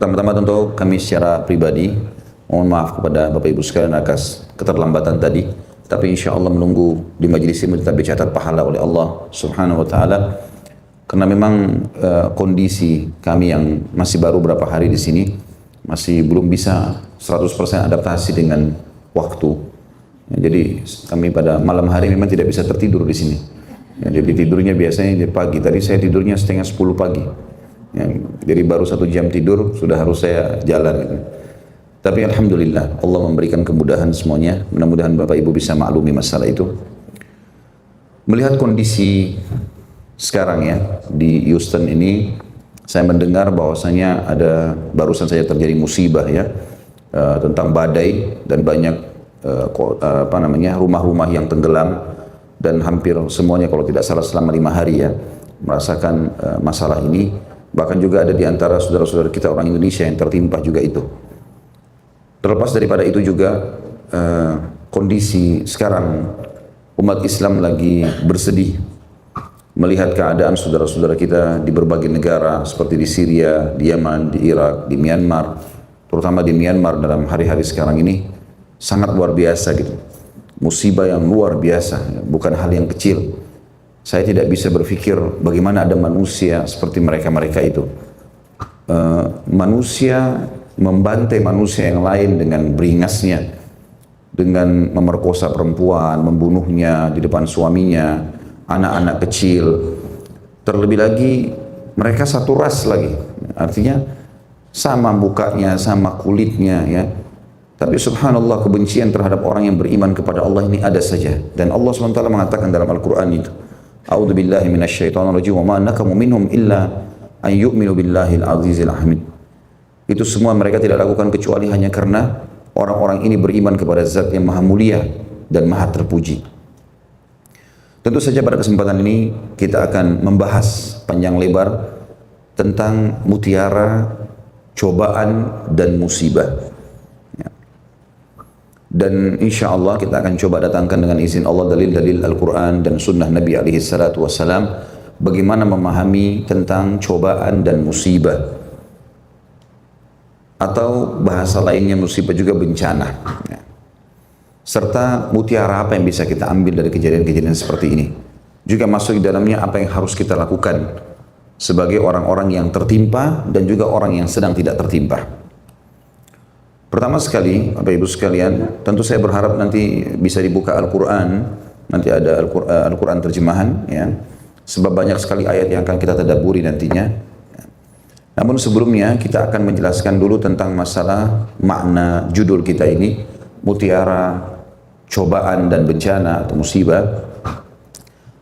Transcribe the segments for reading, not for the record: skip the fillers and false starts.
Pertama-tama tentu kami secara pribadi mohon maaf kepada Bapak Ibu sekalian atas keterlambatan tadi. Tapi insya Allah menunggu di majelis ini tetap dicatat pahala oleh Allah Subhanahu Wa Taala. Karena memang kondisi kami yang masih baru beberapa hari di sini masih belum bisa 100% adaptasi dengan waktu. Ya, jadi kami pada malam hari memang tidak bisa tertidur di sini. Ya, jadi tidurnya biasanya di pagi. Tadi saya tidurnya setengah 10 pagi. Ya, jadi baru 1 jam tidur sudah harus saya jalan. Gitu. Tapi alhamdulillah Allah memberikan kemudahan semuanya. Mudah-mudahan Bapak Ibu bisa maklumi masalah itu. Melihat kondisi sekarang ya di Houston ini, saya mendengar bahwasanya ada barusan saja terjadi musibah ya tentang badai dan banyak rumah-rumah yang tenggelam. Dan hampir semuanya kalau tidak salah selama 5 hari ya merasakan masalah ini. Bahkan juga ada di antara saudara-saudara kita orang Indonesia yang tertimpa juga itu. Terlepas daripada itu juga kondisi sekarang umat Islam lagi bersedih melihat keadaan saudara-saudara kita di berbagai negara seperti di Syria, di Yaman, di Irak, di Myanmar. Terutama di Myanmar dalam hari-hari sekarang ini sangat luar biasa gitu. Musibah yang luar biasa, bukan hal yang kecil. Saya tidak bisa berpikir bagaimana ada manusia seperti mereka-mereka itu. Manusia membantai manusia yang lain dengan beringasnya, dengan memerkosa perempuan, membunuhnya di depan suaminya, anak-anak kecil. Terlebih lagi mereka satu ras lagi, artinya sama mukanya, sama kulitnya ya. Tapi subhanallah kebencian terhadap orang yang beriman kepada Allah ini ada saja. Dan Allah SWT mengatakan dalam Al-Quran itu, A'udzu billahi minasyaitonir rajim wa ma nakamu minhum illa an yu'minu billahil azizil hamid. Itu semua mereka tidak lakukan kecuali hanya karena orang-orang ini beriman kepada Zat yang Maha Mulia dan Maha Terpuji. Tentu saja pada kesempatan ini kita akan membahas panjang lebar tentang mutiara, cobaan dan musibah. Dan insya Allah kita akan coba datangkan dengan izin Allah dalil-dalil Al-Quran dan Sunnah Nabi SAW bagaimana memahami tentang cobaan dan musibah, atau bahasa lainnya musibah juga bencana, serta mutiara apa yang bisa kita ambil dari kejadian-kejadian seperti ini. Juga masuk di dalamnya apa yang harus kita lakukan sebagai orang-orang yang tertimpa dan juga orang yang sedang tidak tertimpa. Pertama sekali, Bapak Ibu sekalian, tentu saya berharap nanti bisa dibuka Al-Quran, nanti ada Al-Quran terjemahan, ya. Sebab banyak sekali ayat yang akan kita tadabburi nantinya. Namun sebelumnya kita akan menjelaskan dulu tentang masalah makna judul kita ini, mutiara, cobaan dan bencana atau musibah.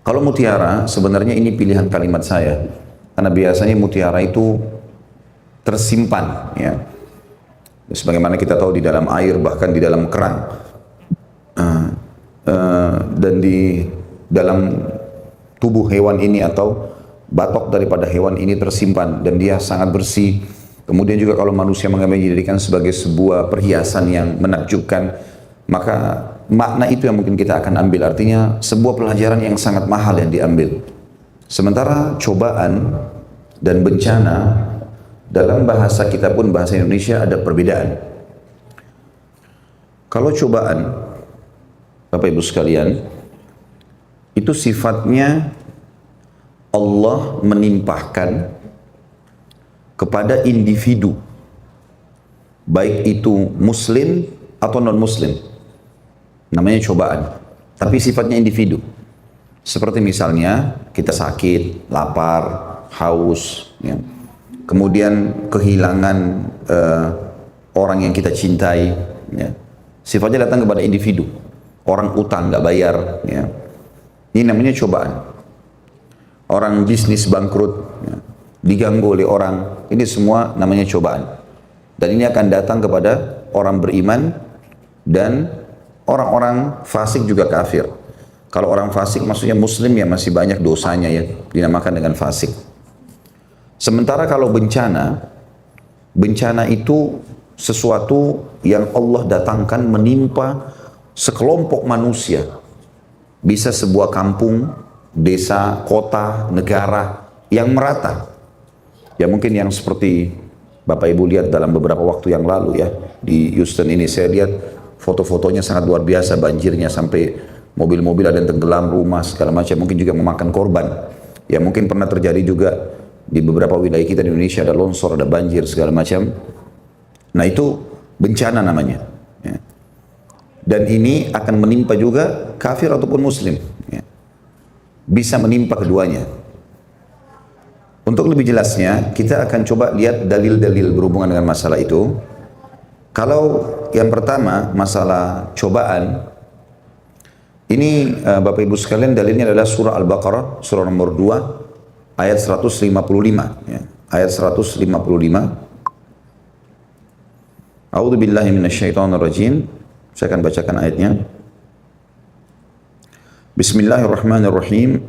Kalau mutiara, sebenarnya ini pilihan kalimat saya, karena biasanya mutiara itu tersimpan, ya. Sebagaimana kita tahu di dalam air, bahkan di dalam kerang, dan di dalam tubuh hewan ini atau batok daripada hewan ini tersimpan dan dia sangat bersih. Kemudian juga kalau manusia mengambilnya dijadikan sebagai sebuah perhiasan yang menakjubkan, maka makna itu yang mungkin kita akan ambil, artinya sebuah pelajaran yang sangat mahal yang diambil. Sementara cobaan dan bencana dalam bahasa kita pun, bahasa Indonesia, ada perbedaan. Kalau cobaan, Bapak Ibu sekalian, itu sifatnya Allah menimpahkan kepada individu, baik itu muslim atau non-muslim. Namanya cobaan, tapi sifatnya individu. Seperti misalnya kita sakit, lapar, haus, ya. Kemudian kehilangan orang yang kita cintai, ya. Sifatnya datang kepada individu. Orang utang nggak bayar, ya. Ini namanya cobaan. Orang bisnis bangkrut, ya. Diganggu oleh orang, ini semua namanya cobaan. Dan ini akan datang kepada orang beriman dan orang-orang fasik juga kafir. Kalau orang fasik maksudnya muslim ya masih banyak dosanya ya, dinamakan dengan fasik. Sementara kalau bencana, bencana itu sesuatu yang Allah datangkan menimpa sekelompok manusia. Bisa sebuah kampung, desa, kota, negara yang merata. Ya mungkin yang seperti Bapak Ibu lihat dalam beberapa waktu yang lalu ya, di Houston ini saya lihat foto-fotonya sangat luar biasa, banjirnya sampai mobil-mobil ada yang tenggelam, rumah segala macam, mungkin juga memakan korban. Ya mungkin pernah terjadi juga di beberapa wilayah kita di Indonesia, ada longsor, ada banjir segala macam. Nah itu bencana namanya. Ya. Dan ini akan menimpa juga kafir ataupun muslim. Ya. Bisa menimpa keduanya. Untuk lebih jelasnya, kita akan coba lihat dalil-dalil berhubungan dengan masalah itu. Kalau yang pertama, masalah cobaan, ini Bapak Ibu sekalian, dalilnya adalah surah Al-Baqarah, surah nomor 2, ayat 155. Ya. Ayat 155. A'udzu billahi minasyaitonir rajim. Saya akan bacakan ayatnya. Bismillahirrahmanirrahim.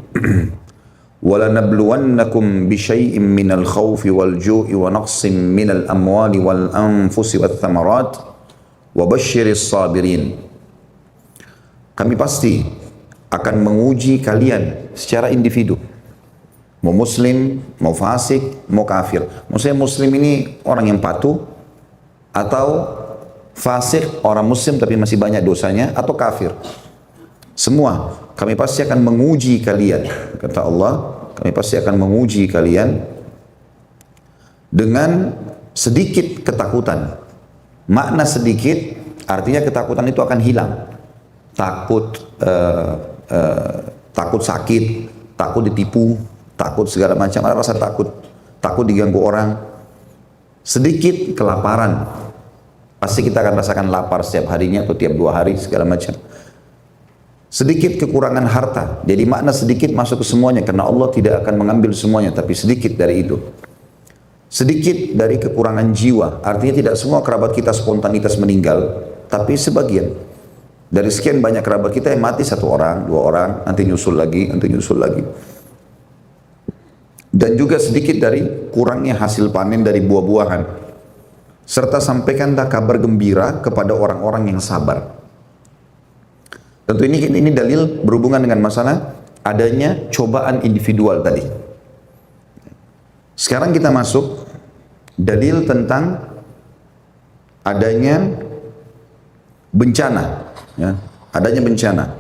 وَلَنَبْلُوَنَّكُمْ بِشَيْءٍ مِّنَ الْخَوْفِ وَالْجُوعِ وَنَقْصٍ مِّنَ الْأَمْوَالِ وَالْأَنفُسِ وَالثَّمَرَاتِ وَبَشِّرِ الصَّابِرِينَ. Kami pasti akan menguji kalian secara individu. Mau muslim, mau fasik, mau kafir. Maksudnya muslim ini orang yang patuh, atau fasik, orang muslim tapi masih banyak dosanya, atau kafir. Semua, kami pasti akan menguji kalian. Kata Allah, kami pasti akan menguji kalian dengan sedikit ketakutan. Makna sedikit, artinya ketakutan itu akan hilang. Takut, takut sakit, takut ditipu, takut segala macam, ada rasa takut. Takut diganggu orang. Sedikit kelaparan. Pasti kita akan rasakan lapar setiap harinya atau tiap 2 hari segala macam. Sedikit kekurangan harta. Jadi makna sedikit masuk ke semuanya, karena Allah tidak akan mengambil semuanya, tapi sedikit dari itu. Sedikit dari kekurangan jiwa. Artinya tidak semua kerabat kita spontanitas meninggal, tapi sebagian. Dari sekian banyak kerabat kita yang mati 1 orang, 2 orang, nanti nyusul lagi, nanti nyusul lagi. Dan juga sedikit dari kurangnya hasil panen dari buah-buahan. Serta sampaikanlah kabar gembira kepada orang-orang yang sabar. Tentu ini dalil berhubungan dengan masalah adanya cobaan individual tadi. Sekarang kita masuk dalil tentang adanya bencana. Ya, adanya bencana.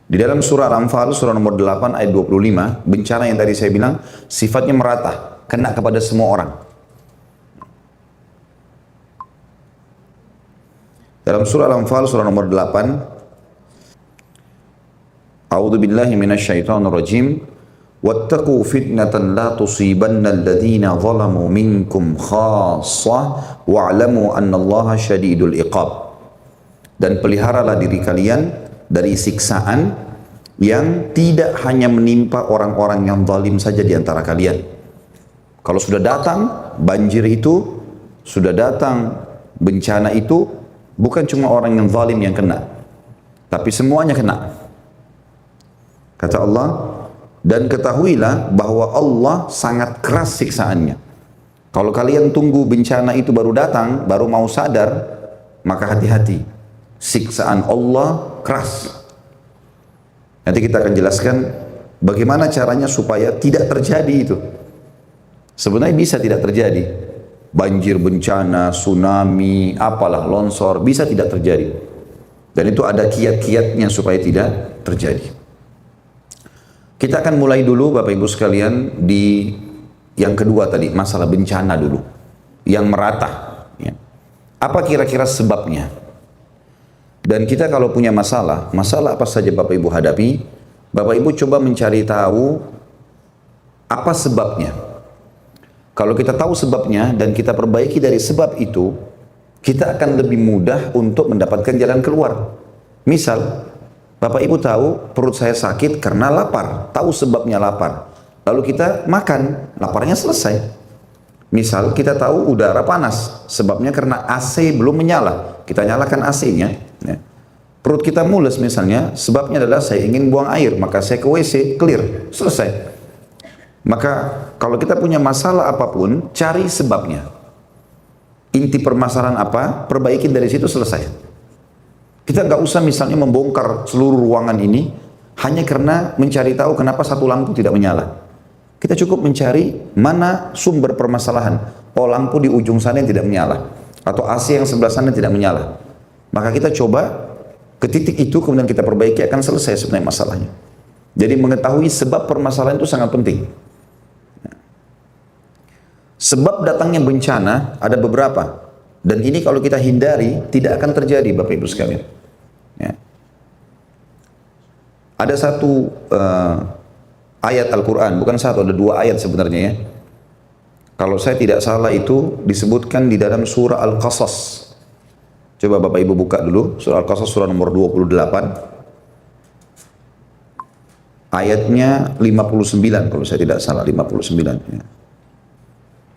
Di dalam surah Al-Anfal, surah nomor 8 ayat 25, bencana yang tadi saya bilang sifatnya merata, kena kepada semua orang. Dalam surah Al-Anfal, surah nomor 8, A'udzu billahi minasyaitonir rajim. Wattaqu fitnatan la tusibanna alladhina zalamu minkum khassah wa'lamu annallaha syadidul iqab. Dan peliharalah diri kalian dari siksaan yang tidak hanya menimpa orang-orang yang zalim saja di antara kalian. Kalau sudah datang banjir itu, sudah datang bencana itu, bukan cuma orang yang zalim yang kena, tapi semuanya kena. Kata Allah, dan ketahuilah bahwa Allah sangat keras siksaannya. Kalau kalian tunggu bencana itu baru datang, baru mau sadar, maka hati-hati. Siksaan Allah keras. Nanti kita akan jelaskan bagaimana caranya supaya tidak terjadi itu. Sebenarnya bisa tidak terjadi. Banjir, bencana, tsunami, apalah, longsor, bisa tidak terjadi. Dan itu ada kiat-kiatnya supaya tidak terjadi. Kita akan mulai dulu Bapak Ibu sekalian di yang kedua tadi, masalah bencana dulu. Yang merata. Ya. Apa kira-kira sebabnya? Dan kita kalau punya masalah apa saja Bapak Ibu hadapi, Bapak Ibu coba mencari tahu apa sebabnya. Kalau kita tahu sebabnya dan kita perbaiki dari sebab itu, kita akan lebih mudah untuk mendapatkan jalan keluar. Misal, Bapak Ibu tahu perut saya sakit karena lapar, tahu sebabnya lapar. Lalu kita makan, laparnya selesai. Misal kita tahu udara panas, sebabnya karena AC belum menyala, kita nyalakan AC-nya. Ya. Perut kita mules misalnya, sebabnya adalah saya ingin buang air, maka saya ke WC, clear, selesai. Maka kalau kita punya masalah apapun, cari sebabnya. Inti permasalahan apa, perbaikin dari situ, selesai. Kita nggak usah misalnya membongkar seluruh ruangan ini hanya karena mencari tahu kenapa satu lampu tidak menyala. Kita cukup mencari mana sumber permasalahan. Oh, lampu di ujung sana yang tidak menyala, atau AC yang sebelah sana tidak menyala. Maka kita coba ke titik itu, kemudian kita perbaiki, akan selesai sebenarnya masalahnya. Jadi mengetahui sebab permasalahan itu sangat penting. Sebab datangnya bencana ada beberapa, dan ini kalau kita hindari tidak akan terjadi, Bapak Ibu sekalian. Ya. Ada satu ayat Al-Quran, bukan satu, ada dua ayat sebenarnya ya. Kalau saya tidak salah itu disebutkan di dalam surah Al-Qasas. Coba Bapak Ibu buka dulu, surah Al-Qasas surah nomor 28. Ayatnya 59 kalau saya tidak salah, 59. Ya.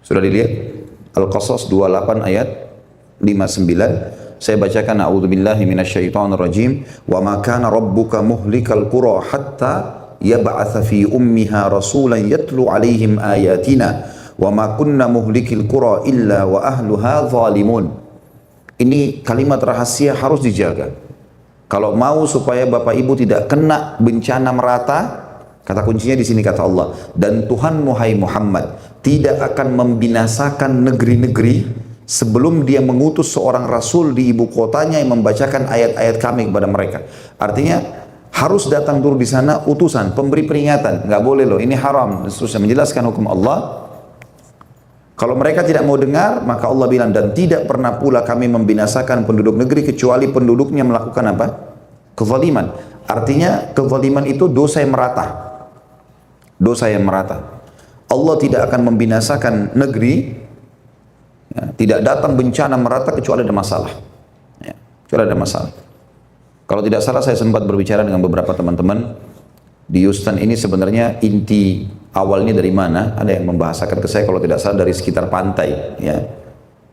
Sudah dilihat? Al-Qasas 28 ayat 59. Saya bacakan, a'udzubillahi minasyaitonirrajim, wa ma kana rabbuka muhlikal qura hatta yab'atsa fi ummiha rasulan yatlu 'alaihim ayatina wa ma kunna muhlikil qura illa wa ahluha zalimun. Ini kalimat rahasia harus dijaga. Kalau mau supaya Bapak Ibu tidak kena bencana merata, kata kuncinya di sini kata Allah, dan Tuhanmu hai Muhammad tidak akan membinasakan negeri-negeri sebelum dia mengutus seorang rasul di ibu kotanya yang membacakan ayat-ayat kami kepada mereka. Artinya harus datang dulu di sana utusan, pemberi peringatan, nggak boleh loh, ini haram, dan seterusnya menjelaskan hukum Allah. Kalau mereka tidak mau dengar, maka Allah bilang, dan tidak pernah pula kami membinasakan penduduk negeri kecuali penduduknya melakukan apa? Kezaliman. Artinya kezaliman itu dosa yang merata. Dosa yang merata. Allah tidak akan membinasakan negeri, ya, tidak datang bencana merata kecuali ada masalah. Ya, kecuali ada masalah. Kalau tidak salah saya sempat berbicara dengan beberapa teman-teman di Houston ini, sebenarnya inti awalnya dari mana? Ada yang membahasakan ke saya kalau tidak salah dari sekitar pantai. Ya,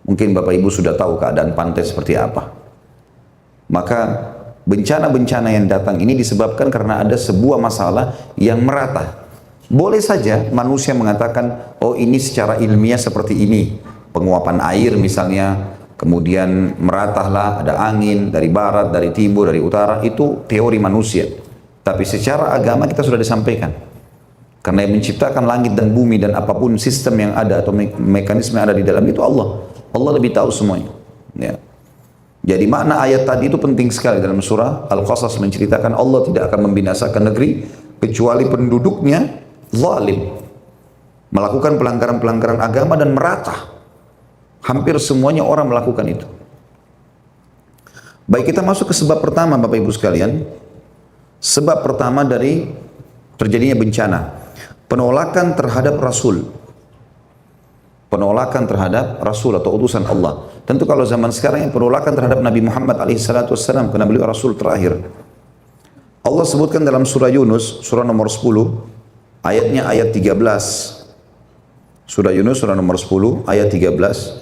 mungkin Bapak Ibu sudah tahu keadaan pantai seperti apa. Maka bencana-bencana yang datang ini disebabkan karena ada sebuah masalah yang merata. Boleh saja manusia mengatakan, oh ini secara ilmiah seperti ini, penguapan air misalnya, kemudian meratahlah, ada angin dari barat, dari timur, dari utara, itu teori manusia. Tapi secara agama kita sudah disampaikan. Karena yang menciptakan langit dan bumi dan apapun sistem yang ada atau mekanisme yang ada di dalam itu Allah. Allah lebih tahu semuanya. Ya. Jadi makna ayat tadi itu penting sekali dalam surah Al-Qasas, menceritakan Allah tidak akan membinasakan negeri kecuali penduduknya zalim, melakukan pelanggaran-pelanggaran agama dan merata. Hampir semuanya orang melakukan itu. Baik, kita masuk ke sebab pertama Bapak Ibu sekalian. Sebab pertama dari terjadinya bencana, penolakan terhadap Rasul. Penolakan terhadap Rasul atau utusan Allah. Tentu kalau zaman sekarang yang penolakan terhadap Nabi Muhammad alaihissalam, karena beliau Rasul terakhir. Allah sebutkan dalam surah Yunus, surah nomor 10, ayatnya ayat 13. Surah Yunus, surah nomor 10, ayat 13.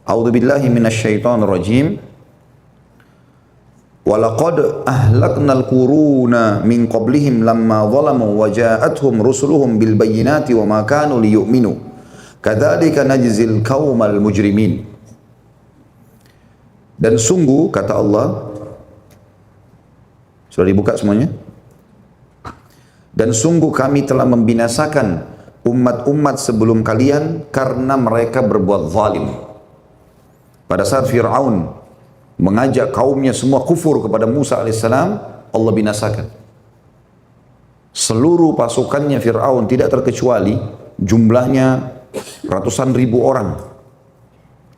A'udzubillahi minasyaitonirrajim. وَلَقَدْ أَهْلَكْنَا الْقُرُونَ مِنْ قَبْلِهِمْ لَمَّا ظَلَمُوا وَجَاءَتْهُمْ رُسُلُهُمْ بِالْبَيِّنَاتِ وَمَا كَانُوا لِيُؤْمِنُوا كَذَلِكَ نَجْزِي الْقَوْمَ الْمُجْرِمِينَ. Dan sungguh kata Allah, sudah dibuka semuanya? Dan sungguh kami telah membinasakan umat-umat sebelum kalian karena mereka berbuat zalim. Pada saat Fir'aun mengajak kaumnya semua kufur kepada Musa alaihissalam, Allah binasakan. Seluruh pasukannya Fir'aun tidak terkecuali, jumlahnya ratusan ribu orang,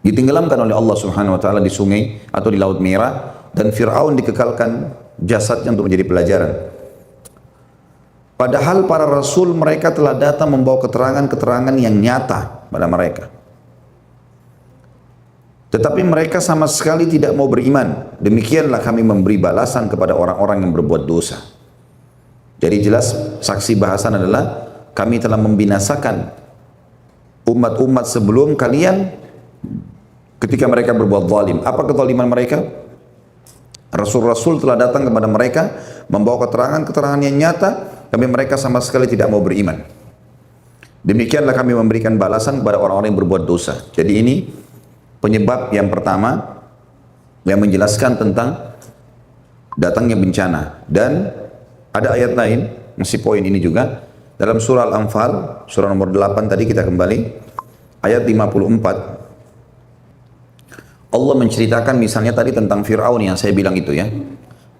ditenggelamkan oleh Allah subhanahu wa ta'ala di sungai atau di Laut Merah, dan Fir'aun dikekalkan jasadnya untuk menjadi pelajaran. Padahal para rasul mereka telah datang membawa keterangan-keterangan yang nyata pada mereka. Tetapi mereka sama sekali tidak mau beriman. Demikianlah kami memberi balasan kepada orang-orang yang berbuat dosa. Jadi jelas saksi bahasan adalah kami telah membinasakan umat-umat sebelum kalian ketika mereka berbuat zalim. Apa kezaliman mereka? Rasul-rasul telah datang kepada mereka membawa keterangan-keterangan yang nyata, tapi mereka sama sekali tidak mau beriman. Demikianlah kami memberikan balasan kepada orang-orang yang berbuat dosa. Jadi ini penyebab yang pertama yang menjelaskan tentang datangnya bencana. Dan ada ayat lain, masih poin ini juga, dalam surah Al-Anfal, surah nomor 8 tadi kita kembali, ayat 54. Allah menceritakan misalnya tadi tentang Fir'aun yang saya bilang itu ya.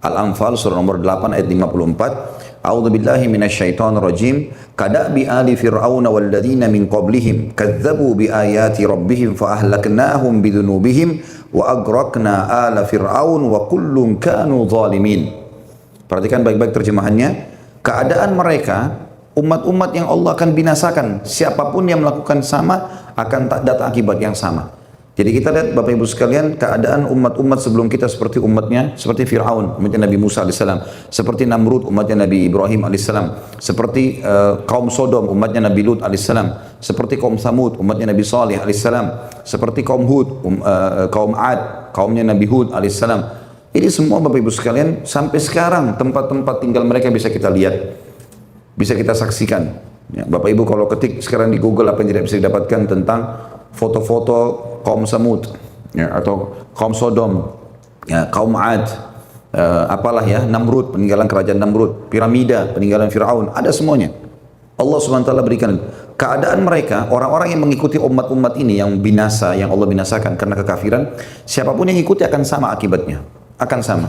Al-Anfal surah nomor 8 ayat 54. A'udzu billahi minasyaitonir rajim. Kadabi ali fir'auna walladzina min qablihim kadzdzabu biayati rabbihim fa ahlaknahum bidzunubihim wa agraqna ala fir'aun wa kullun kanu zalimin. Perhatikan baik-baik terjemahannya. Keadaan mereka umat-umat yang Allah akan binasakan, siapapun yang melakukan sama akan datang akibat yang sama. Jadi kita lihat Bapak Ibu sekalian, keadaan umat-umat sebelum kita seperti umatnya, seperti Fir'aun, umatnya Nabi Musa AS, seperti Namrud, umatnya Nabi Ibrahim AS, seperti kaum Sodom, umatnya Nabi Lut AS, seperti kaum Thamud, umatnya Nabi Salih AS, seperti kaum Hud, kaum Ad, kaumnya Nabi Hud AS. Ini semua Bapak Ibu sekalian, sampai sekarang tempat-tempat tinggal mereka bisa kita lihat, bisa kita saksikan. Ya, Bapak Ibu kalau ketik sekarang di Google apa yang tidak bisa didapatkan tentang foto-foto kaum Samud, ya, atau kaum Sodom, ya, kaum Ad, apalah ya, Namrud, peninggalan kerajaan Namrud, piramida, peninggalan Fir'aun, ada semuanya. Allah SWT berikan keadaan mereka, orang-orang yang mengikuti umat-umat ini yang binasa, yang Allah binasakan karena kekafiran, siapapun yang ikuti akan sama akibatnya, akan sama.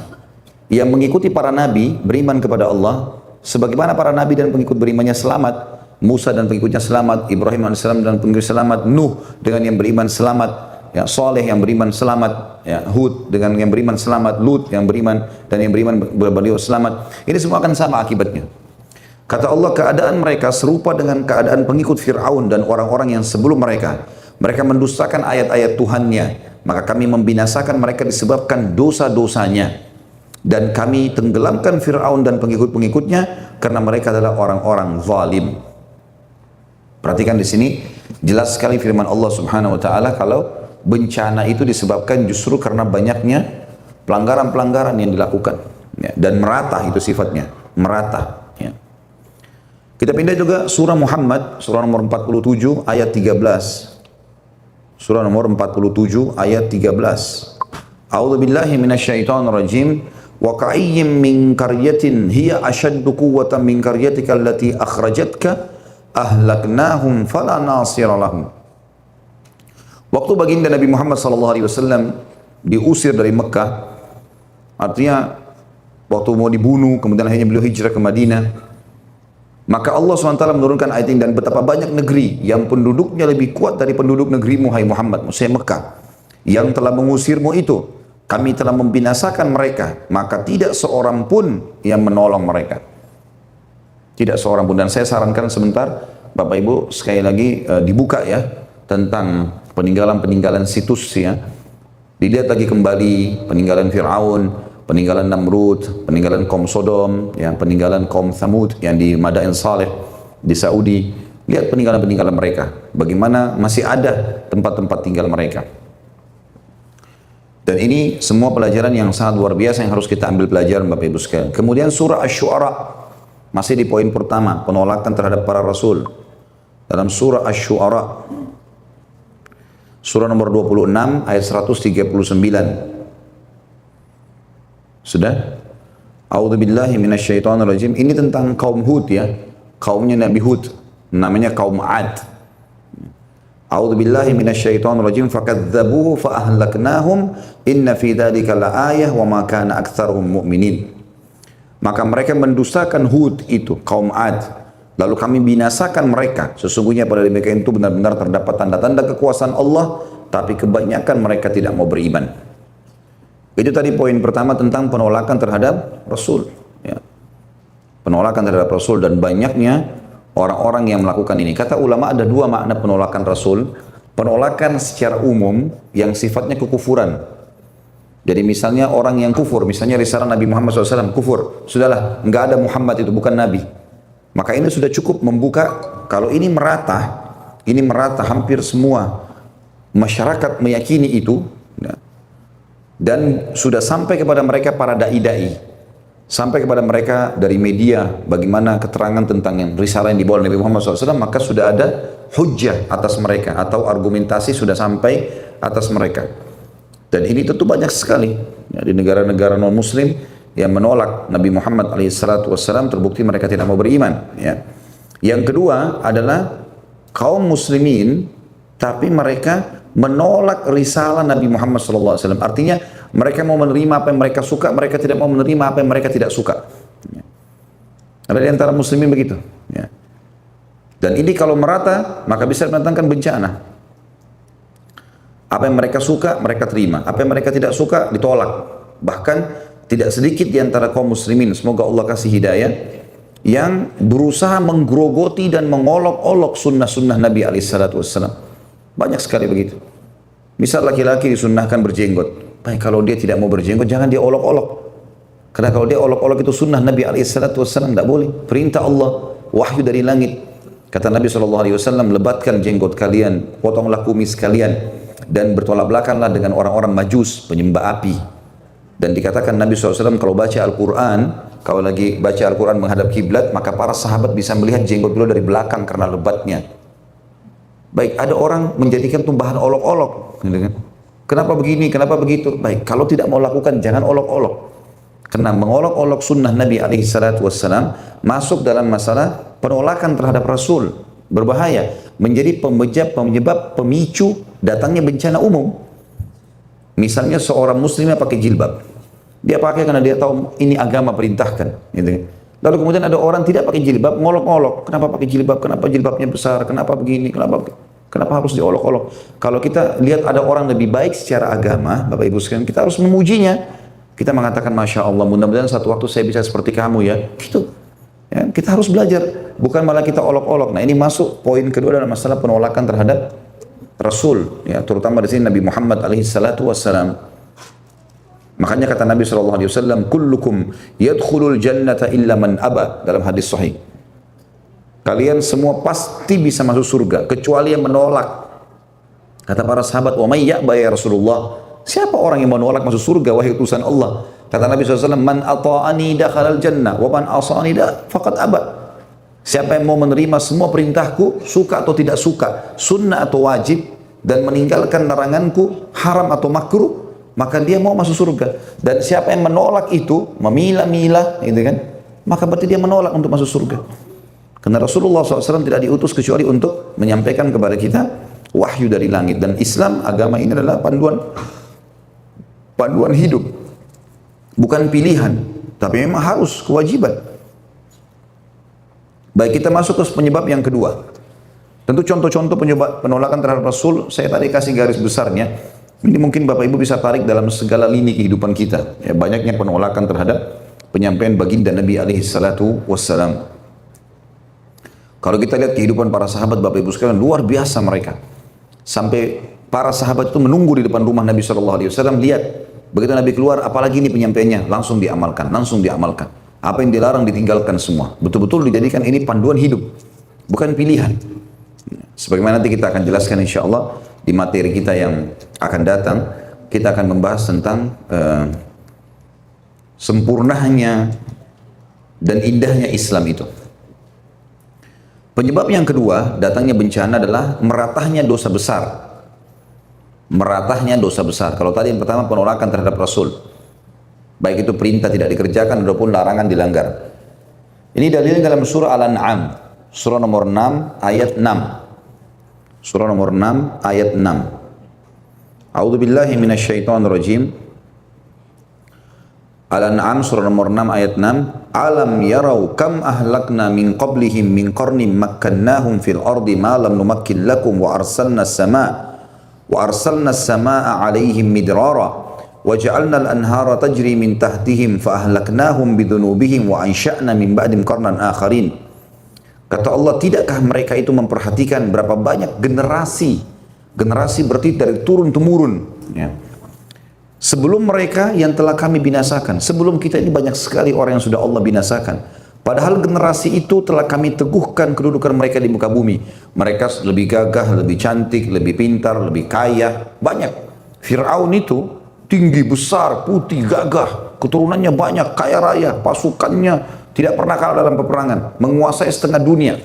Yang mengikuti para nabi, beriman kepada Allah, sebagaimana para nabi dan pengikut berimannya selamat, Musa dan pengikutnya selamat, Ibrahim AS dan pengikutnya selamat, Nuh dengan yang beriman selamat, ya, Saleh yang beriman selamat, ya, Hud dengan yang beriman selamat, Lut yang beriman dan yang beriman beliau selamat. Ini semua akan sama akibatnya. Kata Allah, keadaan mereka serupa dengan keadaan pengikut Fir'aun dan orang-orang yang sebelum mereka. Mereka mendustakan ayat-ayat Tuhannya, maka kami membinasakan mereka disebabkan dosa-dosanya. Dan kami tenggelamkan Fir'aun dan pengikut-pengikutnya karena mereka adalah orang-orang zalim. Perhatikan di sini jelas sekali firman Allah Subhanahu wa taala kalau bencana itu disebabkan justru karena banyaknya pelanggaran-pelanggaran yang dilakukan, ya, dan merata itu sifatnya, merata, ya. Kita pindah juga surah Muhammad, surah nomor 47 ayat 13. Surah nomor 47 ayat 13. A'udzu billahi minasyaitonir rajim. Wa ka'ayyim min qaryatin hiya ashaddu quwwatan min qaryatika allati akhrajatka ahlaknahum fala nasira lahum. Waktu baginda Nabi Muhammad SAW diusir dari Mekah, artinya waktu mau dibunuh, kemudian akhirnya beliau hijrah ke Madinah, maka Allah SWT menurunkan ayat ini, dan betapa banyak negeri yang penduduknya lebih kuat dari penduduk negerimu, hai Muhammad, maksudnya Mekah, yang telah mengusirmu itu, kami telah membinasakan mereka, maka tidak seorang pun yang menolong mereka. Tidak seorang pun. Dan saya sarankan sebentar Bapak Ibu sekali lagi dibuka ya tentang peninggalan-peninggalan situs ya. Dilihat lagi kembali peninggalan Fir'aun, peninggalan Namrud, peninggalan kaum Sodom, ya, peninggalan kaum Thamud yang di Madain Saleh di Saudi. Lihat peninggalan-peninggalan mereka. Bagaimana masih ada tempat-tempat tinggal mereka. Dan ini semua pelajaran yang sangat luar biasa yang harus kita ambil pelajaran Bapak Ibu sekalian. Kemudian surah Asy-Syu'ara. Masih di poin pertama, penolakan terhadap para rasul. Dalam surah Asy-Syu'ara, surah nomor 26 ayat 139. Sudah? A'udzu billahi minasyaitonir rajim. Ini tentang kaum Hud ya, kaumnya Nabi Hud, namanya kaum Ad. A'udzu billahi minasyaitonir rajim. Fakadzdzabuhu fa ahlaknahum inna fi dzalika laayah wa ma kana aktsaruhum mu'minin. Maka mereka mendustakan Hud itu, kaum Ad. Lalu kami binasakan mereka. Sesungguhnya pada mereka itu benar-benar terdapat tanda-tanda kekuasaan Allah, tapi kebanyakan mereka tidak mau beriman. Itu tadi poin pertama tentang penolakan terhadap Rasul. Ya. Penolakan terhadap Rasul dan banyaknya orang-orang yang melakukan ini. Kata ulama ada dua makna penolakan Rasul. Penolakan secara umum yang sifatnya kekufuran. Jadi misalnya orang yang kufur, misalnya risalah Nabi Muhammad SAW, kufur. Sudahlah, enggak ada Muhammad itu, bukan Nabi. Maka ini sudah cukup membuka, kalau ini merata hampir semua masyarakat meyakini itu, dan sudah sampai kepada mereka para da'i-da'i, sampai kepada mereka dari media, bagaimana keterangan tentang yang risalah yang dibawa Nabi Muhammad SAW, maka sudah ada hujjah atas mereka, atau argumentasi sudah sampai atas mereka. Dan ini tentu banyak sekali ya, di negara-negara non-muslim yang menolak Nabi Muhammad SAW, terbukti mereka tidak mau beriman. Ya. Yang kedua adalah kaum muslimin, tapi mereka menolak risalah Nabi Muhammad SAW. Artinya mereka mau menerima apa yang mereka suka, mereka tidak mau menerima apa yang mereka tidak suka. Ada di antara muslimin begitu. Ya. Dan ini kalau merata, maka bisa mendatangkan bencana. Apa yang mereka suka, mereka terima. Apa yang mereka tidak suka, ditolak. Bahkan tidak sedikit di antara kaum muslimin, semoga Allah kasih hidayah, yang berusaha menggerogoti dan mengolok-olok sunnah-sunnah Nabi SAW. Banyak sekali begitu. Misal laki-laki disunnahkan berjenggot. Baik, kalau dia tidak mau berjenggot, jangan dia olok-olok. Karena kalau dia olok-olok itu sunnah Nabi SAW, tidak boleh. Perintah Allah, wahyu dari langit. Kata Nabi SAW, lebatkan jenggot kalian, potonglah kumis kalian, dan bertolak belakanglah dengan orang-orang majus, penyembah api. Dan dikatakan Nabi SAW kalau baca Al-Quran, kalau lagi baca Al-Quran menghadap kiblat, maka para sahabat bisa melihat jenggot beliau dari belakang karena lebatnya. Baik, ada orang menjadikan bahan olok-olok. Kenapa begini, kenapa begitu? Baik, kalau tidak mau lakukan, jangan olok-olok. Karena mengolok-olok sunnah Nabi SAW masuk dalam masalah penolakan terhadap Rasul. Berbahaya. Menjadi penyebab pemicu datangnya bencana umum. Misalnya seorang muslimnya pakai jilbab. Dia pakai karena dia tahu ini agama perintahkan. Gitu. Lalu kemudian ada orang tidak pakai jilbab, ngolok-ngolok. Kenapa pakai jilbab? Kenapa jilbabnya besar? Kenapa begini? Kenapa harus diolok-olok? Kalau kita lihat ada orang lebih baik secara agama, Bapak Ibu sekalian, kita harus memujinya. Kita mengatakan, Masya Allah, mudah-mudahan satu waktu saya bisa seperti kamu ya. Gitu. Ya, kita harus belajar. Bukan malah kita olok-olok. Nah ini masuk poin kedua dalam masalah penolakan terhadap Rasul. Ya, terutama di sini Nabi Muhammad SAW. Makanya kata Nabi SAW, kullukum yadkhulul jannata illa man aba, dalam hadis sahih. Kalian semua pasti bisa masuk surga, kecuali yang menolak. Kata para sahabat, wa may ya'ba ya Rasulullah, siapa orang yang menolak masuk surga, wahai utusan Allah? Kata Nabi SAW, man ata'ani dakhalal jannah, wa man asani faqad aba. Siapa yang mau menerima semua perintahku, suka atau tidak suka, sunnah atau wajib, dan meninggalkan laranganku, haram atau makruh, maka dia mau masuk surga. Dan siapa yang menolak itu, memilah-milah, gitu kan, maka berarti dia menolak untuk masuk surga. Karena Rasulullah SAW tidak diutus kecuali untuk menyampaikan kepada kita wahyu dari langit. Dan Islam, agama ini adalah panduan hidup, bukan pilihan, tapi memang harus, kewajiban. Baik, kita masuk ke penyebab yang kedua. Tentu contoh-contoh penyebab penolakan terhadap Rasul, saya tadi kasih garis besarnya. Ini mungkin Bapak Ibu bisa tarik dalam segala lini kehidupan kita. Ya, banyaknya penolakan terhadap penyampaian baginda Nabi SAW. Kalau kita lihat kehidupan para sahabat, Bapak Ibu sekalian, luar biasa mereka. Sampai para sahabat itu menunggu di depan rumah Nabi SAW, lihat. Begitu Nabi keluar, apalagi ini penyampaiannya, langsung diamalkan, langsung diamalkan. Apa yang dilarang ditinggalkan semua. Betul-betul dijadikan ini panduan hidup, bukan pilihan. Sebagaimana nanti kita akan jelaskan insya Allah di materi kita yang akan datang, kita akan membahas tentang sempurnanya dan indahnya Islam itu. Penyebab yang kedua datangnya bencana adalah meratahnya dosa besar. Meratahnya dosa besar. Kalau tadi yang pertama penolakan terhadap Rasul, baik itu perintah tidak dikerjakan ataupun larangan dilanggar. Ini dalilnya dalam surah Al-An'am, surah nomor 6 ayat 6. Surah nomor 6 ayat 6. A'udzu billahi minasyaitonir rajim. Al-An'am surah nomor 6 ayat 6. Alam yarau kam ahlakna min qablihim min qarnin makkannahum fil ardi ma lam numakkin lakum wa arsalna as-samaa'a 'alaihim midrara wa ja'alna al-anhara tajri min tahtihim fa ahlaknahum bidhunubihim wa ansha'na min ba'dihim qarnan akharin. Kata Allah, tidakkah mereka itu memperhatikan berapa banyak generasi berarti dari turun-temurun, ya. Sebelum mereka yang telah kami binasakan, sebelum kita ini banyak sekali orang yang sudah Allah binasakan. Padahal generasi itu telah kami teguhkan kedudukan mereka di muka bumi. Mereka lebih gagah, lebih cantik, lebih pintar, lebih kaya, banyak. Fir'aun itu tinggi, besar, putih, gagah, keturunannya banyak, kaya raya, pasukannya tidak pernah kalah dalam peperangan, menguasai setengah dunia.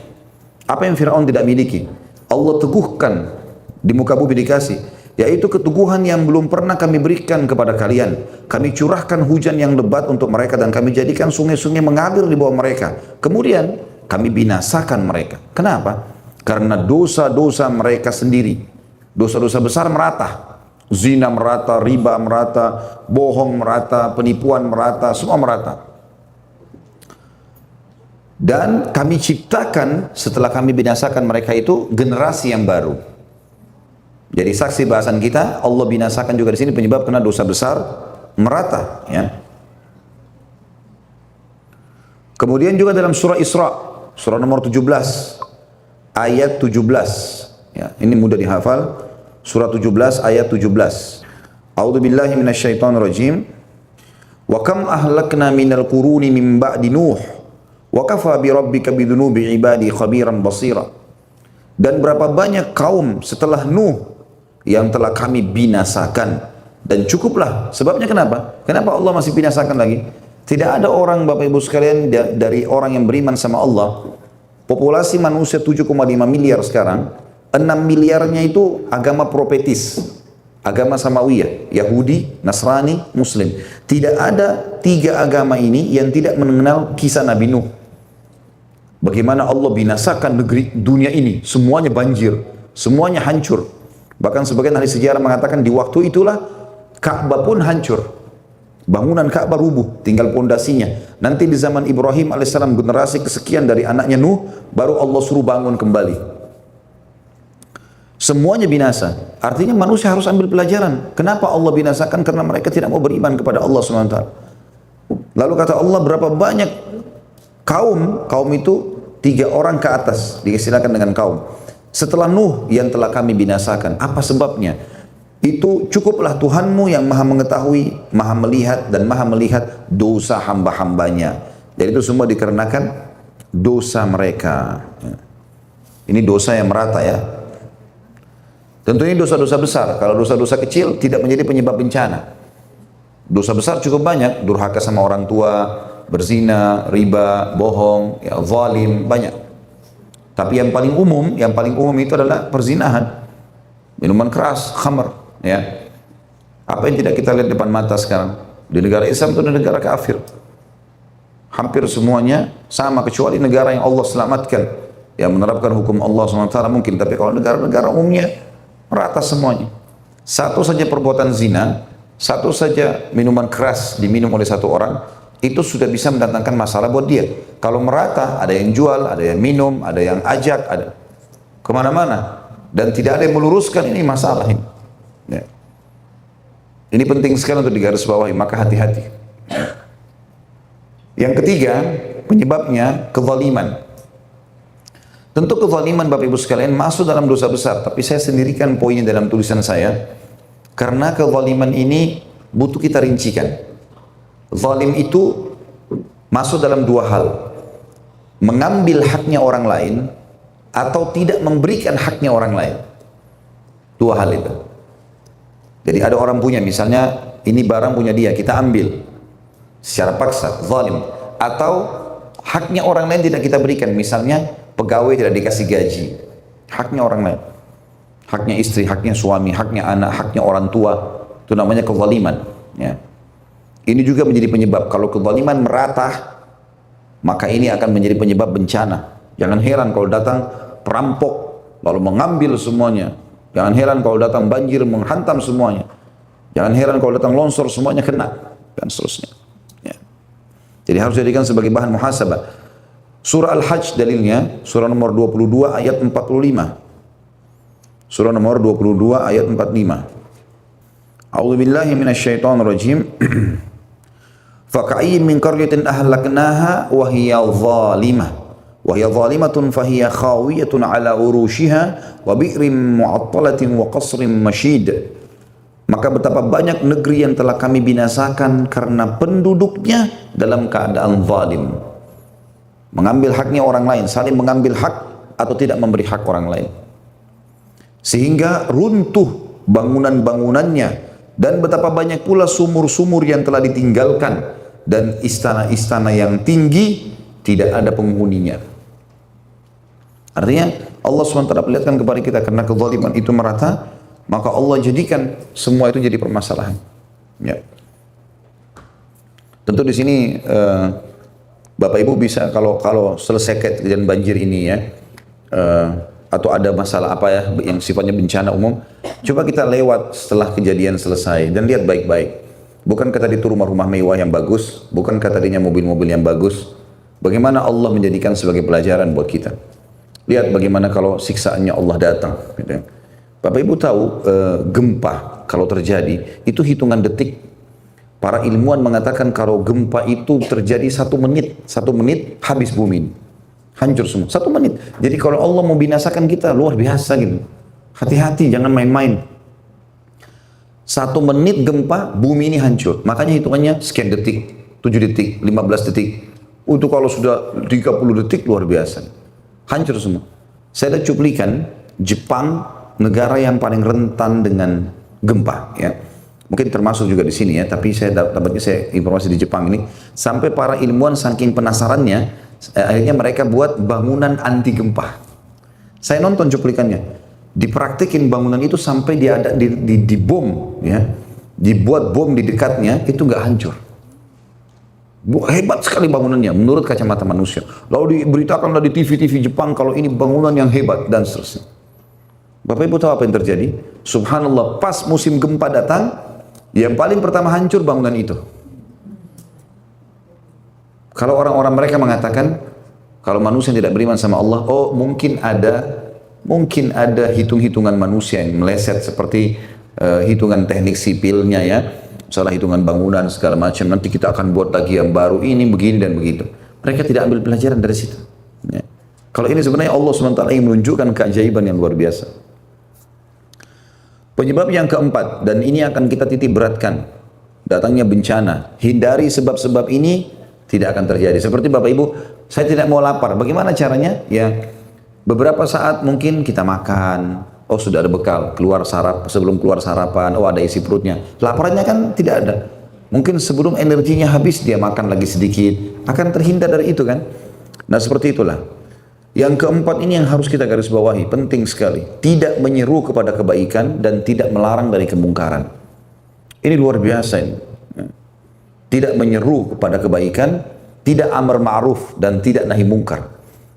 Apa yang Fir'aun tidak miliki, Allah teguhkan di muka bumi dikasih, yaitu keteguhan yang belum pernah kami berikan kepada kalian. Kami curahkan hujan yang lebat untuk mereka dan kami jadikan sungai-sungai mengalir di bawah mereka. Kemudian kami binasakan mereka. Kenapa? Karena dosa-dosa mereka sendiri, dosa-dosa besar merata, zina merata, riba merata, bohong merata, penipuan merata, semua merata. Dan kami ciptakan setelah kami binasakan mereka itu generasi yang baru. Jadi saksi bahasan kita, Allah binasakan juga di sini penyebab karena dosa besar merata. Ya. Kemudian juga dalam surah Isra, surah nomor 17, ayat 17. Ya, ini mudah dihafal. Surah 17 ayat 17. A'udzu billahi minasyaitonir rajim. Wa kam ahlakna minal quruni min ba'di Nuh wa kafa bi rabbika bidunubi ibadi khabiran basira. Dan berapa banyak kaum setelah Nuh yang telah kami binasakan, dan cukuplah. Sebabnya kenapa? Kenapa Allah masih binasakan lagi? Tidak ada orang, Bapak Ibu sekalian, dari orang yang beriman sama Allah. Populasi manusia 7,5 miliar sekarang, 6 miliarnya itu agama profetis, agama Samawiyah, Yahudi, Nasrani, Muslim. Tidak ada 3 agama ini yang tidak mengenal kisah Nabi Nuh. Bagaimana Allah binasakan negeri dunia ini, semuanya banjir, semuanya hancur. Bahkan sebagian ahli sejarah mengatakan di waktu itulah Ka'bah pun hancur. Bangunan Ka'bah rubuh, tinggal pondasinya. Nanti di zaman Ibrahim alaihissalam generasi kesekian dari anaknya Nuh, baru Allah suruh bangun kembali. Semuanya binasa. Artinya manusia harus ambil pelajaran. Kenapa Allah binasakan? Karena mereka tidak mau beriman kepada Allah SWT. Lalu kata Allah, berapa banyak kaum itu 3 orang ke atas, diistilahkan dengan kaum. Setelah Nuh yang telah kami binasakan. Apa sebabnya? Itu cukuplah Tuhanmu yang maha mengetahui, maha melihat, dan maha melihat dosa hamba-hambanya. Dan itu semua dikarenakan dosa mereka. Ini dosa yang merata ya. Tentunya dosa-dosa besar. Kalau dosa-dosa kecil tidak menjadi penyebab bencana. Dosa besar cukup banyak. Durhaka sama orang tua, berzina, riba, bohong, ya, zalim, banyak. Tapi yang paling umum itu adalah perzinahan, minuman keras, khamr, ya. Apa yang tidak kita lihat depan mata sekarang? Di negara Islam itu negara kafir. Hampir semuanya sama kecuali negara yang Allah selamatkan, yang menerapkan hukum Allah SWT mungkin. Tapi kalau negara-negara umumnya merata semuanya. Satu saja perbuatan zina, satu saja minuman keras diminum oleh satu orang, itu sudah bisa mendatangkan masalah buat dia. Kalau merata, ada yang jual, ada yang minum, ada yang ajak, ada kemana-mana, dan tidak ada yang meluruskan, ini masalah ini. Ya. Ini penting sekali untuk digarisbawahi, maka hati-hati. Ya. Yang ketiga, penyebabnya kezaliman. Tentu kezaliman Bapak Ibu sekalian masuk dalam dosa besar, tapi saya sendirikan poinnya dalam tulisan saya, karena kezaliman ini butuh kita rincikan. Zalim itu masuk dalam 2 hal. Mengambil haknya orang lain atau tidak memberikan haknya orang lain. 2 hal itu. Jadi ada orang punya, misalnya ini barang punya dia, kita ambil secara paksa, zalim. Atau haknya orang lain tidak kita berikan, misalnya pegawai tidak dikasih gaji. Haknya orang lain. Haknya istri, haknya suami, haknya anak, haknya orang tua. Itu namanya kezaliman. Ya. Ini juga menjadi penyebab. Kalau kezaliman merata, maka ini akan menjadi penyebab bencana. Jangan heran kalau datang perampok, lalu mengambil semuanya. Jangan heran kalau datang banjir, menghantam semuanya. Jangan heran kalau datang longsor, semuanya kena. Dan seterusnya. Ya. Jadi harus dijadikan sebagai bahan muhasabah. Surah Al-Hajj dalilnya, surah nomor 22 ayat 45. Surah nomor 22 ayat 45. A'udzubillahi minasyaitonirrajim. فَكَأَيِّن مِّن قَرْيَةٍ أَهْلَكْنَاهَا وَهِيَ ظَالِمَةٌ فَهِيَ خَاوِيَةٌ عَلَى عُرُوشِهَا وَبِئْرٍ مُعَطَّلَةٍ وَقَصْرٍ مَشِيدٍ. Maka betapa banyak negeri yang telah kami binasakan karena penduduknya dalam keadaan zalim. Mengambil haknya orang lain, saling mengambil hak atau tidak memberi hak orang lain. Sehingga runtuh bangunan-bangunannya. Dan betapa banyak pula sumur-sumur yang telah ditinggalkan, dan istana-istana yang tinggi tidak ada penghuninya. Artinya Allah SWT perlihatkan kepada kita, karena kezaliman itu merata, maka Allah jadikan semua itu jadi permasalahan. Ya. Tentu di sini Bapak Ibu bisa kalau selesai kejadian banjir ini ya, atau ada masalah apa ya yang sifatnya bencana umum, coba kita lewat setelah kejadian selesai dan lihat baik-baik. Bukankah tadi itu rumah-rumah mewah yang bagus? Bukankah tadinya mobil-mobil yang bagus? Bagaimana Allah menjadikan sebagai pelajaran buat kita? Lihat bagaimana kalau siksaannya Allah datang. Gitu. Bapak Ibu tahu gempa kalau terjadi itu hitungan detik. Para ilmuwan mengatakan kalau gempa itu terjadi 1 menit habis bumi, hancur semua. 1 menit. Jadi kalau Allah mau binasakan kita luar biasa gitu. Hati-hati, jangan main-main. 1 menit gempa, bumi ini hancur. Makanya hitungannya sekian detik, 7 detik, 15 detik. Itu kalau sudah 30 detik luar biasa. Hancur semua. Saya ada cuplikan Jepang, negara yang paling rentan dengan gempa ya. Mungkin termasuk juga di sini ya, tapi dapatnya informasi di Jepang ini sampai para ilmuwan saking penasarannya akhirnya mereka buat bangunan anti gempa. Saya nonton cuplikannya. Dipraktikin bangunan itu sampai di bom ya. Dibuat bom di dekatnya itu nggak hancur. Hebat sekali bangunannya menurut kacamata manusia. Lalu diberitakanlah di TV-TV Jepang kalau ini bangunan yang hebat dan seterusnya. Bapak Ibu tahu apa yang terjadi? Subhanallah, pas musim gempa datang, yang paling pertama hancur bangunan itu. Kalau orang-orang mereka mengatakan, kalau manusia yang tidak beriman sama Allah, oh mungkin ada hitung-hitungan manusia yang meleset seperti hitungan teknik sipilnya ya, salah hitungan bangunan segala macam. Nanti kita akan buat lagi yang baru ini begini dan begitu. Mereka tidak ambil pelajaran dari situ. Ya. Kalau ini sebenarnya Allah SWT ingin menunjukkan keajaiban yang luar biasa. Penyebab yang keempat, dan ini akan kita titik beratkan, datangnya bencana. Hindari sebab-sebab ini tidak akan terjadi. Seperti Bapak Ibu, saya tidak mau lapar. Bagaimana caranya? Ya, beberapa saat mungkin kita makan, oh sudah ada bekal, sebelum keluar sarapan, oh ada isi perutnya. Laparnya kan tidak ada. Mungkin sebelum energinya habis dia makan lagi sedikit, akan terhindar dari itu kan. Nah seperti itulah. Yang keempat ini yang harus kita garis bawahi, penting sekali. Tidak menyeru kepada kebaikan dan tidak melarang dari kemungkaran. Ini luar biasa ini. Tidak menyeru kepada kebaikan, tidak amar ma'ruf dan tidak nahi mungkar.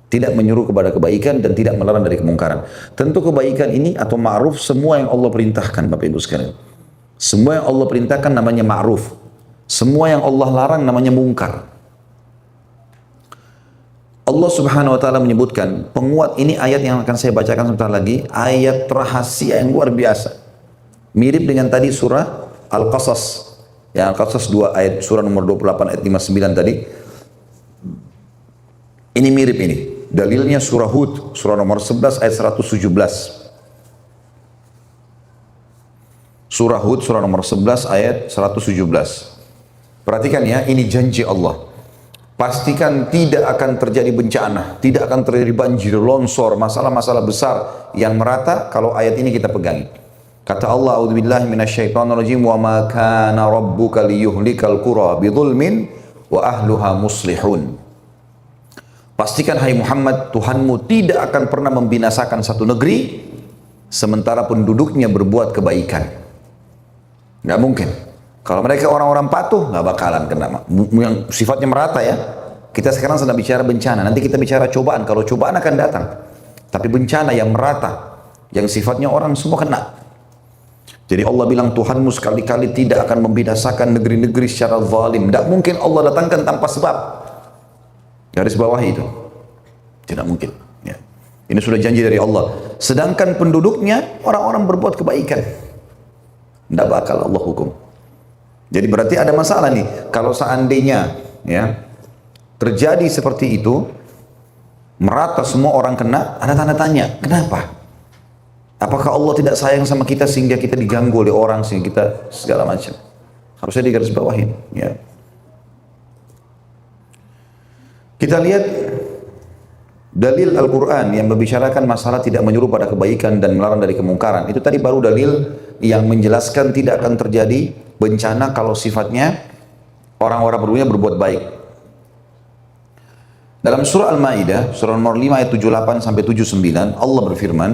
Tidak menyeru kepada kebaikan dan tidak melarang dari kemungkaran. Tentu kebaikan ini atau ma'ruf semua yang Allah perintahkan Bapak Ibu sekalian. Semua yang Allah perintahkan namanya ma'ruf. Semua yang Allah larang namanya mungkar. Allah Subhanahu wa taala menyebutkan penguat ini ayat yang akan saya bacakan sebentar lagi, ayat rahasia yang luar biasa. Mirip dengan tadi surah Al-Qasas. Ya, Al-Qasas 2 ayat surah nomor 28 ayat 59 tadi. Ini mirip ini. Dalilnya surah Hud, surah nomor 11 ayat 117. Surah Hud surah nomor 11 ayat 117. Perhatikan ya, ini janji Allah. Pastikan tidak akan terjadi bencana, tidak akan terjadi banjir, longsor, masalah-masalah besar yang merata kalau ayat ini kita pegangi. Kata Allah, "A'udzubillahi minasyaitonirrajim, wa ma kana rabbuka liyuhlikal qura bidzulmin wa ahluha muslihun." Pastikan hai Muhammad, Tuhanmu tidak akan pernah membinasakan satu negeri sementara penduduknya berbuat kebaikan. Nggak mungkin. Kalau mereka orang-orang patuh, nggak bakalan kena. Yang sifatnya merata ya. Kita sekarang sedang bicara bencana, nanti kita bicara cobaan. Kalau cobaan akan datang. Tapi bencana yang merata, yang sifatnya orang semua kena. Jadi Allah bilang Tuhanmu sekali-kali tidak akan membinasakan negeri-negeri secara zalim. Tidak mungkin Allah datangkan tanpa sebab. Garis bawah itu. Tidak mungkin. Ya. Ini sudah janji dari Allah. Sedangkan penduduknya orang-orang berbuat kebaikan. Tidak bakal Allah hukum. Jadi berarti ada masalah nih. Kalau seandainya ya terjadi seperti itu, merata semua orang kena, ada tanda tanya. Kenapa? Apakah Allah tidak sayang sama kita sehingga kita diganggu oleh orang, sehingga kita segala macam? Harusnya digarisbawahi. Ya. Kita lihat dalil Al-Quran yang membicarakan masalah tidak menyuruh pada kebaikan dan melarang dari kemungkaran. Itu tadi baru dalil yang menjelaskan tidak akan terjadi bencana kalau sifatnya orang-orang berdua berbuat baik. Dalam surah Al-Maidah, surah nomor 5 ayat 78 sampai 79, Allah berfirman,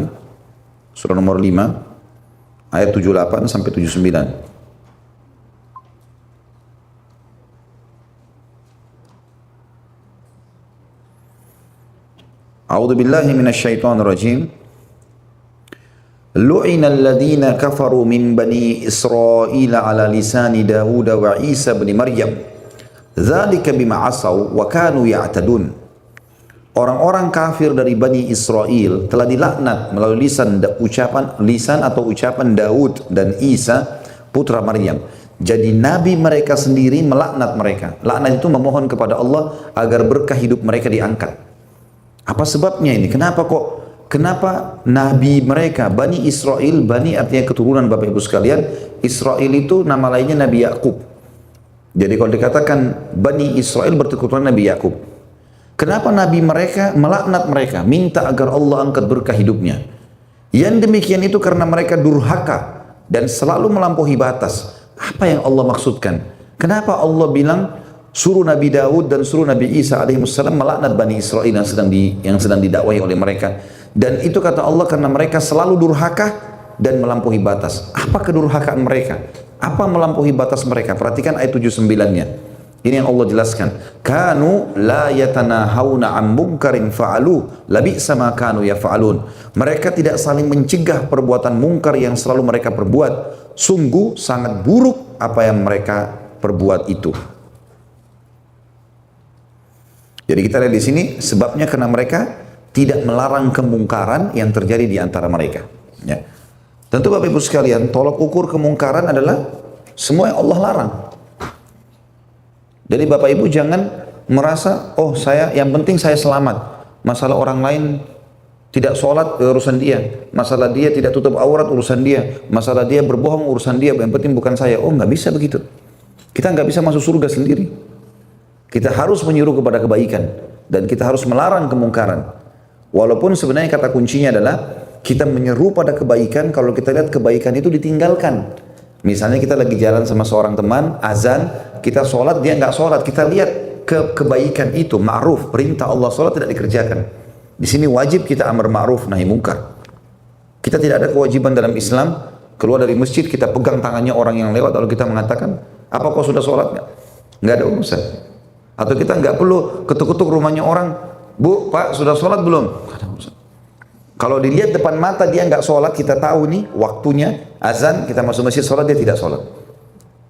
surah nomor 5 ayat 78 sampai 79. A'udzu billahi minasyaitonir rajim. Lu'ina alladhina kafaru min bani Israil ala lisani Dawud wa Isa bin Maryam. Dzalika bima asaw wa kanu ya'tadun. Orang-orang kafir dari Bani Israel telah dilaknat melalui lisan atau ucapan Daud dan Isa putra Maryam. Jadi nabi mereka sendiri melaknat mereka. Laknat itu memohon kepada Allah agar berkah hidup mereka diangkat. Apa sebabnya ini? Kenapa nabi mereka, Bani Israel, Bani artinya keturunan Bapak Ibu sekalian, Israel itu nama lainnya Nabi Yakub. Jadi kalau dikatakan Bani Israel berarti keturunan Nabi Yakub. Kenapa nabi mereka melaknat mereka, minta agar Allah angkat berkah hidupnya? Yang demikian itu karena mereka durhaka dan selalu melampaui batas. Apa yang Allah maksudkan? Kenapa Allah bilang suruh Nabi Daud dan suruh Nabi Isa alaihissalam melaknat Bani Israel yang sedang didakwahi oleh mereka? Dan itu kata Allah karena mereka selalu durhaka dan melampaui batas. Apa kedurhakaan mereka? Apa melampaui batas mereka? Perhatikan ayat 79-nya. Ini yang Allah jelaskan. Kanu la yatanahawna an munkarin fa'alu labi'sa ma kanu yaf'alun. Mereka tidak saling mencegah perbuatan mungkar yang selalu mereka perbuat. Sungguh sangat buruk apa yang mereka perbuat itu. Jadi kita lihat di sini sebabnya karena mereka tidak melarang kemungkaran yang terjadi di antara mereka. Ya. Tentu Bapak Ibu sekalian, tolak ukur kemungkaran adalah semua yang Allah larang. Jadi Bapak Ibu jangan merasa, oh yang penting saya selamat. Masalah orang lain tidak sholat urusan dia. Masalah dia tidak tutup aurat urusan dia. Masalah dia berbohong urusan dia. Yang penting bukan saya. Oh nggak bisa begitu. Kita nggak bisa masuk surga sendiri. Kita harus menyuruh kepada kebaikan. Dan kita harus melarang kemungkaran. Walaupun sebenarnya kata kuncinya adalah kita menyeru pada kebaikan kalau kita lihat kebaikan itu ditinggalkan. Misalnya kita lagi jalan sama seorang teman, azan, kita sholat, dia nggak sholat. Kita lihat kebaikan itu, ma'ruf, perintah Allah sholat tidak dikerjakan. Di sini wajib kita amar ma'ruf, nahi mungkar. Kita tidak ada kewajiban dalam Islam, keluar dari masjid, kita pegang tangannya orang yang lewat, lalu kita mengatakan, apa kau sudah sholat nggak? Nggak ada urusan. Atau kita nggak perlu ketuk-ketuk rumahnya orang, Bu, Pak, sudah sholat belum? Nggak ada urusan. Kalau dilihat depan mata dia nggak sholat, kita tahu nih waktunya azan, kita masuk masjid sholat, dia tidak sholat.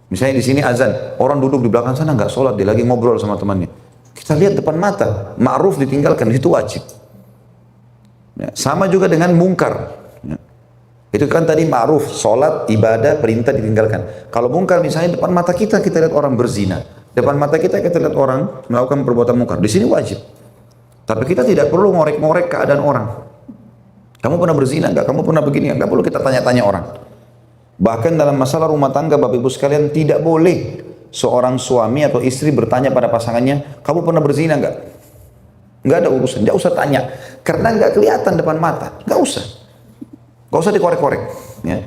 Misalnya di sini azan, orang duduk di belakang sana nggak sholat, dia lagi ngobrol sama temannya. Kita lihat depan mata, ma'ruf ditinggalkan, itu wajib. Ya, sama juga dengan mungkar. Ya. Itu kan tadi ma'ruf, sholat, ibadah, perintah ditinggalkan. Kalau mungkar misalnya depan mata kita lihat orang berzina, depan mata kita lihat orang melakukan perbuatan mungkar. Di sini wajib. Tapi kita tidak perlu ngorek-ngorek keadaan orang. Kamu pernah berzina enggak? Kamu pernah begini enggak? Enggak perlu kita tanya-tanya orang. Bahkan dalam masalah rumah tangga Bapak Ibu sekalian tidak boleh seorang suami atau istri bertanya pada pasangannya, kamu pernah berzina enggak? Enggak ada urusan, enggak usah tanya. Karena enggak kelihatan depan mata, enggak usah. Enggak usah dikorek-korek. Ya.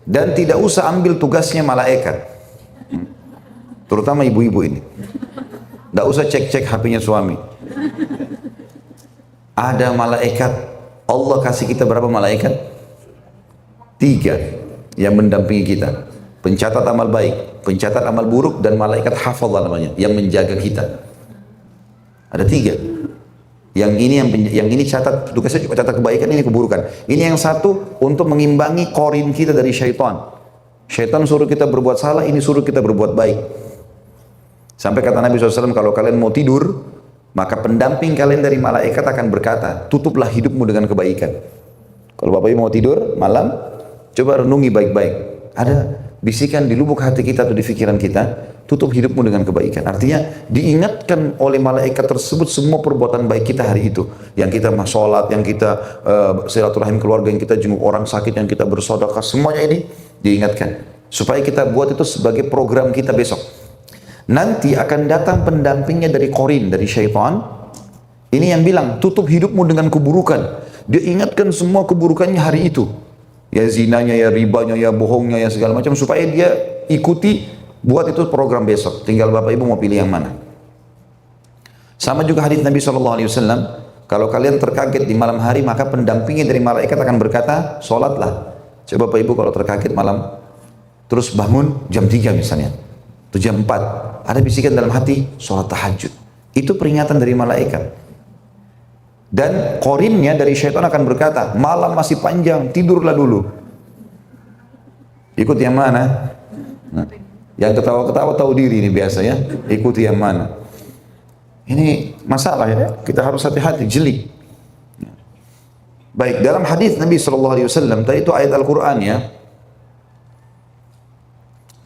Dan tidak usah ambil tugasnya malaikat. Terutama ibu-ibu ini. Enggak usah cek-cek HP-nya suami. Ada malaikat. Allah kasih kita berapa malaikat? 3 yang mendampingi kita. Pencatat amal baik, pencatat amal buruk, dan malaikat hafal namanya, yang menjaga kita. Ada 3. Yang ini catat, tugasnya cuma catat kebaikan, ini keburukan. Ini yang satu untuk mengimbangi korin kita dari syaitan. Syaitan suruh kita berbuat salah, ini suruh kita berbuat baik. Sampai kata Nabi SAW, kalau kalian mau tidur, maka pendamping kalian dari malaikat akan berkata, tutuplah hidupmu dengan kebaikan. Kalau Bapak Ibu mau tidur malam, coba renungi baik-baik. Ada bisikan di lubuk hati kita atau di pikiran kita, tutup hidupmu dengan kebaikan. Artinya diingatkan oleh malaikat tersebut semua perbuatan baik kita hari itu. Yang kita sholat, yang kita silaturahim keluarga, yang kita jenguk orang sakit, yang kita bersedekah, semuanya ini diingatkan. Supaya kita buat itu sebagai program kita besok. Nanti akan datang pendampingnya dari korin, dari syaitan. Ini yang bilang, tutup hidupmu dengan keburukan. Dia ingatkan semua keburukannya hari itu. Ya zinanya, ya ribanya, ya bohongnya, ya segala macam. Supaya dia ikuti, buat itu program besok. Tinggal Bapak Ibu mau pilih yang mana. Sama juga hadis Nabi SAW. Kalau kalian terkaget di malam hari, maka pendampingnya dari malaikat akan berkata, sholatlah. Coba Bapak Ibu kalau terkaget malam, terus bangun jam 3 misalnya. Itu jam 4, ada bisikan dalam hati, sholat tahajud. Itu peringatan dari malaikat. Dan korinnya dari syaitan akan berkata, malam masih panjang, tidurlah dulu. Ikut yang mana? Nah, yang ketawa-ketawa tahu diri ini biasa ya, ikuti yang mana. Ini masalah ya, kita harus hati-hati, jeli. Baik, dalam hadis Nabi SAW, tadi itu ayat Al-Quran ya,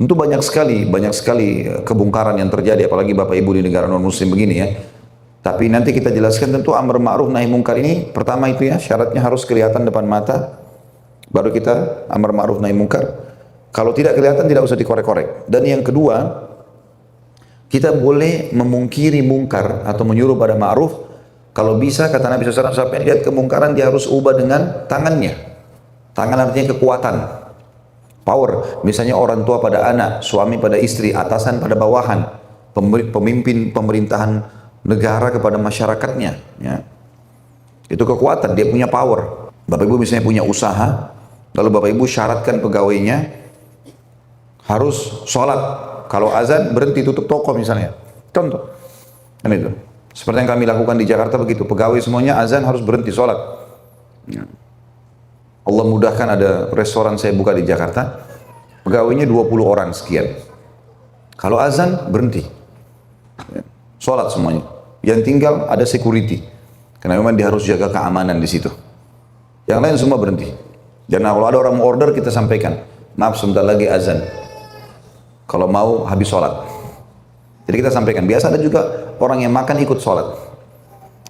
tentu banyak sekali kebongkaran yang terjadi, apalagi Bapak Ibu di negara non-muslim begini ya. Tapi nanti kita jelaskan tentu amar ma'ruf nahi mungkar ini, pertama itu ya, syaratnya harus kelihatan depan mata, baru kita amar ma'ruf nahi mungkar. Kalau tidak kelihatan tidak usah dikorek-korek. Dan yang kedua, kita boleh memungkiri mungkar atau menyuruh pada ma'ruf, kalau bisa kata Nabi SAW, sampai lihat kemungkaran dia harus ubah dengan tangannya. Tangan artinya kekuatan, power. Misalnya orang tua pada anak, suami pada istri, atasan pada bawahan, pemimpin pemerintahan negara kepada masyarakatnya, ya. Itu kekuatan, dia punya power. Bapak Ibu misalnya punya usaha, lalu Bapak Ibu syaratkan pegawainya harus sholat. Kalau azan berhenti tutup toko misalnya. Contoh, kan itu. Seperti yang kami lakukan di Jakarta begitu, pegawai semuanya azan harus berhenti sholat. Ya. Allah mudahkan ada restoran saya buka di Jakarta, pegawainya 20 orang sekian. Kalau azan berhenti, ya. Sholat semuanya. Yang tinggal ada security, karena memang dia harus jaga keamanan di situ. Yang lain semua berhenti. Dan kalau ada orang mau order kita sampaikan, maaf sebentar lagi azan. Kalau mau habis sholat. Jadi kita sampaikan. Biasa ada juga orang yang makan ikut sholat.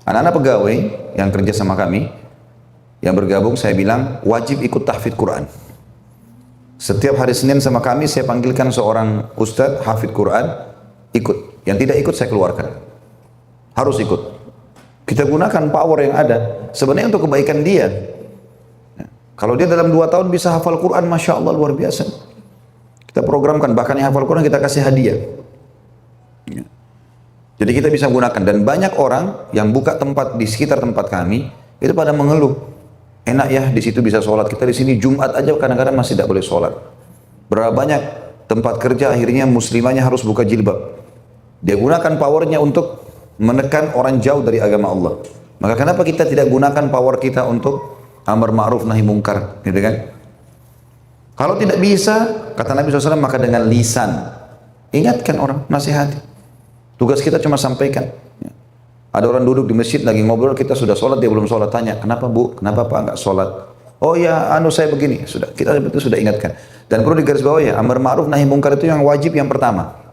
Anak-anak pegawai yang kerja sama kami, yang bergabung saya bilang wajib ikut tahfidz Quran. Setiap hari Senin sama kami saya panggilkan seorang ustadz hafidz Quran ikut. Yang tidak ikut saya keluarkan. Harus ikut. Kita gunakan power yang ada. Sebenarnya untuk kebaikan dia. Kalau dia dalam 2 tahun bisa hafal Quran, Masya Allah luar biasa. Kita programkan, bahkan yang hafal Quran kita kasih hadiah. Jadi kita bisa gunakan. Dan banyak orang yang buka tempat di sekitar tempat kami, itu pada mengeluh. Enak ya di situ bisa sholat. Kita di sini Jumat aja kadang-kadang masih tidak boleh sholat. Berapa banyak tempat kerja akhirnya muslimahnya harus buka jilbab. Dia gunakan powernya untuk menekan orang jauh dari agama Allah. Maka kenapa kita tidak gunakan power kita untuk amar ma'ruf nahi mungkar, gitu kan? Kalau tidak bisa, kata Nabi SAW, maka dengan lisan. Ingatkan orang, nasihati. Tugas kita cuma sampaikan. Ada orang duduk di masjid lagi ngobrol, kita sudah sholat, dia belum sholat, tanya, kenapa bu, kenapa pak nggak sholat? Oh ya, saya begini, sudah, kita itu sudah ingatkan. Dan perlu digarisbawahi ya, amar ma'ruf nahi mungkar itu yang wajib yang pertama.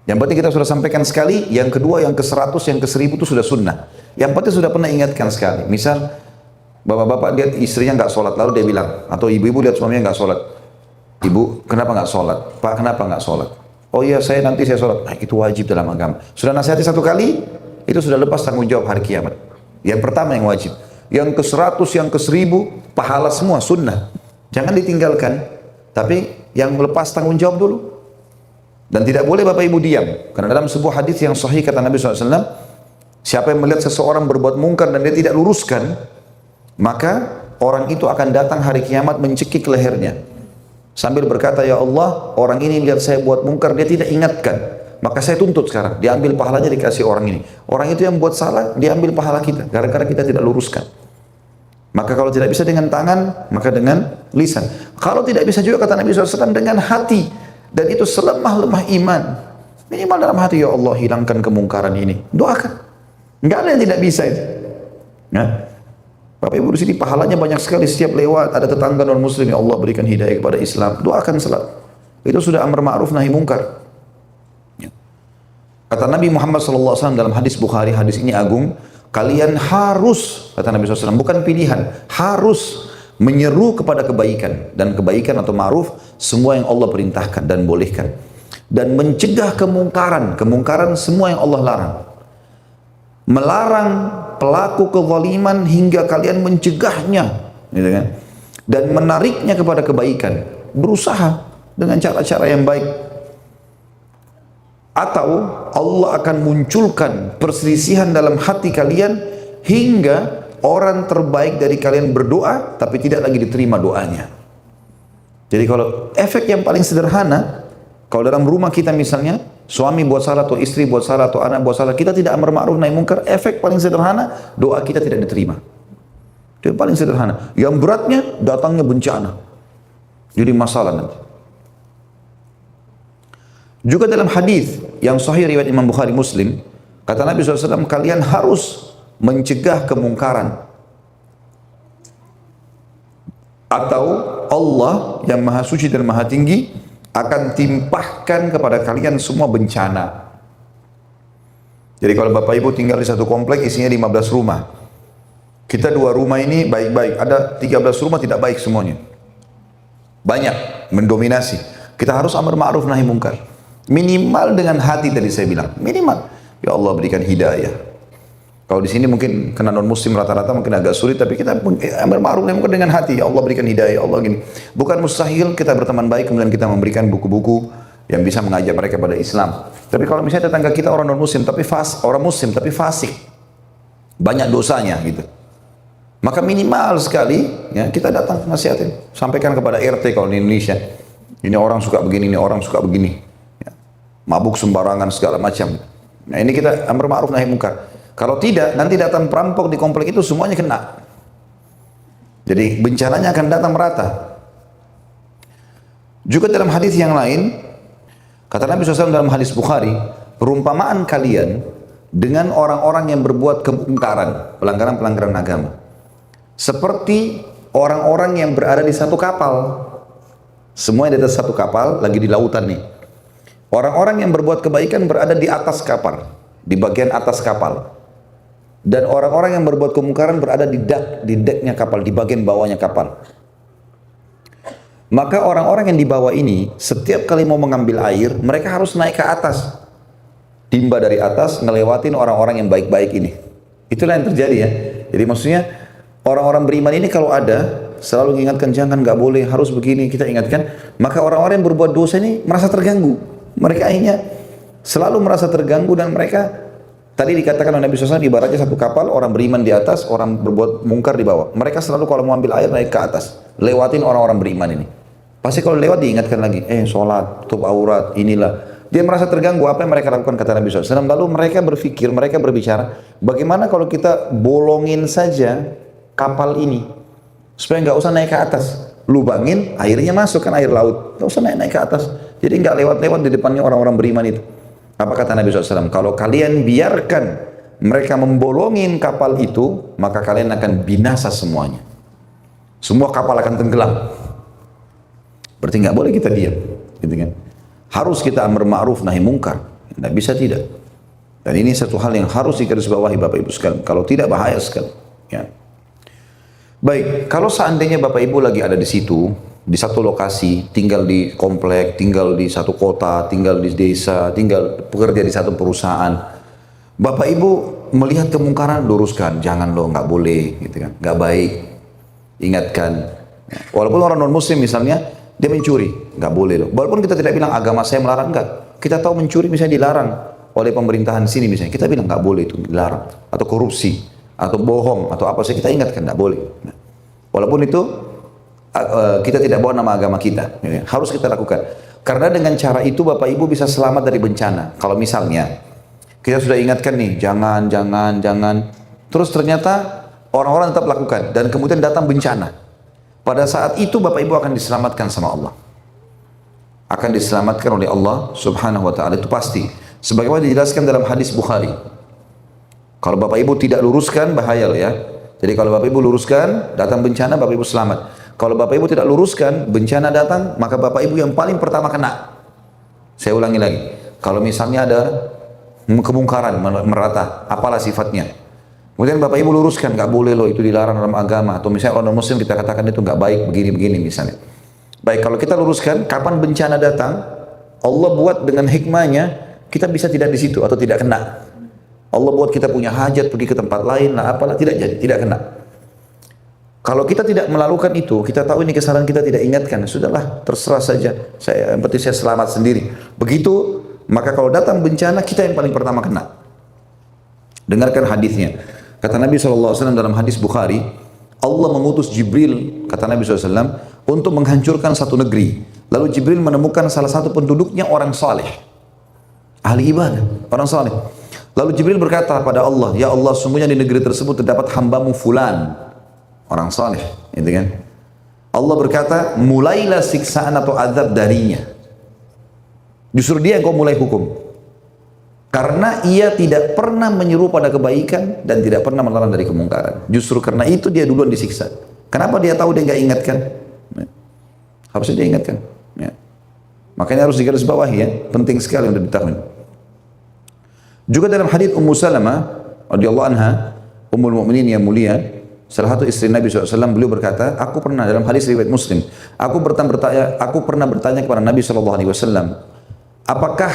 Yang penting kita sudah sampaikan sekali, yang kedua, yang ke-100, yang ke-1000 itu sudah sunnah. Yang penting sudah pernah ingatkan sekali. Misal, bapak-bapak lihat istrinya nggak sholat, lalu dia bilang, atau ibu-ibu lihat suaminya nggak sholat. Ibu, kenapa nggak sholat? Pak, kenapa nggak sholat? Oh iya, nanti saya sholat. Nah, itu wajib dalam agama. Sudah nasihati 1 kali, itu sudah lepas tanggung jawab hari kiamat. Yang pertama yang wajib. Yang ke-100, yang ke-1000, pahala semua sunnah. Jangan ditinggalkan. Tapi yang lepas tanggung jawab dulu. Dan tidak boleh Bapak Ibu diam. Karena dalam sebuah hadis yang sahih kata Nabi SAW, siapa yang melihat seseorang berbuat mungkar dan dia tidak luruskan, maka orang itu akan datang hari kiamat mencekik lehernya. Sambil berkata, ya Allah, orang ini lihat saya buat mungkar, dia tidak ingatkan. Maka saya tuntut sekarang, diambil pahalanya dikasih orang ini. Orang itu yang buat salah, diambil pahala kita. Gara-gara kita tidak luruskan. Maka kalau tidak bisa dengan tangan, maka dengan lisan. Kalau tidak bisa juga kata Nabi SAW, dengan hati. Dan itu selemah-lemah iman. Minimal dalam hati, ya Allah hilangkan kemungkaran ini. Doakan. Enggak ada yang tidak bisa itu. Nah, Bapak Ibu di sini pahalanya banyak sekali. Setiap lewat ada tetangga non muslim, ya Allah berikan hidayah kepada Islam. Doakan selalu. Itu sudah amar ma'ruf nahi mungkar. Ya. Kata Nabi Muhammad SAW dalam hadis Bukhari, hadis ini agung. Kalian harus, kata Nabi SAW, bukan pilihan, harus menyeru kepada kebaikan. Dan kebaikan atau ma'ruf, semua yang Allah perintahkan dan bolehkan. Dan mencegah kemungkaran. Kemungkaran semua yang Allah larang. Melarang pelaku kezaliman hingga kalian mencegahnya. Gitu kan? Dan menariknya kepada kebaikan. Berusaha dengan cara-cara yang baik. Atau Allah akan munculkan perselisihan dalam hati kalian hingga orang terbaik dari kalian berdoa tapi tidak lagi diterima doanya. Jadi kalau efek yang paling sederhana, kalau dalam rumah kita misalnya suami buat salah, atau istri buat salah, atau anak buat salah, kita tidak amar ma'ruf nahi munkar, efek paling sederhana, doa kita tidak diterima. Itu yang paling sederhana. Yang beratnya, datangnya bencana. Jadi masalah nanti. Juga dalam hadis yang sahih riwayat Imam Bukhari Muslim, kata Nabi SAW, kalian harus mencegah kemungkaran. Atau Allah yang maha suci dan maha tinggi akan timpahkan kepada kalian semua bencana. Jadi kalau Bapak Ibu tinggal di satu komplek isinya 15 rumah. Kita 2 rumah ini baik-baik, ada 13 rumah tidak baik semuanya. Banyak, mendominasi. Kita harus amar ma'ruf nahi munkar. Minimal dengan hati tadi saya bilang, minimal. Ya Allah berikan hidayah. Kalau di sini mungkin kena non muslim rata-rata mungkin agak sulit, tapi kita amar ma'ruf nahi munkar dengan hati. Ya Allah berikan hidayah, ya Allah gini. Bukan mustahil kita berteman baik kemudian kita memberikan buku-buku yang bisa mengajak mereka pada Islam. Tapi kalau misalnya tetangga kita orang non muslim tapi orang muslim tapi fasik, banyak dosanya gitu. Maka minimal sekali ya kita datang nasihatin, sampaikan kepada RT kalau di Indonesia. Ini orang suka begini, ini orang suka begini. Ya. Mabuk sembarangan segala macam. Nah ini kita amar ma'ruf nahi munkar. Kalau tidak, nanti datang perampok di komplek itu semuanya kena. Jadi bencananya akan datang merata. Juga dalam hadis yang lain, kata Nabi SAW dalam hadis Bukhari, perumpamaan kalian dengan orang-orang yang berbuat kemungkaran, pelanggaran-pelanggaran agama, seperti orang-orang yang berada di satu kapal. Semuanya di atas satu kapal, lagi di lautan nih. Orang-orang yang berbuat kebaikan berada di atas kapal, di bagian atas kapal. Dan orang-orang yang berbuat kemungkaran berada di deknya kapal, di bagian bawahnya kapal. Maka orang-orang yang di bawah ini, setiap kali mau mengambil air, mereka harus naik ke atas. Timba dari atas, ngelewatin orang-orang yang baik-baik ini. Itulah yang terjadi ya. Jadi maksudnya, orang-orang beriman ini kalau ada, selalu mengingatkan, jangan, nggak boleh, harus begini, kita ingatkan. Maka orang-orang yang berbuat dosa ini merasa terganggu. Mereka akhirnya selalu merasa terganggu dan mereka, tadi dikatakan oleh Nabi SAW, ibaratnya satu kapal, orang beriman di atas, orang berbuat mungkar di bawah. Mereka selalu kalau mau ambil air naik ke atas, lewatin orang-orang beriman ini. Pasti kalau lewat diingatkan lagi, sholat, tutup aurat, inilah. Dia merasa terganggu apa yang mereka lakukan, kata Nabi SAW. Lalu mereka berpikir, mereka berbicara, bagaimana kalau kita bolongin saja kapal ini, supaya nggak usah naik ke atas. Lubangin, airnya masuk kan air laut. Nggak usah naik ke atas. Jadi nggak lewat-lewat di depannya orang-orang beriman itu. Apa kata Nabi SAW? Kalau kalian biarkan mereka membolongin kapal itu, maka kalian akan binasa semuanya. Semua kapal akan tenggelam. Berarti nggak boleh kita diam, gitu kan? Harus kita amar ma'ruf nahi munkar. Nggak bisa tidak. Dan ini satu hal yang harus digarisbawahi Bapak Ibu sekalian. Kalau tidak bahaya sekali. Ya. Baik, kalau seandainya Bapak Ibu lagi ada di situ, di satu lokasi, tinggal di komplek, tinggal di satu kota, tinggal di desa, tinggal bekerja di satu perusahaan, Bapak Ibu melihat kemungkaran, luruskan, jangan loh, nggak boleh, gitu kan, nggak baik, ingatkan. Walaupun orang non Muslim misalnya dia mencuri, nggak boleh loh. Walaupun kita tidak bilang agama saya melarang, nggak. Kita tahu mencuri misalnya dilarang oleh pemerintahan sini misalnya, kita bilang nggak boleh itu dilarang, atau korupsi, atau bohong, atau apa sih kita ingatkan nggak boleh. Walaupun itu kita tidak bawa nama agama kita, harus kita lakukan. Karena dengan cara itu Bapak Ibu bisa selamat dari bencana. Kalau misalnya kita sudah ingatkan nih, jangan, terus ternyata orang-orang tetap lakukan dan kemudian datang bencana. Pada saat itu Bapak Ibu akan diselamatkan sama Allah. Akan diselamatkan oleh Allah Subhanahu wa taala, itu pasti. Sebagaimana dijelaskan dalam hadis Bukhari. Kalau Bapak Ibu tidak luruskan bahaya loh ya. Jadi kalau Bapak Ibu luruskan, datang bencana, Bapak Ibu selamat. Kalau Bapak Ibu tidak luruskan, bencana datang, maka Bapak Ibu yang paling pertama kena. Saya ulangi lagi. Kalau misalnya ada kemungkaran merata, apalah sifatnya. Kemudian Bapak Ibu luruskan, nggak boleh loh, itu dilarang dalam agama. Atau misalnya orang Muslim kita katakan itu nggak baik, begini-begini misalnya. Baik, kalau kita luruskan, kapan bencana datang, Allah buat dengan hikmahnya, kita bisa tidak di situ atau tidak kena. Allah buat kita punya hajat, pergi ke tempat lain, lah apalah, tidak jadi, tidak kena. Kalau kita tidak melakukan itu, kita tahu ini kesalahan kita tidak ingatkan, sudahlah, terserah saja, yang penting saya selamat sendiri. Begitu, maka kalau datang bencana, kita yang paling pertama kena. Dengarkan hadisnya. Kata Nabi SAW dalam hadis Bukhari, Allah mengutus Jibril, kata Nabi SAW, untuk menghancurkan satu negeri. Lalu Jibril menemukan salah satu penduduknya orang saleh. Ahli ibadah, orang saleh. Lalu Jibril berkata pada Allah, ya Allah, sungguhnya di negeri tersebut terdapat hambamu fulan, orang saleh, gitu kan. Allah berkata, mulailah siksaan atau azab darinya. Justru dia yang kau mulai hukum. Karena ia tidak pernah menyeru pada kebaikan dan tidak pernah melarang dari kemungkaran. Justru karena itu dia duluan disiksa. Kenapa dia tahu dia nggak ingatkan? Harusnya dia ingatkan. Ya. Makanya harus digarisbawahi ya, penting sekali untuk diketahui. Juga dalam hadits Ummu Salamah radhiyallahu anha, Ummul Mukminin yang mulia, salah satu istri Nabi SAW, beliau berkata, aku pernah dalam hadis riwayat Muslim, aku pernah bertanya kepada Nabi SAW, apakah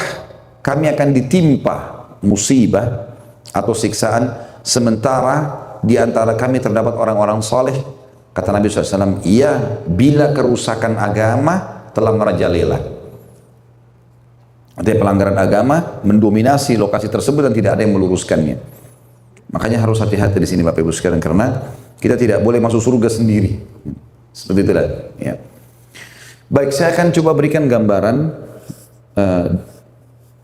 kami akan ditimpa musibah atau siksaan sementara di antara kami terdapat orang-orang saleh? Kata Nabi SAW, iya, bila kerusakan agama telah merajalela. Artinya pelanggaran agama mendominasi lokasi tersebut dan tidak ada yang meluruskannya. Makanya harus hati-hati di sini Bapak Ibu sekalian, karena kita tidak boleh masuk surga sendiri. Seperti itulah. Ya. Baik, saya akan coba berikan gambaran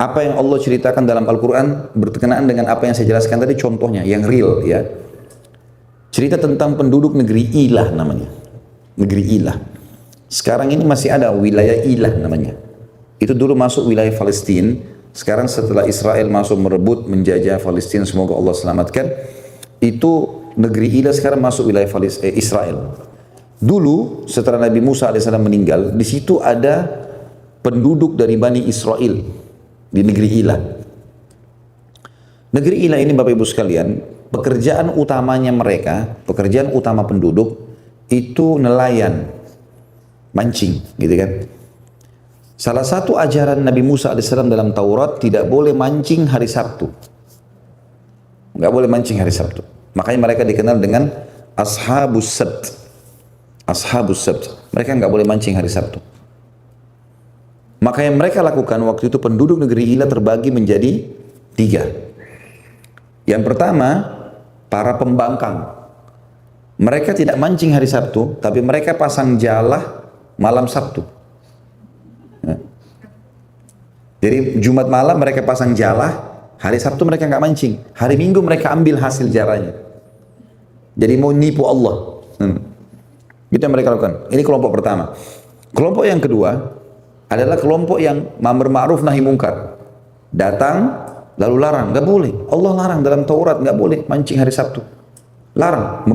apa yang Allah ceritakan dalam Al-Quran berkenaan dengan apa yang saya jelaskan tadi, contohnya yang real ya. Cerita tentang penduduk negeri Ilah namanya. Negeri Ilah. Sekarang ini masih ada wilayah Ilah namanya. Itu dulu masuk wilayah Palestina. Sekarang setelah Israel masuk merebut, menjajah Palestina, semoga Allah selamatkan. Itu negeri Ilah sekarang masuk wilayah Israel. Dulu setelah Nabi Musa AS meninggal, di situ ada penduduk dari Bani Israel di negeri Ilah. Negeri Ilah ini Bapak Ibu sekalian, pekerjaan utamanya mereka, pekerjaan utama penduduk itu nelayan, mancing, gitu kan. Salah satu ajaran Nabi Musa AS dalam Taurat, tidak boleh mancing hari Sabtu. Nggak boleh mancing hari Sabtu. Makanya mereka dikenal dengan Ashabus Sabt. Ashabus Sabt. Mereka nggak boleh mancing hari Sabtu. Maka yang mereka lakukan waktu itu, penduduk negeri Ilah terbagi menjadi 3. Yang pertama, para pembangkang. Mereka tidak mancing hari Sabtu, tapi mereka pasang jala malam Sabtu. Jadi Jumat malam mereka pasang jala, hari Sabtu mereka nggak mancing, hari Minggu mereka ambil hasil jaranya. Jadi mau nipu Allah. Itu yang mereka lakukan. Ini kelompok pertama. Kelompok yang kedua adalah kelompok yang amar ma'ruf nahi mungkar. Datang lalu larang, nggak boleh. Allah larang dalam Taurat, nggak boleh mancing hari Sabtu. Larang.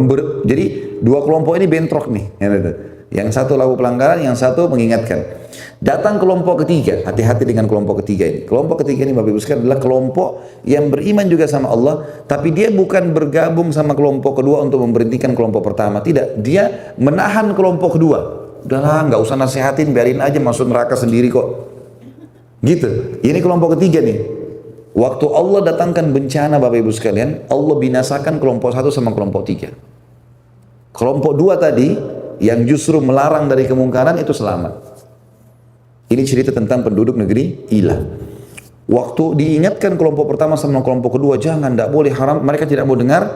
Jadi dua kelompok ini bentrok nih. Yang satu laku pelanggaran, yang satu mengingatkan. Datang kelompok ketiga, hati-hati dengan kelompok ketiga ini. Kelompok ketiga ini Bapak Ibu sekalian adalah kelompok yang beriman juga sama Allah, tapi dia bukan bergabung sama kelompok kedua untuk memberhentikan kelompok pertama. Tidak, dia menahan kelompok kedua. Udahlah, nggak usah nasihatin, biarin aja masuk neraka sendiri kok. Gitu. Ini kelompok ketiga nih. Waktu Allah datangkan bencana Bapak Ibu sekalian, Allah binasakan kelompok 1 sama kelompok 3. Kelompok 2 tadi yang justru melarang dari kemungkaran itu selamat. Ini cerita tentang penduduk negeri Ilah. Waktu diingatkan kelompok pertama sama kelompok kedua, jangan, tidak boleh, haram, mereka tidak mau dengar.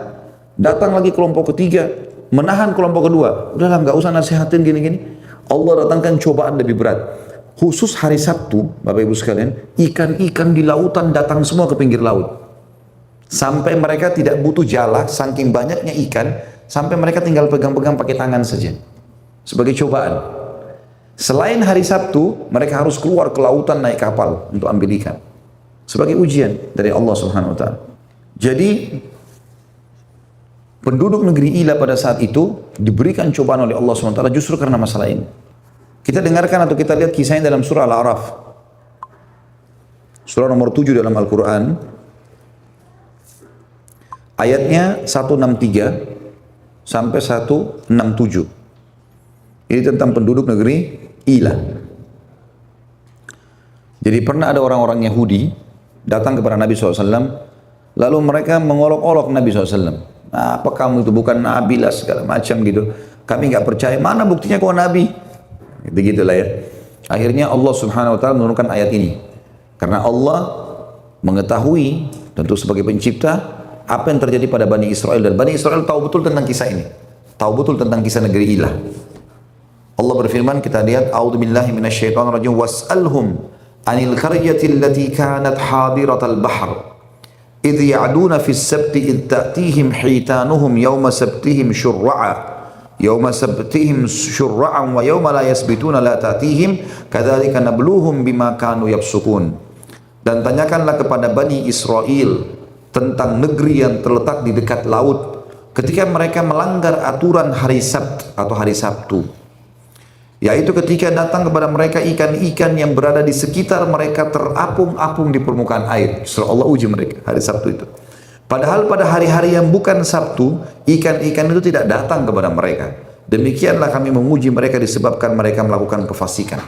Datang lagi kelompok ketiga, menahan kelompok kedua. Udahlah, nggak usah nasihatin gini-gini. Allah datangkan cobaan lebih berat. Khusus hari Sabtu, Bapak Ibu sekalian, ikan-ikan di lautan datang semua ke pinggir laut. Sampai mereka tidak butuh jala, saking banyaknya ikan, sampai mereka tinggal pegang-pegang pakai tangan saja. Sebagai cobaan. Selain hari Sabtu, mereka harus keluar ke lautan naik kapal untuk ambil ikan. Sebagai ujian dari Allah Subhanahu wa Ta'ala. Jadi, penduduk negeri Ilah pada saat itu diberikan cobaan oleh Allah Subhanahu wa Ta'ala justru karena masalah ini. Kita dengarkan atau kita lihat kisahnya dalam surah Al-A'raf. Surah nomor 7 dalam Al-Quran. Ayatnya 163 sampai 167. Ini tentang penduduk negeri Ilah. Jadi pernah ada orang-orang Yahudi datang kepada Nabi SAW, lalu mereka mengolok-olok Nabi SAW. Nah, apa kamu itu bukan Nabi lah segala macam gitu. Kami nggak percaya. Mana buktinya kau Nabi? Begitulah ya. Akhirnya Allah Subhanahu Wa Taala menurunkan ayat ini. Karena Allah mengetahui tentu sebagai pencipta apa yang terjadi pada Bani Israel, dan Bani Israel tahu betul tentang kisah ini. Tahu betul tentang kisah negeri Ilah. Allah berfirman, kita lihat, a'udzubillahi minasyaitonirrajim, was'alhum anil qaryati allati kanat hadiratal bahr idh ya'duna fis sabti idh ta'tihim hitanuhum yawma sabtihim syurra'an wa yawma la yasbituna la ta'tihim kadzalika nabluhum bima kanu yafsukun. Dan tanyakanlah kepada Bani Israel tentang negeri yang terletak di dekat laut ketika mereka melanggar aturan hari Sabt atau hari Sabtu, yaitu ketika datang kepada mereka ikan-ikan yang berada di sekitar mereka terapung-apung di permukaan air. Justru Allah uji mereka hari Sabtu itu. Padahal pada hari-hari yang bukan Sabtu, ikan-ikan itu tidak datang kepada mereka. Demikianlah kami menguji mereka disebabkan mereka melakukan kefasikan.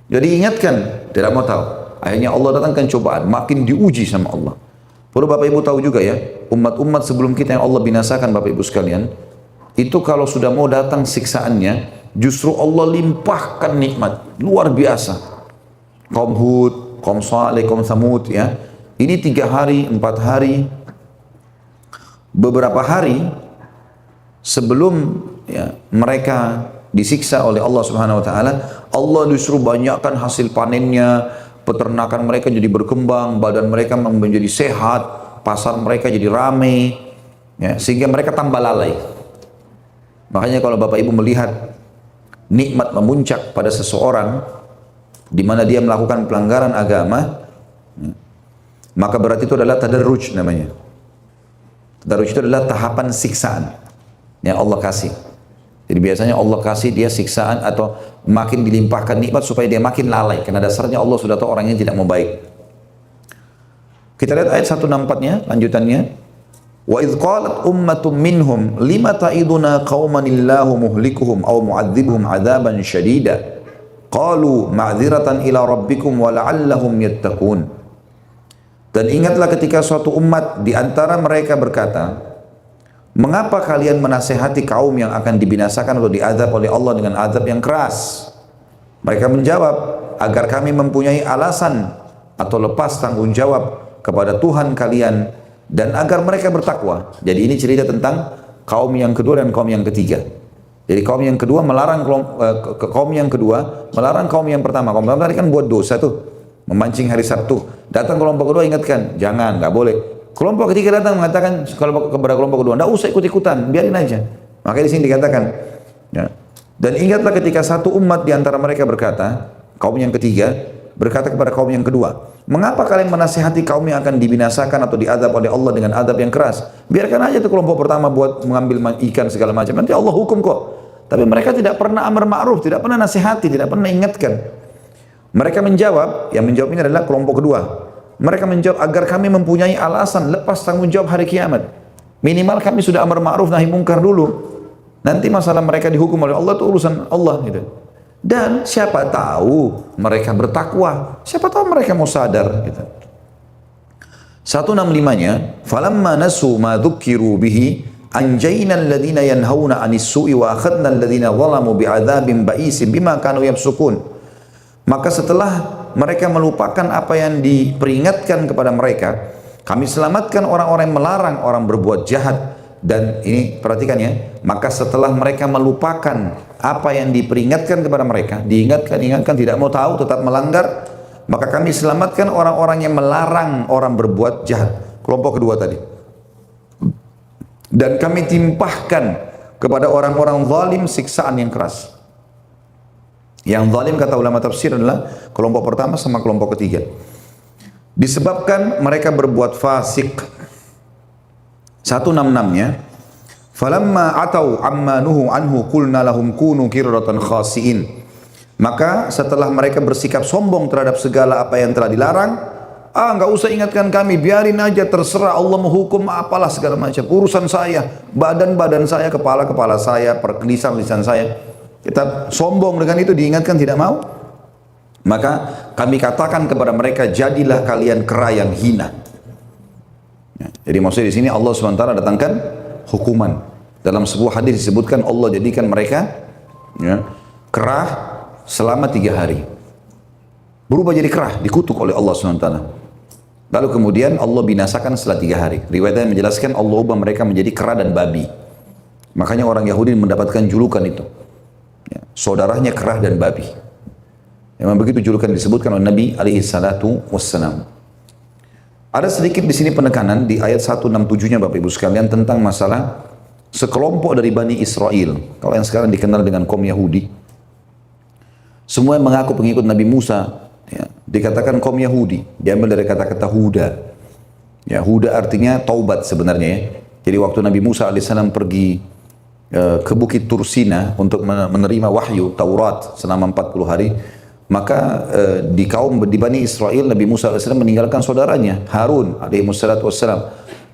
Jadi ingatkan, tidak mau tahu. Akhirnya Allah datangkan cobaan, makin diuji sama Allah. Perlu Bapak Ibu tahu juga ya, umat-umat sebelum kita yang Allah binasakan Bapak Ibu sekalian, itu kalau sudah mau datang siksaannya, justru Allah limpahkan nikmat, luar biasa. Kaum Hud, kaum Saleh, kaum Samud ya. Ini 3 hari, 4 hari, beberapa hari sebelum ya, mereka disiksa oleh Allah Subhanahu wa taala, Allah justru banyakkan hasil panennya, peternakan mereka jadi berkembang, badan mereka menjadi sehat, pasar mereka jadi ramai, ya, sehingga mereka tambah lalai. Makanya kalau Bapak Ibu melihat nikmat memuncak pada seseorang di mana dia melakukan pelanggaran agama, maka berarti itu adalah tadarruj namanya. Tadarruj itu adalah tahapan siksaan yang Allah kasih. Jadi biasanya Allah kasih dia siksaan atau makin dilimpahkan nikmat supaya dia makin lalai. Karena dasarnya Allah sudah tahu orangnya tidak mau baik. Kita lihat ayat 164-nya, lanjutannya. Wa idh qalat ummatum minhum lima ta'iduna qauman illahu muhlikuhum aw mu'adzibuhum 'adzaban syadida. Qalu ma'dziratan ila rabbikum wa la'allahum yattaqun. Dan ingatlah ketika suatu umat di antara mereka berkata, mengapa kalian menasehati kaum yang akan dibinasakan atau diazab oleh Allah dengan azab yang keras? Mereka menjawab, agar kami mempunyai alasan atau lepas tanggung jawab kepada Tuhan kalian dan agar mereka bertakwa. Jadi ini cerita tentang kaum yang kedua dan kaum yang ketiga. Jadi kaum yang kedua melarang kaum yang kedua melarang kaum yang pertama. Kaum pertama tadi kan buat dosa tuh, memancing hari Sabtu. Datang kelompok kedua ingatkan, jangan, nggak boleh. Kelompok ketiga datang mengatakan kepada kelompok kedua, nggak usah ikut-ikutan, biarin aja. Makanya di sini dikatakan, ya. Dan ingatlah ketika satu umat di antara mereka berkata, kaum yang ketiga berkata kepada kaum yang kedua, mengapa kalian menasihati kaum yang akan dibinasakan atau diazab oleh Allah dengan azab yang keras? Biarkan aja tuh kelompok pertama buat mengambil ikan segala macam, nanti Allah hukum kok. Tapi mereka tidak pernah amar ma'ruf, tidak pernah nasihati, tidak pernah ingatkan. Mereka menjawab, yang menjawab ini adalah kelompok kedua. Mereka menjawab agar kami mempunyai alasan lepas tanggung jawab hari kiamat. Minimal kami sudah amar ma'ruf nahi mungkar dulu. Nanti masalah mereka dihukum oleh Allah itu urusan Allah gitu. Dan siapa tahu mereka bertakwa, siapa tahu mereka mau sadar gitu. 165-nya, falamma nasu ma dzukkiru bihi anjayna alladhina yanhauna 'anis su'i wa akhadna alladhina zalamu bi'adzabin ba'isin bima kanu yafsukun. Maka setelah mereka melupakan apa yang diperingatkan kepada mereka, kami selamatkan orang-orang yang melarang orang berbuat jahat. Dan ini perhatikan ya, maka setelah mereka melupakan apa yang diperingatkan kepada mereka, diingatkan tidak mau tahu, tetap melanggar, maka kami selamatkan orang-orang yang melarang orang berbuat jahat. Kelompok kedua tadi. Dan kami timpahkan kepada orang-orang zalim siksaan yang keras. Yang zalim kata ulama tafsir adalah kelompok pertama sama kelompok ketiga. Disebabkan mereka berbuat fasik. 166-nya, falamma atau amma nuhu anhu qulna lahum kunu qiradatan khasiin. Maka setelah mereka bersikap sombong terhadap segala apa yang telah dilarang, enggak usah ingatkan kami, biarin aja, terserah Allah menghukum apalah segala macam, urusan saya, badan-badan saya, kepala-kepala saya, lisan saya. Kita sombong dengan itu, diingatkan tidak mau. Maka kami katakan kepada mereka, jadilah kalian kera yang hina. Ya, jadi maksudnya di sini Allah SWT datangkan hukuman. Dalam sebuah hadis disebutkan Allah jadikan mereka ya, kerah selama 3 hari. Berubah jadi kerah, dikutuk oleh Allah SWT. Lalu kemudian Allah binasakan setelah 3 hari. Riwayatnya menjelaskan Allah ubah mereka menjadi kera dan babi. Makanya orang Yahudi mendapatkan julukan itu. Ya, saudaranya kerah dan babi. Memang begitu julukan disebutkan oleh Nabi alaihi salatu wassalam. Ada sedikit di sini penekanan di ayat 167-nya Bapak Ibu sekalian tentang masalah sekelompok dari Bani Israel. Kalau yang sekarang dikenal dengan kaum Yahudi. Semua yang mengaku pengikut Nabi Musa, ya, dikatakan kaum Yahudi. Diambil dari kata-kata Huda. Ya, Huda artinya taubat sebenarnya ya. Jadi waktu Nabi Musa alaihissalam pergi ke Bukit Tursina untuk menerima wahyu Taurat selama 40 hari, maka di Bani Israel Nabi Musa AS meninggalkan saudaranya Harun alaihissalam.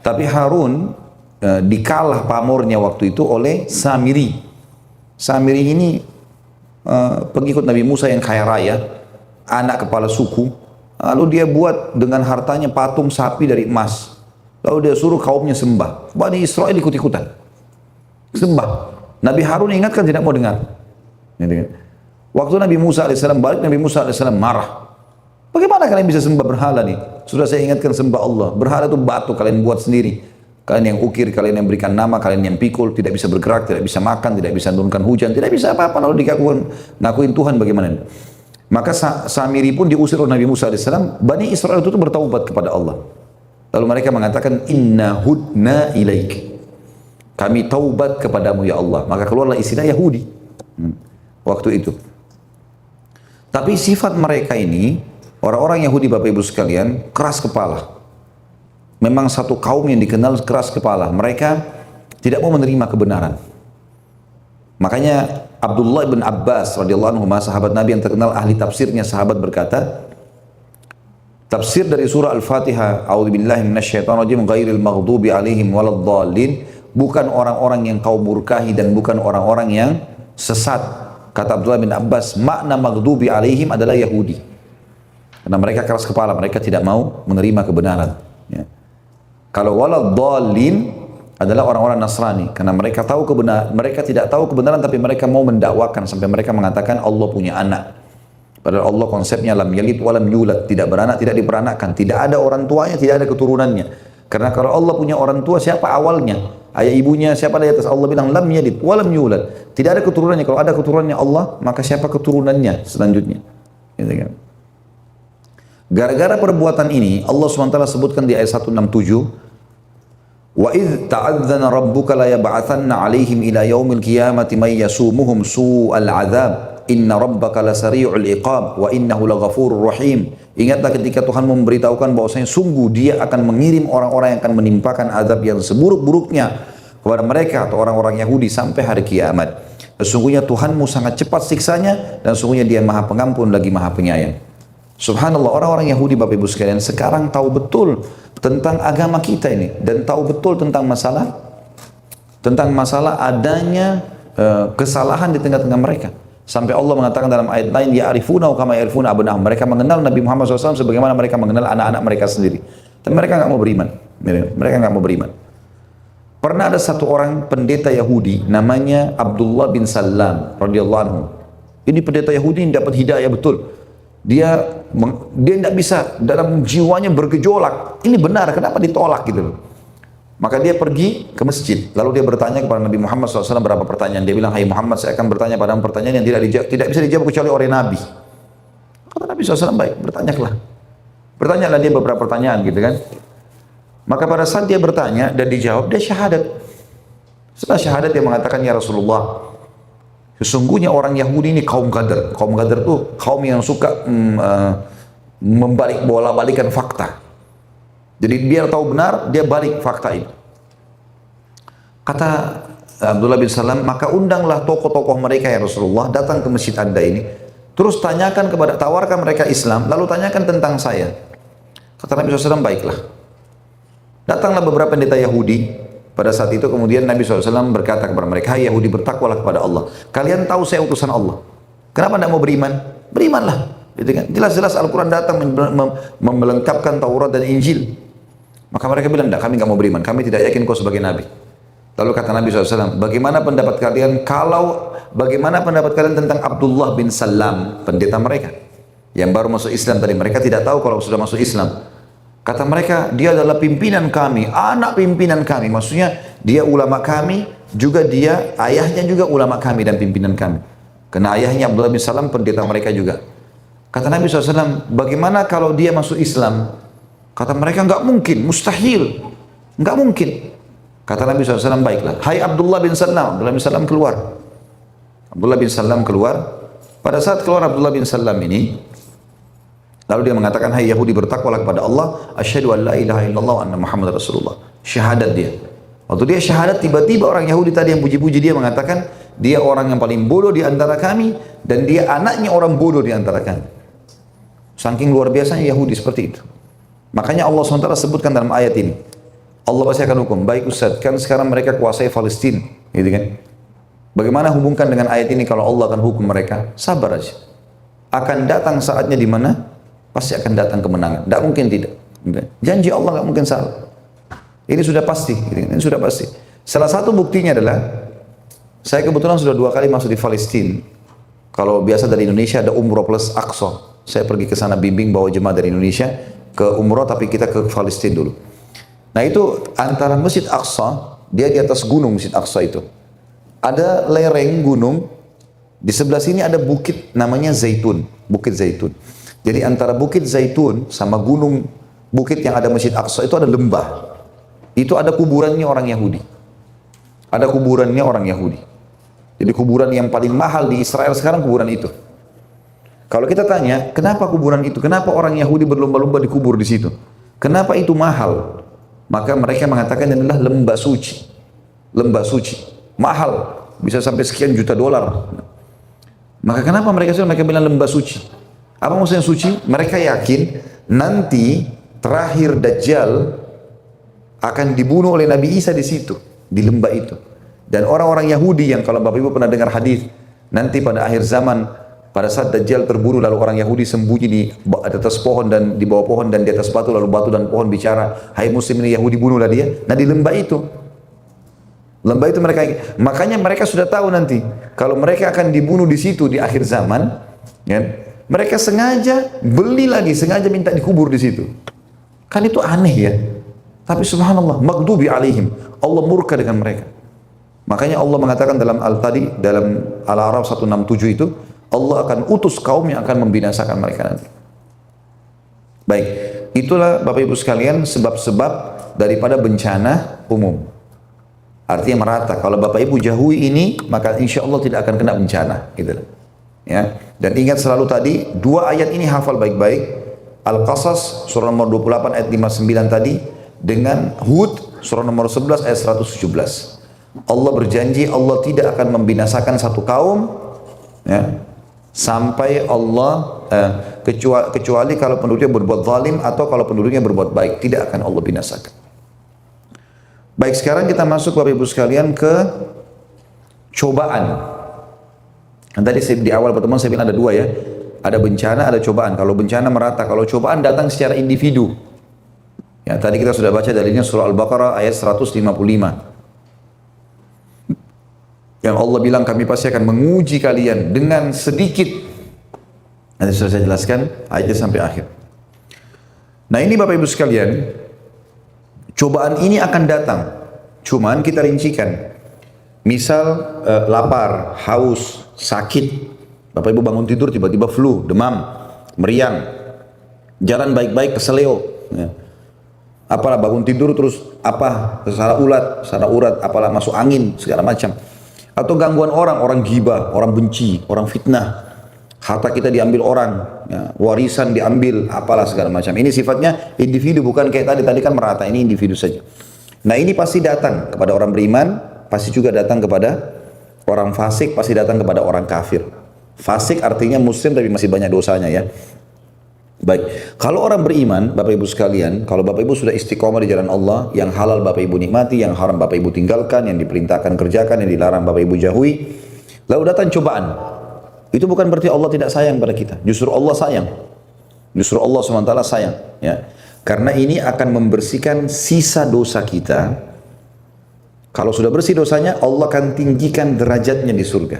Tapi Harun dikalah pamornya waktu itu oleh Samiri. Samiri ini pengikut Nabi Musa yang kaya raya, anak kepala suku. Lalu dia buat dengan hartanya patung sapi dari emas. Lalu dia suruh kaumnya sembah. Bani Israel ikut-ikutan sembah. Nabi Harun ingatkan tidak mau dengar. Waktu Nabi Musa AS balik, Nabi Musa AS marah. Bagaimana kalian bisa sembah berhala nih? Sudah saya ingatkan sembah Allah. Berhala itu batu kalian buat sendiri. Kalian yang ukir, kalian yang berikan nama, kalian yang pikul, tidak bisa bergerak, tidak bisa makan, tidak bisa menurunkan hujan, tidak bisa apa-apa. Lalu ngakuin Tuhan bagaimana? Maka Samiri pun diusir oleh Nabi Musa AS. Bani Israel itu bertaubat kepada Allah. Lalu mereka mengatakan, Inna hudna ilaik. Kami taubat kepadamu ya Allah. Maka keluarlah istilah Yahudi. Waktu itu. Tapi sifat mereka ini, orang-orang Yahudi Bapak Ibu sekalian, keras kepala. Memang satu kaum yang dikenal keras kepala. Mereka tidak mau menerima kebenaran. Makanya Abdullah bin Abbas radhiyallahu anhu, sahabat Nabi yang terkenal ahli tafsirnya, sahabat berkata, tafsir dari surah Al-Fatihah, A'udzubillahi minasyaitonirrajim, ghairil maghdubi alaihim waladdallin, bukan orang-orang yang kau murkahi dan bukan orang-orang yang sesat. Kata Abdullah bin Abbas, makna maghdubi alaihim adalah Yahudi. Karena mereka keras kepala, mereka tidak mau menerima kebenaran. Ya. Kalau waladdallin adalah orang-orang Nasrani, karena mereka tahu kebenaran, mereka tidak tahu kebenaran tapi mereka mau mendakwakan sampai mereka mengatakan Allah punya anak. Padahal Allah konsepnya lam yalid wa lam yulad, tidak beranak, tidak diperanakkan, tidak ada orang tuanya, tidak ada keturunannya. Karena kalau Allah punya orang tua, siapa awalnya? Ayah ibunya siapa di atas? Allah bilang lam yalid wa lam yulad. Tidak ada keturunannya. Kalau ada keturunannya Allah, maka siapa keturunannya selanjutnya? Gitu kan? Gara-gara perbuatan ini, Allah SWT sebutkan di ayat 167, wa idh ta'adzana rabbuka la yab'atsanna 'alaihim ila yaumil qiyamati may yasumuhum su'al 'adzab inna rabbaka lasari'ul iqab wa innahu laghafurur rahim. Ingatlah ketika Tuhan memberitahukan bahwasanya sungguh dia akan mengirim orang-orang yang akan menimpakan azab yang seburuk-buruknya kepada mereka atau orang-orang Yahudi sampai hari kiamat. Sesungguhnya Tuhanmu sangat cepat siksanya dan sesungguhnya dia maha pengampun lagi maha penyayang. Subhanallah, orang-orang Yahudi Bapak Ibu sekalian sekarang tahu betul tentang agama kita ini dan tahu betul tentang masalah adanya kesalahan di tengah-tengah mereka. Sampai Allah mengatakan dalam ayat lain, ya'rifuna kama ya'rifuna abna'ahum. Mereka mengenal Nabi Muhammad SAW sebagaimana mereka mengenal anak-anak mereka sendiri. Tapi mereka nggak mau beriman. Mereka nggak mau beriman. Pernah ada satu orang pendeta Yahudi namanya Abdullah bin Salam radhiyallahu anhu. Ini pendeta Yahudi yang dapat hidayah betul. Dia tidak bisa, dalam jiwanya bergejolak. Ini benar, kenapa ditolak gitu loh. Maka dia pergi ke masjid, lalu dia bertanya kepada Nabi Muhammad SAW berapa pertanyaan. Dia bilang, hai Muhammad, saya akan bertanya padamu pertanyaan yang tidak bisa dijawab kecuali oleh Nabi. Kata Nabi SAW, baik, bertanyalah dia beberapa pertanyaan gitu kan. Maka pada saat dia bertanya dan dijawab, dia syahadat. Setelah syahadat dia mengatakan, ya Rasulullah, sesungguhnya orang Yahudi ini kaum Gadar. Kaum Gadar itu kaum yang suka balikan fakta. Jadi biar tahu benar, dia balik fakta itu. Kata Abdullah bin Salam, maka undanglah tokoh-tokoh mereka ya Rasulullah, datang ke masjid Anda ini. Terus tawarkan mereka Islam, lalu tanyakan tentang saya. Kata Nabi SAW, baiklah. Datanglah beberapa pendeta Yahudi. Pada saat itu kemudian Nabi SAW berkata kepada mereka, hai Yahudi, bertakwalah kepada Allah. Kalian tahu saya utusan Allah. Kenapa tidak mau beriman? Berimanlah. Gitu kan? Jelas-jelas Al-Quran datang melengkapkan Taurat dan Injil. Maka mereka bilang, kami nggak mau beriman, kami tidak yakin kau sebagai Nabi. Lalu kata Nabi SAW, bagaimana pendapat kalian tentang Abdullah bin Salam, pendeta mereka, yang baru masuk Islam tadi. Mereka tidak tahu kalau sudah masuk Islam. Kata mereka, dia adalah pimpinan kami, anak pimpinan kami. Maksudnya, dia ulama kami, juga ayahnya juga ulama kami dan pimpinan kami. Karena ayahnya Abdullah bin Salam pendeta mereka juga. Kata Nabi SAW, bagaimana kalau dia masuk Islam? Kata mereka, nggak mungkin, mustahil, nggak mungkin. Kata Nabi SAW, baiklah. Hai Abdullah bin Salam. Abdullah bin Salam keluar. Abdullah bin Salam keluar. Pada saat keluar Abdullah bin Salam ini, lalu dia mengatakan, hai Yahudi, bertakwalah kepada Allah. Asyhadu an la ilaha illallah wa anna Muhammad Rasulullah. Syahadat dia. Waktu dia syahadat, tiba-tiba orang Yahudi tadi yang puji-puji dia mengatakan, dia orang yang paling bodoh di antara kami, dan dia anaknya orang bodoh di antara kami. Saking luar biasanya Yahudi seperti itu. Makanya Allah SWT sebutkan dalam ayat ini, Allah pasti akan hukum. Baik Ustaz, kan sekarang mereka kuasai Palestina, gitu kan? Bagaimana hubungkan dengan ayat ini kalau Allah akan hukum mereka? Sabar aja. Akan datang saatnya di mana pasti akan datang kemenangan. Tidak mungkin tidak. Janji Allah nggak mungkin salah. Ini sudah pasti. Ini sudah pasti. Salah satu buktinya adalah saya kebetulan sudah 2 kali masuk di Palestina. Kalau biasa dari Indonesia ada umroh plus Aqsa. Saya pergi ke sana bimbing bawa jemaah dari Indonesia ke umroh, tapi kita ke Palestina dulu. Nah itu antara Masjid Aqsa, dia di atas gunung Masjid Aqsa itu. Ada lereng gunung, di sebelah sini ada bukit namanya Zaitun, Bukit Zaitun. Jadi antara Bukit Zaitun sama gunung, bukit yang ada Masjid Aqsa itu ada lembah. Itu ada kuburannya orang Yahudi. Ada kuburannya orang Yahudi. Jadi kuburan yang paling mahal di Israel sekarang kuburan itu. Kalau kita tanya, kenapa kuburan itu? Kenapa orang Yahudi berlomba-lomba dikubur di situ? Kenapa itu mahal? Maka mereka mengatakan ini adalah lembah suci. Lembah suci. Mahal. Bisa sampai sekian juta dolar. Maka kenapa mereka bilang lembah suci? Apa maksudnya suci? Mereka yakin nanti terakhir Dajjal akan dibunuh oleh Nabi Isa di situ. Di lembah itu. Dan orang-orang Yahudi yang kalau Bapak Ibu pernah dengar hadis, nanti pada akhir zaman, pada saat Dajjal terbunuh, lalu orang Yahudi sembunyi di atas pohon dan di bawah pohon dan di atas batu, lalu batu dan pohon bicara, hai muslim ini Yahudi, bunuhlah dia. Nah di lembah itu mereka, makanya mereka sudah tahu nanti kalau mereka akan dibunuh di situ di akhir zaman, ya, mereka sengaja beli lagi, sengaja minta dikubur di situ. Kan itu aneh ya. Tapi subhanallah, maghdubi alaihim, Allah murka dengan mereka. Makanya Allah mengatakan dalam Al-A'raf 167 itu, Allah akan utus kaum yang akan membinasakan mereka nanti. Baik, itulah Bapak Ibu sekalian sebab-sebab daripada bencana umum. Artinya merata. Kalau Bapak Ibu jauhi ini, maka insya Allah tidak akan kena bencana. Gitu. Ya. Dan ingat selalu tadi, 2 ayat ini hafal baik-baik. Al-Qasas surah nomor 28 ayat 59 tadi, dengan Hud surah nomor 11 ayat 117. Allah berjanji Allah tidak akan membinasakan satu kaum, ya, sampai Allah kecuali kalau penduduknya berbuat zalim atau kalau penduduknya berbuat baik, tidak akan Allah binasakan. Baik, sekarang kita masuk Bapak Ibu sekalian ke cobaan. Tadi di awal pertemuan saya bilang ada 2 ya, ada bencana, ada cobaan. Kalau bencana merata, kalau cobaan datang secara individu. Ya, tadi kita sudah baca dalilnya surah Al-Baqarah ayat 155. Yang Allah bilang kami pasti akan menguji kalian dengan sedikit. Nanti sudah saya jelaskan ayatnya sampai akhir. Nah ini Bapak Ibu sekalian, cobaan ini akan datang. Cuman kita rincikan. Misal lapar, haus, sakit. Bapak Ibu bangun tidur tiba-tiba flu, demam, meriang. Jalan baik-baik keseleo. Ya. Apalah bangun tidur terus salah urat, apalah masuk angin, segala macam. Atau gangguan orang gibah, orang benci, orang fitnah, harta kita diambil orang, ya, warisan diambil, apalah segala macam. Ini sifatnya individu, bukan kayak tadi kan merata, ini individu saja. Nah ini pasti datang kepada orang beriman, pasti juga datang kepada orang fasik, pasti datang kepada orang kafir. Fasik artinya muslim tapi masih banyak dosanya ya. Baik, kalau orang beriman, Bapak Ibu sekalian, kalau Bapak Ibu sudah istiqomah di jalan Allah, yang halal Bapak Ibu nikmati, yang haram Bapak Ibu tinggalkan, yang diperintahkan kerjakan, yang dilarang Bapak Ibu jauhi, lalu datang cobaan. Itu bukan berarti Allah tidak sayang pada kita, justru Allah sayang. Justru Allah SWT sayang. Ya. Karena ini akan membersihkan sisa dosa kita. Kalau sudah bersih dosanya, Allah akan tinggikan derajatnya di surga.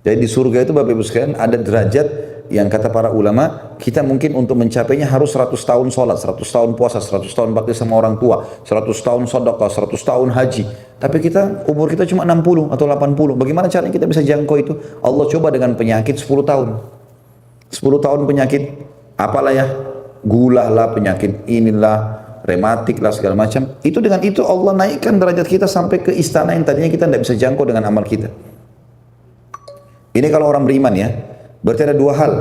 Jadi di surga itu Bapak Ibu sekalian ada derajat yang kata para ulama, kita mungkin untuk mencapainya harus 100 tahun sholat, 100 tahun puasa, 100 tahun bakti sama orang tua, 100 tahun sedekah, 100 tahun haji. Tapi umur kita cuma 60 atau 80. Bagaimana caranya kita bisa jangkau itu? Allah coba dengan penyakit 10 tahun. 10 tahun penyakit, apalah ya, gula lah, penyakit inilah, rematik lah, segala macam. Itu dengan itu Allah naikkan derajat kita sampai ke istana yang tadinya kita tidak bisa jangkau dengan amal kita. Ini kalau orang beriman ya. Berarti ada dua hal.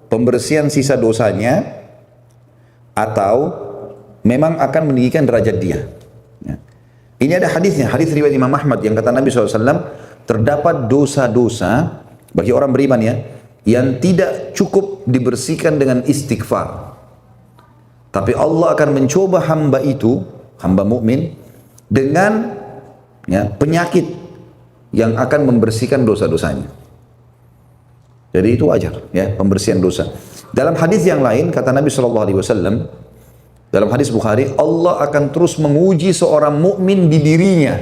Pembersihan sisa dosanya, atau memang akan meninggikan derajat dia. Ya. Ini ada hadisnya, hadis riwayat Imam Ahmad yang kata Nabi SAW, terdapat dosa-dosa bagi orang beriman ya, yang tidak cukup dibersihkan dengan istighfar. Tapi Allah akan mencoba hamba itu, hamba mukmin, dengan ya, penyakit yang akan membersihkan dosa-dosanya. Jadi itu wajar ya, pembersihan dosa. Dalam hadis yang lain kata Nabi SAW, dalam hadis Bukhari, Allah akan terus menguji seorang mukmin di dirinya.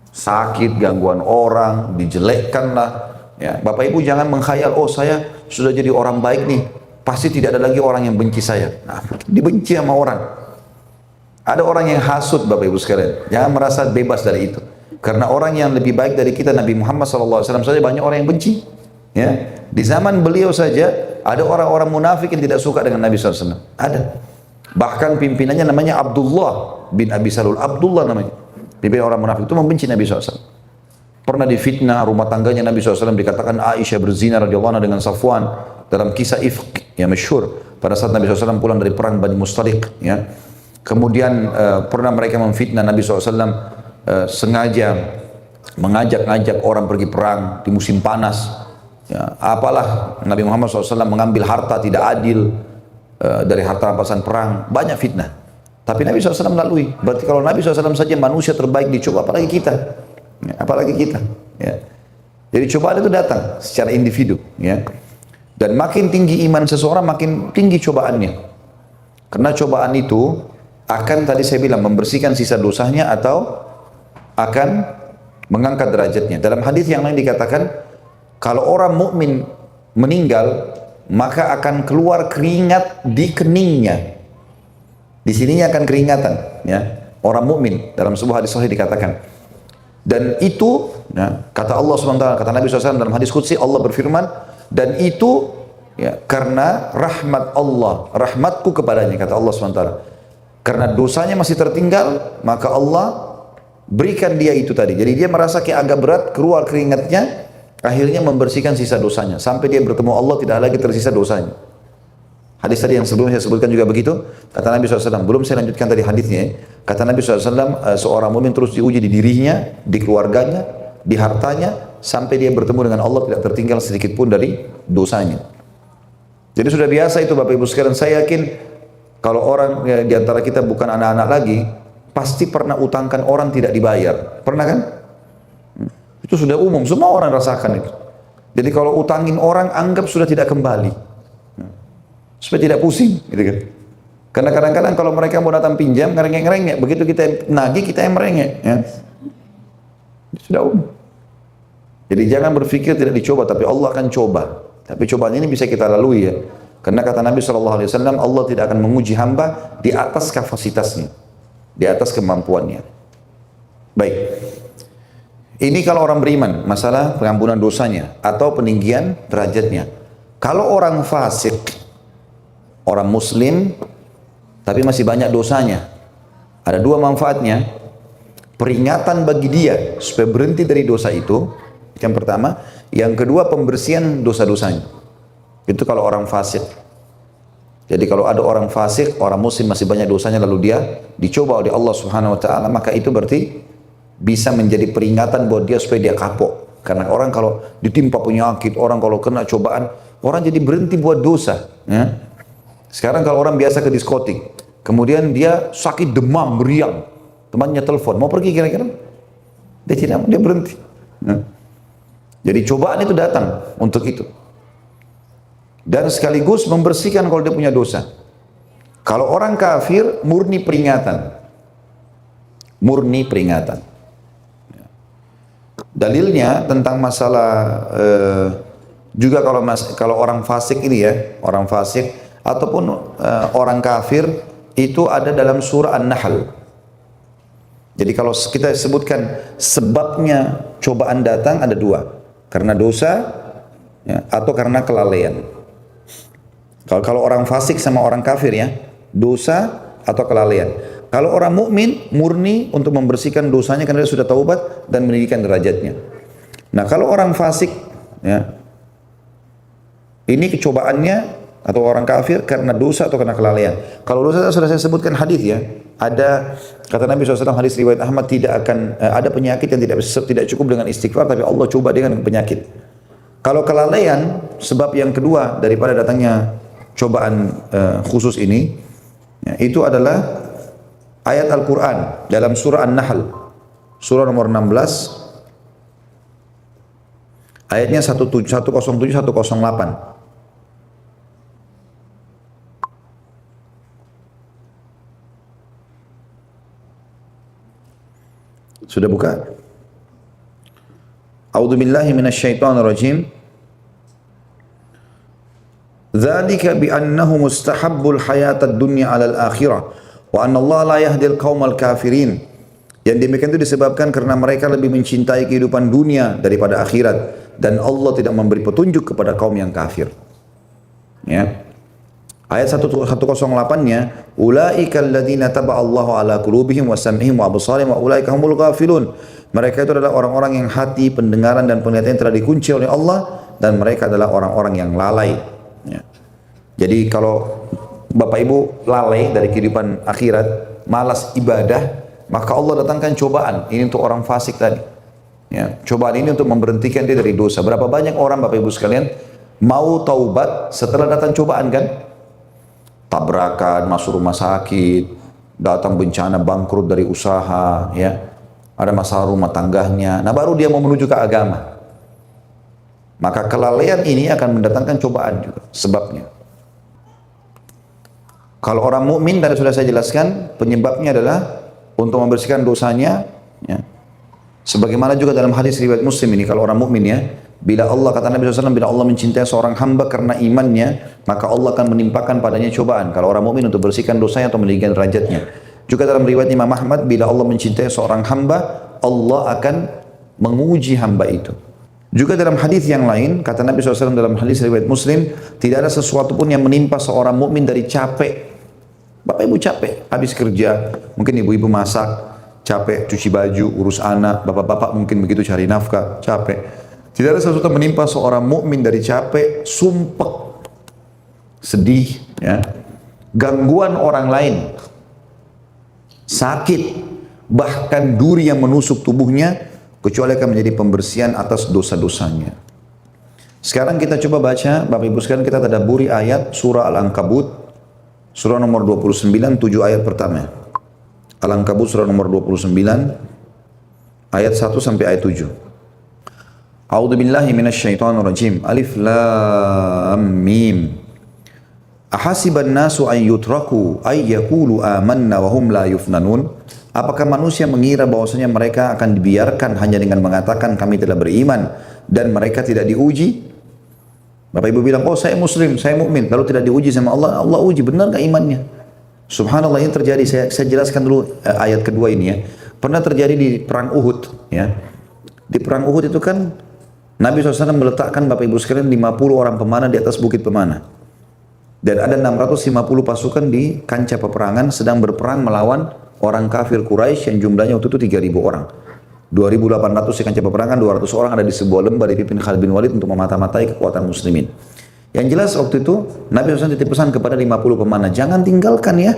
Sakit, gangguan orang, dijelekkan lah. Ya, Bapak Ibu jangan mengkhayal, oh saya sudah jadi orang baik nih, pasti tidak ada lagi orang yang benci saya. Nah, dibenci sama orang. Ada orang yang hasut Bapak Ibu sekalian. Jangan merasa bebas dari itu. Karena orang yang lebih baik dari kita, Nabi Muhammad SAW saja, banyak orang yang benci. Ya, di zaman beliau saja ada orang-orang munafik yang tidak suka dengan Nabi SAW. Ada. Bahkan pimpinannya namanya Abdullah bin Abi Salul. Abdullah namanya. Pimpinan orang munafik itu membenci Nabi SAW. Pernah difitnah rumah tangganya Nabi SAW, dikatakan Aisyah berzina radhiyallahu anha dengan Safwan dalam kisah ifk yang masyhur pada saat Nabi SAW pulang dari perang Bani Mustaliq. Ya. Kemudian pernah mereka memfitnah Nabi SAW sengaja mengajak-ngajak orang pergi perang di musim panas. Ya, apalah Nabi Muhammad SAW mengambil harta tidak adil dari harta rampasan perang, banyak fitnah. Tapi Nabi SAW melalui. Berarti kalau Nabi SAW saja manusia terbaik dicoba, apalagi kita. Ya, apalagi kita. Ya. Jadi cobaan itu datang secara individu. Ya. Dan makin tinggi iman seseorang, makin tinggi cobaannya. Karena cobaan itu akan, tadi saya bilang, membersihkan sisa dosanya atau akan mengangkat derajatnya. Dalam hadis yang lain dikatakan, kalau orang mukmin meninggal, maka akan keluar keringat di keningnya. Di sininya akan keringatan, ya. Orang mukmin dalam sebuah hadis sahih dikatakan. Dan itu, ya, kata Allah SWT, kata Nabi SAW dalam hadis qudsi, Allah berfirman, dan itu ya, karena rahmat Allah, rahmatku kepadanya, kata Allah SWT. Karena dosanya masih tertinggal, maka Allah berikan dia itu tadi. Jadi dia merasa kayak agak berat, keluar keringatnya, akhirnya membersihkan sisa dosanya. Sampai dia bertemu Allah, tidak lagi tersisa dosanya. Hadis tadi yang sebelumnya saya sebutkan juga begitu. Kata Nabi SAW, belum saya lanjutkan tadi hadisnya. Kata Nabi SAW, seorang mukmin terus diuji di dirinya, di keluarganya, di hartanya, sampai dia bertemu dengan Allah tidak tertinggal sedikit pun dari dosanya. Jadi sudah biasa itu Bapak Ibu sekalian. Saya yakin kalau orang ya, di antara kita bukan anak-anak lagi, pasti pernah utangkan orang tidak dibayar. Pernah kan? Itu sudah umum, semua orang rasakan itu. Jadi kalau utangin orang, anggap sudah tidak kembali. Supaya tidak pusing, gitu kan. Karena kadang-kadang kalau mereka mau datang pinjam, ngerengek-ngerengek. Begitu kita nagih, kita yang merengek. Ya. Sudah umum. Jadi jangan berpikir tidak dicoba, tapi Allah akan coba. Tapi cobaan ini bisa kita lalui ya. Karena kata Nabi SAW, Allah tidak akan menguji hamba di atas kapasitasnya. Di atas kemampuannya. Baik. Ini kalau orang beriman, masalah pengampunan dosanya atau peninggian derajatnya. Kalau orang fasik, orang muslim, tapi masih banyak dosanya, ada dua manfaatnya. Peringatan bagi dia supaya berhenti dari dosa itu, yang pertama. Yang kedua, pembersihan dosa-dosanya. Itu kalau orang fasik. Jadi kalau ada orang fasik, orang muslim masih banyak dosanya, lalu dia dicoba oleh Allah Subhanahu Wa Taala, maka itu berarti bisa menjadi peringatan buat dia supaya dia kapok. Karena orang kalau ditimpa penyakit, orang kalau kena cobaan, orang jadi berhenti buat dosa. Ya. Sekarang kalau orang biasa ke diskotik, kemudian dia sakit demam, meriang, temannya telepon, mau pergi kira-kira? Dia tidak, dia berhenti. Ya. Jadi cobaan itu datang untuk itu. Dan sekaligus membersihkan kalau dia punya dosa. Kalau orang kafir, murni peringatan. Murni peringatan. Dalilnya tentang masalah juga kalau orang fasik ini ya, orang fasik ataupun orang kafir itu ada dalam surah An-Nahl. Jadi kalau kita sebutkan sebabnya cobaan datang ada dua, karena dosa ya, atau karena kelalaian. Kalau orang fasik sama orang kafir ya, dosa atau kelalaian. Kalau orang mukmin murni untuk membersihkan dosanya karena dia sudah taubat dan meninggikan derajatnya. Nah, kalau orang fasik ya, ini kecobaannya atau orang kafir karena dosa atau karena kelalaian. Kalau dosa sudah saya sebutkan hadis ya. Ada kata Nabi SAW hadis riwayat Ahmad, tidak akan ada penyakit yang tidak cukup dengan istighfar, tapi Allah coba dengan penyakit. Kalau kelalaian, sebab yang kedua daripada datangnya cobaan khusus ini, ya, itu adalah ayat Al-Quran dalam surah An-Nahl, surah nomor 16, ayatnya 107-108. Sudah buka? A'udzu billahi minasyaitonir rajim. Dzalika bi annahu mustahabbul hayatad dunya 'alal akhirah wa anna Allah la yahdil qaumal kafirin. Yang demikian itu disebabkan karena mereka lebih mencintai kehidupan dunia daripada akhirat, dan Allah tidak memberi petunjuk kepada kaum yang kafir. Ya. Ayat 108-nya, ulaika alladzina taba'allahu ala qulubihim wa sam'ihim wa absarihim wa ulaika humul ghafilun. Mereka itu adalah orang-orang yang hati, pendengaran dan penglihatan telah dikunci oleh Allah, dan mereka adalah orang-orang yang lalai. Ya. Jadi kalau Bapak Ibu lalai dari kehidupan akhirat, malas ibadah, maka Allah datangkan cobaan. Ini untuk orang fasik tadi. Ya. Cobaan ini untuk memberhentikan dia dari dosa. Berapa banyak orang Bapak Ibu sekalian mau taubat setelah datang cobaan kan? Tabrakan, masuk rumah sakit, datang bencana bangkrut dari usaha, ya, ada masalah rumah tangganya. Nah, baru dia mau menuju ke agama. Maka kelalaian ini akan mendatangkan cobaan juga sebabnya. Kalau orang mukmin tadi sudah saya jelaskan, penyebabnya adalah untuk membersihkan dosanya, ya. Sebagaimana juga dalam hadis riwayat Muslim ini, kalau orang mukmin ya, bila Allah, kata Nabi SAW, bila Allah mencintai seorang hamba karena imannya, maka Allah akan menimpakan padanya cobaan. Kalau orang mukmin untuk bersihkan dosanya atau meninggikan derajatnya. Juga dalam riwayat Imam Ahmad, bila Allah mencintai seorang hamba, Allah akan menguji hamba itu. Juga dalam hadis yang lain, kata Nabi SAW dalam hadis riwayat Muslim, tidak ada sesuatu pun yang menimpa seorang mukmin dari capek. Bapak Ibu capek, habis kerja, mungkin ibu-ibu masak, capek cuci baju, urus anak, bapak-bapak mungkin begitu cari nafkah, capek. Tidak ada sesuatu yang menimpa seorang mukmin dari capek, sumpek, sedih, ya, gangguan orang lain, sakit, bahkan duri yang menusuk tubuhnya, kecuali akan menjadi pembersihan atas dosa-dosanya. Sekarang kita coba baca, Bapak Ibu sekalian, kita tadabburi ayat surah Al-Ankabut, surah nomor 29, 7 ayat pertama. Al-Ankabut surah nomor 29, ayat 1 sampai ayat 7. A'udzu billahi minasyaitonir rajim. Alif lam mim. Ahasiban nasu an yutraku ay yaqulu amanna wa hum la yufnanun. Apakah manusia mengira bahwasanya mereka akan dibiarkan hanya dengan mengatakan kami telah beriman dan mereka tidak diuji? Bapak Ibu bilang, oh saya muslim, saya mukmin, lalu tidak diuji sama Allah, Allah uji, benar nggak imannya? Subhanallah, ini terjadi, saya jelaskan dulu ayat kedua ini ya. Pernah terjadi di perang Uhud ya. Di perang Uhud itu kan Nabi SAW meletakkan Bapak Ibu sekalian 50 orang pemanah di atas bukit pemanah. Dan ada 650 pasukan di kancah peperangan sedang berperang melawan orang kafir Quraisy yang jumlahnya waktu itu 3.000 orang. 2.800 di kancah peperangan, 200 orang ada di sebuah lembah dipimpin Khalid bin Walid untuk memata-matai kekuatan muslimin. Yang jelas waktu itu Nabi SAW titip pesan kepada 50 pemanah, jangan tinggalkan ya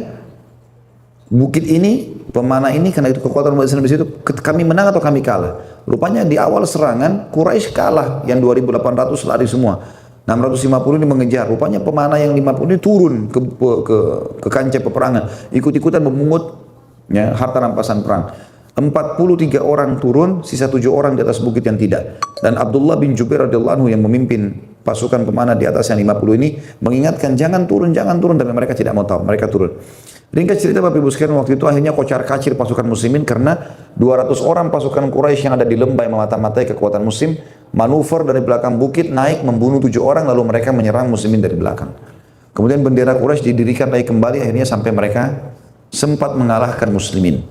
bukit ini, pemanah ini, karena itu kekuatan umat Islam di situ. Kami menang atau kami kalah? Rupanya di awal serangan Quraisy kalah, yang 2.800 lari semua. 650 ini mengejar. Rupanya pemanah yang 50 ini turun ke kancah peperangan, ikut-ikutan memungut ya, harta rampasan perang. 43 orang turun, sisa 7 orang di atas bukit yang tidak. Dan Abdullah bin Jubair radhiyallahu anhu yang memimpin pasukan pemanah di atas yang 50 ini mengingatkan jangan turun, tapi mereka tidak mau tahu, mereka turun. Ringkas cerita Bapak Ibu sekalian, waktu itu akhirnya kocar-kacir pasukan muslimin karena 200 orang pasukan Quraisy yang ada di lembah yang memata-matai kekuatan muslim manuver dari belakang bukit naik membunuh 7 orang, lalu mereka menyerang muslimin dari belakang. Kemudian bendera Quraisy didirikan lagi kembali, akhirnya sampai mereka sempat mengalahkan muslimin.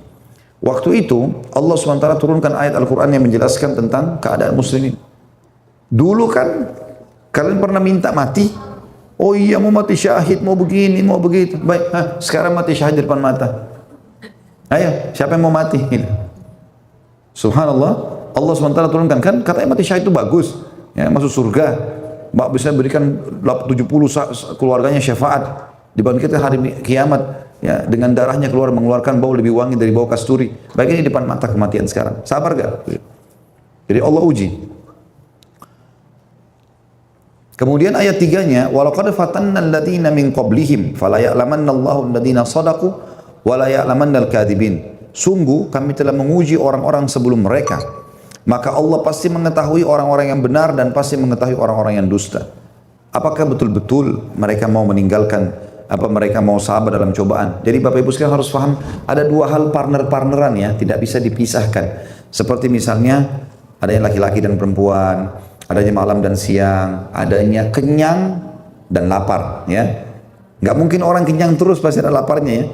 Waktu itu Allah SWT turunkan ayat Al-Quran yang menjelaskan tentang keadaan muslimin. Dulu kan kalian pernah minta mati? Oh iya mau mati syahid, mau begini, mau begitu. Baik, sekarang mati syahid di depan mata. Ayo, siapa yang mau mati? Gitu. Subhanallah, Allah SWT turunkan, kan katanya mati syahid itu bagus, ya, masuk surga, bisa berikan 70 keluarganya syafaat, dibangkitkan hari kiamat, ya, dengan darahnya mengeluarkan bau lebih wangi dari bau kasturi. Baik, ini depan mata kematian sekarang, sabar gak? Jadi Allah uji. Kemudian ayat 3-nya, walaqad fatanna alladziina min qablihim fala ya'lamanna Allahu alladziina shadaqu wa la ya'lamanna al-kadzibin. Sungguh kami telah menguji orang-orang sebelum mereka, maka Allah pasti mengetahui orang-orang yang benar dan pasti mengetahui orang-orang yang dusta. Apakah betul-betul mereka mau meninggalkan, apa mereka mau sabar dalam cobaan? Jadi Bapak Ibu sekalian harus paham, ada dua hal partner-partneran ya, tidak bisa dipisahkan. Seperti misalnya adanya laki-laki dan perempuan, adanya malam dan siang, adanya kenyang dan lapar, ya. Nggak mungkin orang kenyang terus, pasti ada laparnya, ya.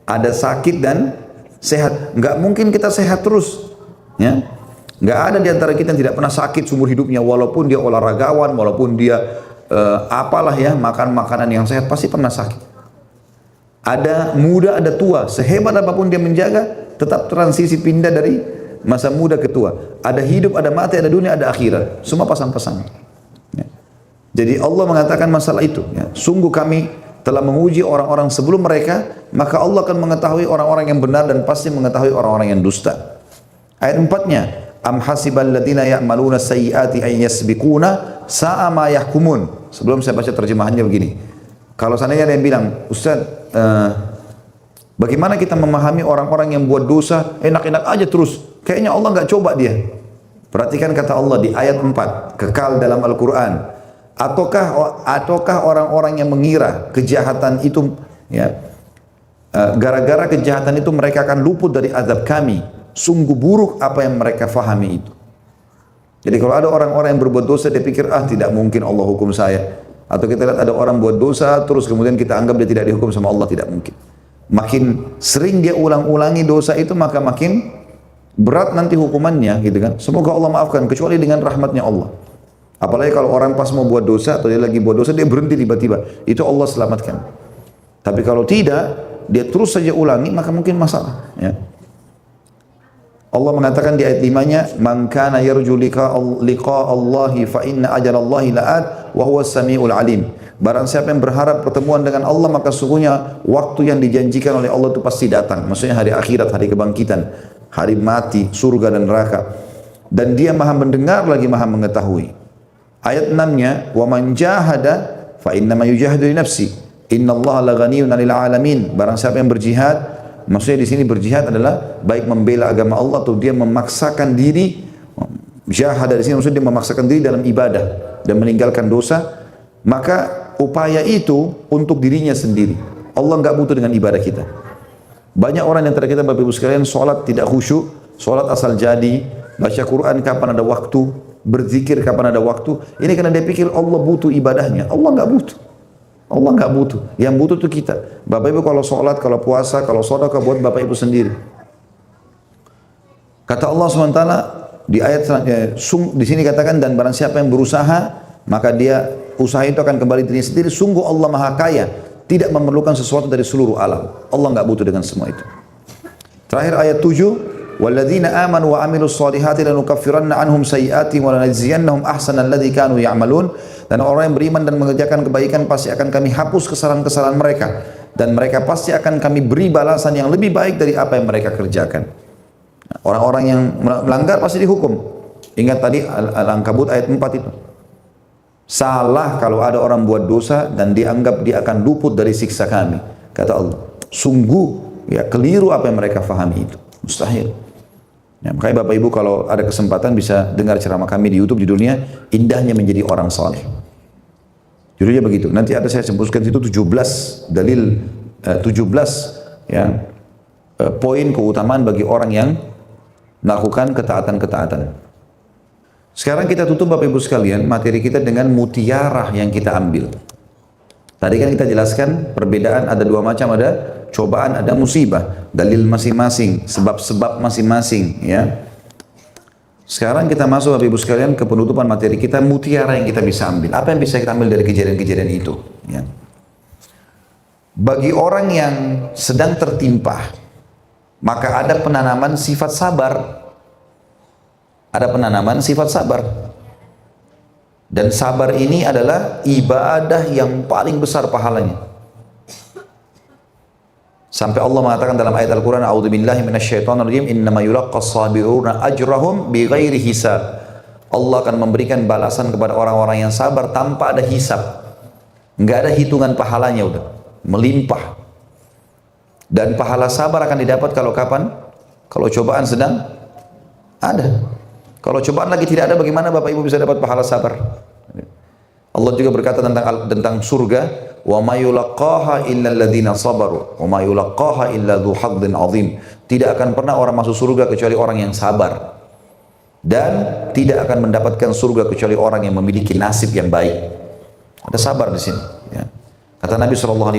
Ada sakit dan sehat. Nggak mungkin kita sehat terus, ya. Nggak ada di antara kita yang tidak pernah sakit seumur hidupnya, walaupun dia olahragawan, walaupun dia apalah ya, makan makanan yang sehat, pasti pernah sakit. Ada muda, ada tua, sehebat apapun dia menjaga, tetap transisi pindah dari masa muda ke tua. Ada hidup, ada mati, ada dunia, ada akhirat. Semua pasang-pasang. Ya. Jadi Allah mengatakan masalah itu. Ya. Sungguh kami telah menguji orang-orang sebelum mereka, maka Allah akan mengetahui orang-orang yang benar dan pasti mengetahui orang-orang yang dusta. Ayat 4-nya, am hasibal ladzina ya'maluna sayyiati ay yasbiquna sa'a ma yahkumun. Sebelum saya baca terjemahannya begini. Kalau seandainya ada yang bilang, Ustaz, bagaimana kita memahami orang-orang yang buat dosa enak-enak aja terus? Kayaknya Allah nggak coba dia. Perhatikan kata Allah di ayat 4, kekal dalam Al-Quran. Ataukah orang-orang yang mengira kejahatan itu, ya, gara-gara kejahatan itu mereka akan luput dari azab kami. Sungguh buruk apa yang mereka fahami itu. Jadi kalau ada orang-orang yang berbuat dosa, dia pikir, tidak mungkin Allah hukum saya. Atau kita lihat ada orang buat dosa, terus kemudian kita anggap dia tidak dihukum sama Allah, tidak mungkin. Makin sering dia ulang-ulangi dosa itu, maka makin berat nanti hukumannya, gitu kan. Semoga Allah maafkan, kecuali dengan rahmatnya Allah. Apalagi kalau orang pas mau buat dosa, atau dia lagi buat dosa, dia berhenti tiba-tiba, itu Allah selamatkan. Tapi kalau tidak, dia terus saja ulangi, maka mungkin masalah, ya. Allah mengatakan di ayat 5-nya, man kana yarju liqa Allahi fa inna ajalallahi la'at wa huwa as-sami'ul alim. Barang siapa yang berharap pertemuan dengan Allah, maka sungguhnya waktu yang dijanjikan oleh Allah itu pasti datang. Maksudnya hari akhirat, hari kebangkitan, hari mati, surga dan neraka. Dan dia maha mendengar lagi maha mengetahui. Ayat 6-nya, wa man jahada fa innama yujahidu li nafsi innallaha laghaniyun 'anil 'alamin. Barang siapa yang berjihad, maksudnya di sini berjihad adalah baik membela agama Allah atau dia memaksakan diri. Jahada di sini maksudnya dia memaksakan diri dalam ibadah dan meninggalkan dosa, maka upaya itu untuk dirinya sendiri. Allah nggak butuh dengan ibadah kita. Banyak orang yang antara kita, Bapak Ibu sekalian, sholat tidak khusyuk, sholat asal jadi, baca Quran kapan ada waktu, berzikir kapan ada waktu. Ini karena dia pikir Allah butuh ibadahnya. Allah nggak butuh. Allah nggak butuh. Yang butuh itu kita. Bapak Ibu kalau sholat, kalau puasa, kalau sedekah buat Bapak Ibu sendiri. Kata Allah SWT di ayat di sini katakan, dan barang siapa yang berusaha, maka dia usaha itu akan kembali dirinya sendiri. Sungguh Allah Maha Kaya, tidak memerlukan sesuatu dari seluruh alam. Allah nggak butuh dengan semua itu. Terakhir ayat 7, walladzina amanu wa amilus solihati lanukaffiranna anhum sayyi'atihim wa lanajziyannahum ahsanal ladzi kanu ya'malun. Dan orang yang beriman dan mengerjakan kebaikan pasti akan kami hapus kesalahan-kesalahan mereka, dan mereka pasti akan kami beri balasan yang lebih baik dari apa yang mereka kerjakan. Orang-orang yang melanggar pasti dihukum. Ingat tadi Al-Ankabut ayat 4 itu. Salah kalau ada orang buat dosa dan dianggap dia akan luput dari siksa kami. Kata Allah, sungguh ya keliru apa yang mereka fahami itu. Mustahil. Ya, makanya Bapak Ibu kalau ada kesempatan bisa dengar ceramah kami di YouTube judulnya Indahnya Menjadi Orang Saleh. Judulnya begitu. Nanti ada saya sebutkan itu 17 dalil 17 ya poin keutamaan bagi orang yang melakukan ketaatan-ketaatan. Sekarang kita tutup Bapak Ibu sekalian materi kita dengan mutiara yang kita ambil. Tadi kan kita jelaskan perbedaan ada dua macam, ada cobaan, ada musibah, dalil masing-masing, sebab-sebab masing-masing, ya. Sekarang kita masuk Bapak Ibu sekalian ke penutupan materi kita, mutiara yang kita bisa ambil. Apa yang bisa kita ambil dari kejadian-kejadian itu? Ya. Bagi orang yang sedang tertimpa, maka ada penanaman sifat sabar. Ada penanaman sifat sabar. Dan sabar ini adalah ibadah yang paling besar pahalanya. Sampai Allah mengatakan dalam ayat Al-Quran, A'udzubillahi minasyaitonirrajim, innama yulaqqas sabiruna ajrahum bighairi hisab. Allah akan memberikan balasan kepada orang-orang yang sabar tanpa ada hisab. Enggak ada hitungan pahalanya, udah melimpah. Dan pahala sabar akan didapat kalau kapan? Kalau cobaan sedang ada. Kalau cobaan lagi tidak ada, bagaimana Bapak Ibu bisa dapat pahala sabar? Allah juga berkata tentang surga, wa may yulaqqaha illa alladziina sabaru wa may yulaqqaha illa dzu haddin 'adzim. Tidak akan pernah orang masuk surga kecuali orang yang sabar. Dan tidak akan mendapatkan surga kecuali orang yang memiliki nasib yang baik. Ada sabar di sini, ya. Kata Nabi SAW,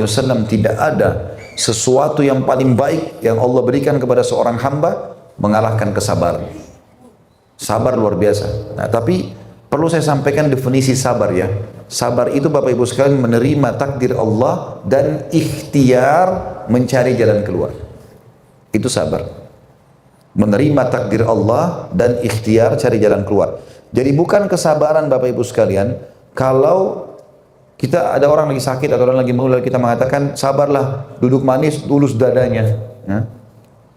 tidak ada sesuatu yang paling baik yang Allah berikan kepada seorang hamba mengalahkan kesabaran. Sabar luar biasa. Nah, tapi perlu saya sampaikan definisi sabar, ya. Sabar itu Bapak Ibu sekalian menerima takdir Allah dan ikhtiar mencari jalan keluar. Itu sabar. Menerima takdir Allah dan ikhtiar cari jalan keluar. Jadi bukan kesabaran Bapak Ibu sekalian, kalau kita ada orang lagi sakit atau orang lagi mengeluh, kita mengatakan sabarlah, duduk manis, tulus dadanya. Ya.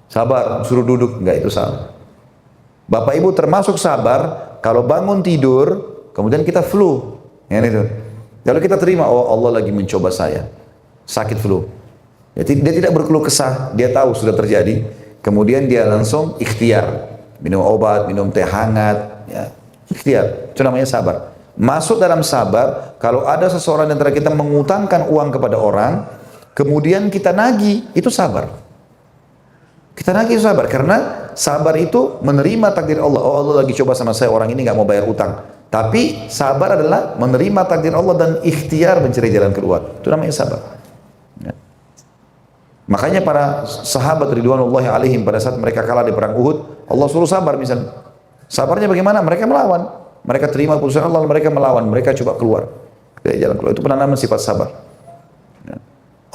Sabar, suruh duduk, enggak, itu salah. Bapak Ibu termasuk sabar kalau bangun tidur, kemudian kita flu. Ya, itu. Kalau kita terima, oh Allah lagi mencoba saya, sakit flu. Ya, dia tidak berkeluh kesah, dia tahu sudah terjadi. Kemudian dia langsung ikhtiar, minum obat, minum teh hangat, ya. Ikhtiar, itu namanya sabar. Masuk dalam sabar, kalau ada seseorang di antara kita mengutangkan uang kepada orang, kemudian kita nagih, itu sabar. Kita nagih itu sabar, karena sabar itu menerima takdir Allah. Oh Allah lagi coba sama saya, orang ini nggak mau bayar utang. Tapi sabar adalah menerima takdir Allah dan ikhtiar mencari jalan keluar. Itu namanya sabar. Ya. Makanya para sahabat ridwanullahi alaihim pada saat mereka kalah di perang Uhud, Allah suruh sabar misalnya. Sabarnya bagaimana? Mereka melawan. Mereka terima keputusan Allah, mereka melawan, mereka coba keluar dari jalan keluar. Itu penanaman sifat sabar. Ya.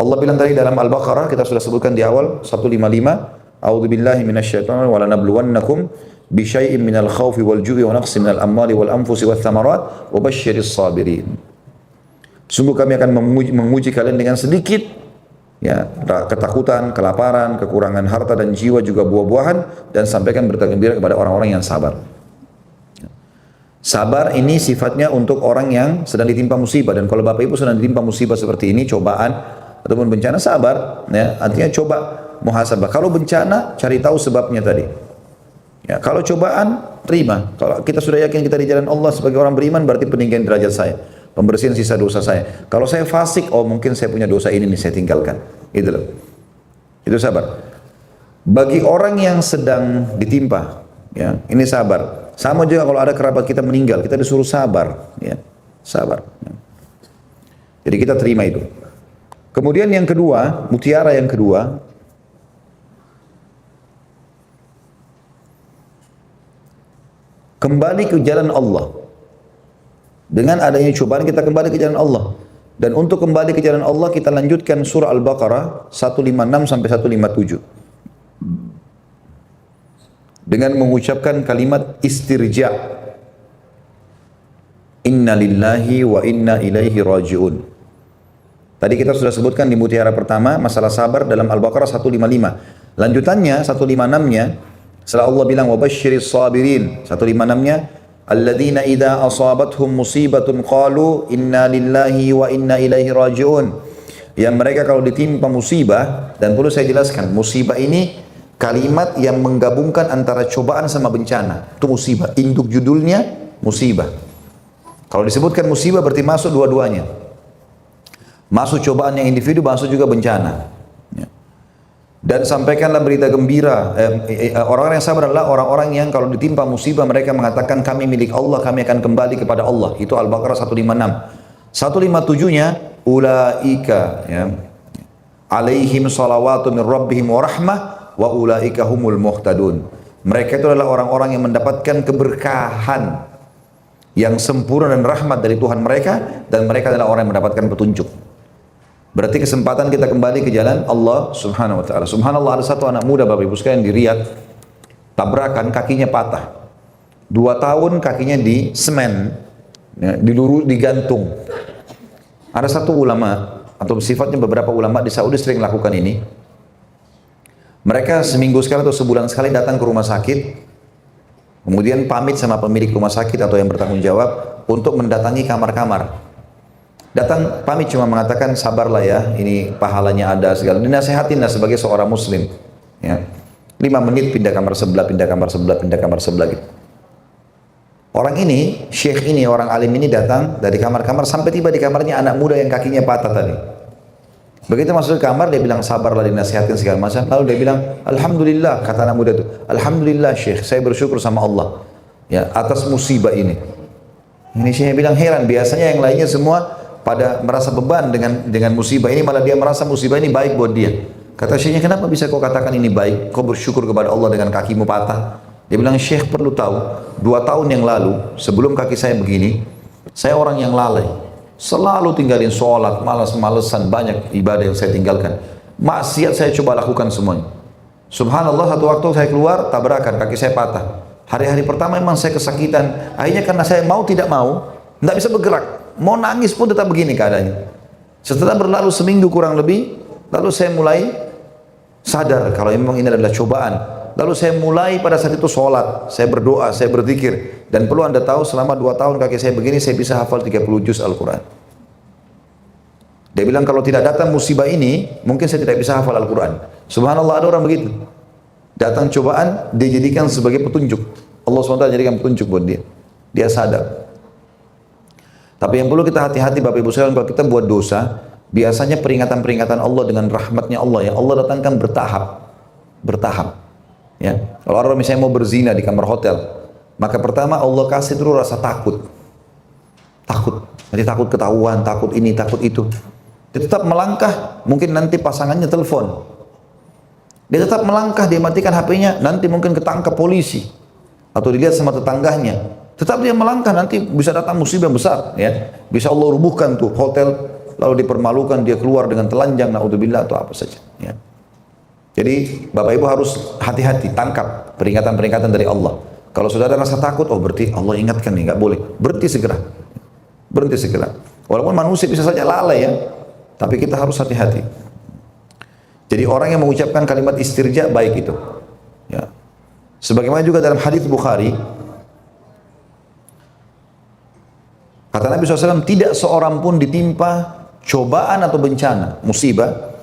Allah bilang tadi dalam Al-Baqarah, kita sudah sebutkan di awal 155, A'udzubillahi minasyaitonir wa lanabluwannakum bisyai'in minal khaufi wal ju'i wa naqsin minal amwali wal anfusi wath thamarat wa basyiris sabirin. Sungguh kami akan menguji kalian dengan sedikit, ya, ketakutan, kelaparan, kekurangan harta dan jiwa, juga buah-buahan, dan sampaikan berita gembira kepada orang-orang yang sabar. Sabar ini sifatnya untuk orang yang sedang ditimpa musibah, dan kalau Bapak Ibu sedang ditimpa musibah seperti ini, cobaan ataupun bencana, sabar, ya, artinya coba muhasabah. Kalau bencana, cari tahu sebabnya tadi. Ya, kalau cobaan, terima. Kalau kita sudah yakin kita di jalan Allah sebagai orang beriman, berarti peninggian derajat saya, pembersihan sisa dosa saya. Kalau saya fasik, oh mungkin saya punya dosa ini nih, saya tinggalkan. Itu loh. Itu sabar. Bagi orang yang sedang ditimpa, ya, ini sabar. Sama juga kalau ada kerabat kita meninggal, kita disuruh sabar, ya, sabar. Jadi kita terima itu. Kemudian yang kedua, mutiara yang kedua, kembali ke jalan Allah. Dengan adanya cobaan kita kembali ke jalan Allah. Dan untuk kembali ke jalan Allah kita lanjutkan surah Al-Baqarah 156 sampai 157. Dengan mengucapkan kalimat istirja. Inna lillahi wa inna ilaihi raji'un. Tadi kita sudah sebutkan di mutiara pertama masalah sabar dalam Al-Baqarah 155. Lanjutannya 156-nya setelah Allah bilang wabasyiris sabirin, 156-nya alladzina idza asabathum musibatun qalu inna lillahi wa inna ilaihi raji'un. Yang mereka kalau ditimpa musibah, dan perlu saya jelaskan, musibah ini kalimat yang menggabungkan antara cobaan sama bencana. Itu musibah. Induk judulnya musibah. Kalau disebutkan musibah berarti masuk dua-duanya. Masuk cobaan yang individu, masuk juga bencana. Dan sampaikanlah berita gembira. Orang-orang yang sabar adalah orang-orang yang kalau ditimpa musibah mereka mengatakan kami milik Allah, kami akan kembali kepada Allah. Itu Al-Baqarah 156. 157-nya ulaika, ya, alaihim salawatu min rabbihim wa rahmah wa ulaika humul muhtadun. Mereka itu adalah orang-orang yang mendapatkan keberkahan yang sempurna dan rahmat dari Tuhan mereka, dan mereka adalah orang yang mendapatkan petunjuk. Berarti kesempatan kita kembali ke jalan Allah Subhanahu wa taala. Subhanallah, ada satu anak muda Bapak Ibu sekalian di Riyadh, tabrakan kakinya patah. 2 tahun kakinya di semen, ya, digantung. Ada satu ulama, atau sifatnya beberapa ulama di Saudi sering lakukan ini. Mereka seminggu sekali atau sebulan sekali datang ke rumah sakit, kemudian pamit sama pemilik rumah sakit atau yang bertanggung jawab untuk mendatangi kamar-kamar. Datang pamit cuma mengatakan sabarlah ya, ini pahalanya ada segala. Dinasihatin lah sebagai seorang muslim. Ya. 5 menit pindah kamar sebelah, pindah kamar sebelah, pindah kamar sebelah gitu. Orang ini, syekh ini, orang alim ini datang dari kamar-kamar sampai tiba di kamarnya anak muda yang kakinya patah tadi. Begitu masuk ke kamar dia bilang sabarlah, dinasihatin segala macam. Lalu dia bilang alhamdulillah, kata anak muda itu, alhamdulillah syekh, saya bersyukur sama Allah ya atas musibah ini. Ini syekh bilang heran, biasanya yang lainnya semua pada merasa beban dengan musibah ini, malah dia merasa musibah ini baik buat dia. Kata syekhnya, kenapa bisa kau katakan ini baik? Kau bersyukur kepada Allah dengan kakimu patah? Dia bilang, syekh perlu tahu, 2 tahun yang lalu sebelum kaki saya begini, saya orang yang lalai, selalu tinggalin sholat, malas-malesan, banyak ibadah yang saya tinggalkan, maksiat saya coba lakukan semuanya. Subhanallah, satu waktu saya keluar tabrakan, kaki saya patah. Hari-hari pertama memang saya kesakitan, akhirnya karena saya mau tidak mau tidak bisa bergerak, mau nangis pun tetap begini keadaannya. Setelah berlalu seminggu kurang lebih, lalu saya mulai sadar kalau memang ini adalah cobaan. Lalu saya mulai pada saat itu sholat, saya berdoa, saya berzikir. Dan perlu anda tahu selama 2 tahun kaki saya begini, saya bisa hafal 30 juz Al-Quran. Dia bilang kalau tidak datang musibah ini, mungkin saya tidak bisa hafal Al-Quran. Subhanallah, ada orang begitu. Datang cobaan, dia jadikan sebagai petunjuk. Allah SWT jadikan petunjuk buat dia. Dia sadar. Tapi yang perlu kita hati-hati Bapak Ibu sekalian, kalau kita buat dosa, biasanya peringatan-peringatan Allah dengan rahmatnya Allah yang Allah datangkan bertahap. Ya, kalau orang misalnya mau berzina di kamar hotel, maka pertama Allah kasih dulu rasa takut, nanti takut ketahuan, takut ini, takut itu. Dia tetap melangkah, mungkin nanti pasangannya telepon. Dia tetap melangkah, dia matikan HP-nya, nanti mungkin ketangkap polisi atau dilihat sama tetangganya. Tetap dia melangkah, nanti bisa datang musibah besar, ya. Bisa Allah rubuhkan tuh hotel, lalu dipermalukan, dia keluar dengan telanjang, naudzubillah atau apa saja, ya. Jadi Bapak Ibu harus hati-hati, tangkap peringatan-peringatan dari Allah. Kalau sudah ada rasa takut, oh berarti Allah ingatkan nih, nggak boleh. Berhenti segera. Walaupun manusia bisa saja lalai ya, tapi kita harus hati-hati. Jadi orang yang mengucapkan kalimat istirja baik itu. Ya. Sebagaimana juga dalam hadis Bukhari, kata Nabi SAW, tidak seorang pun ditimpa cobaan atau bencana, musibah,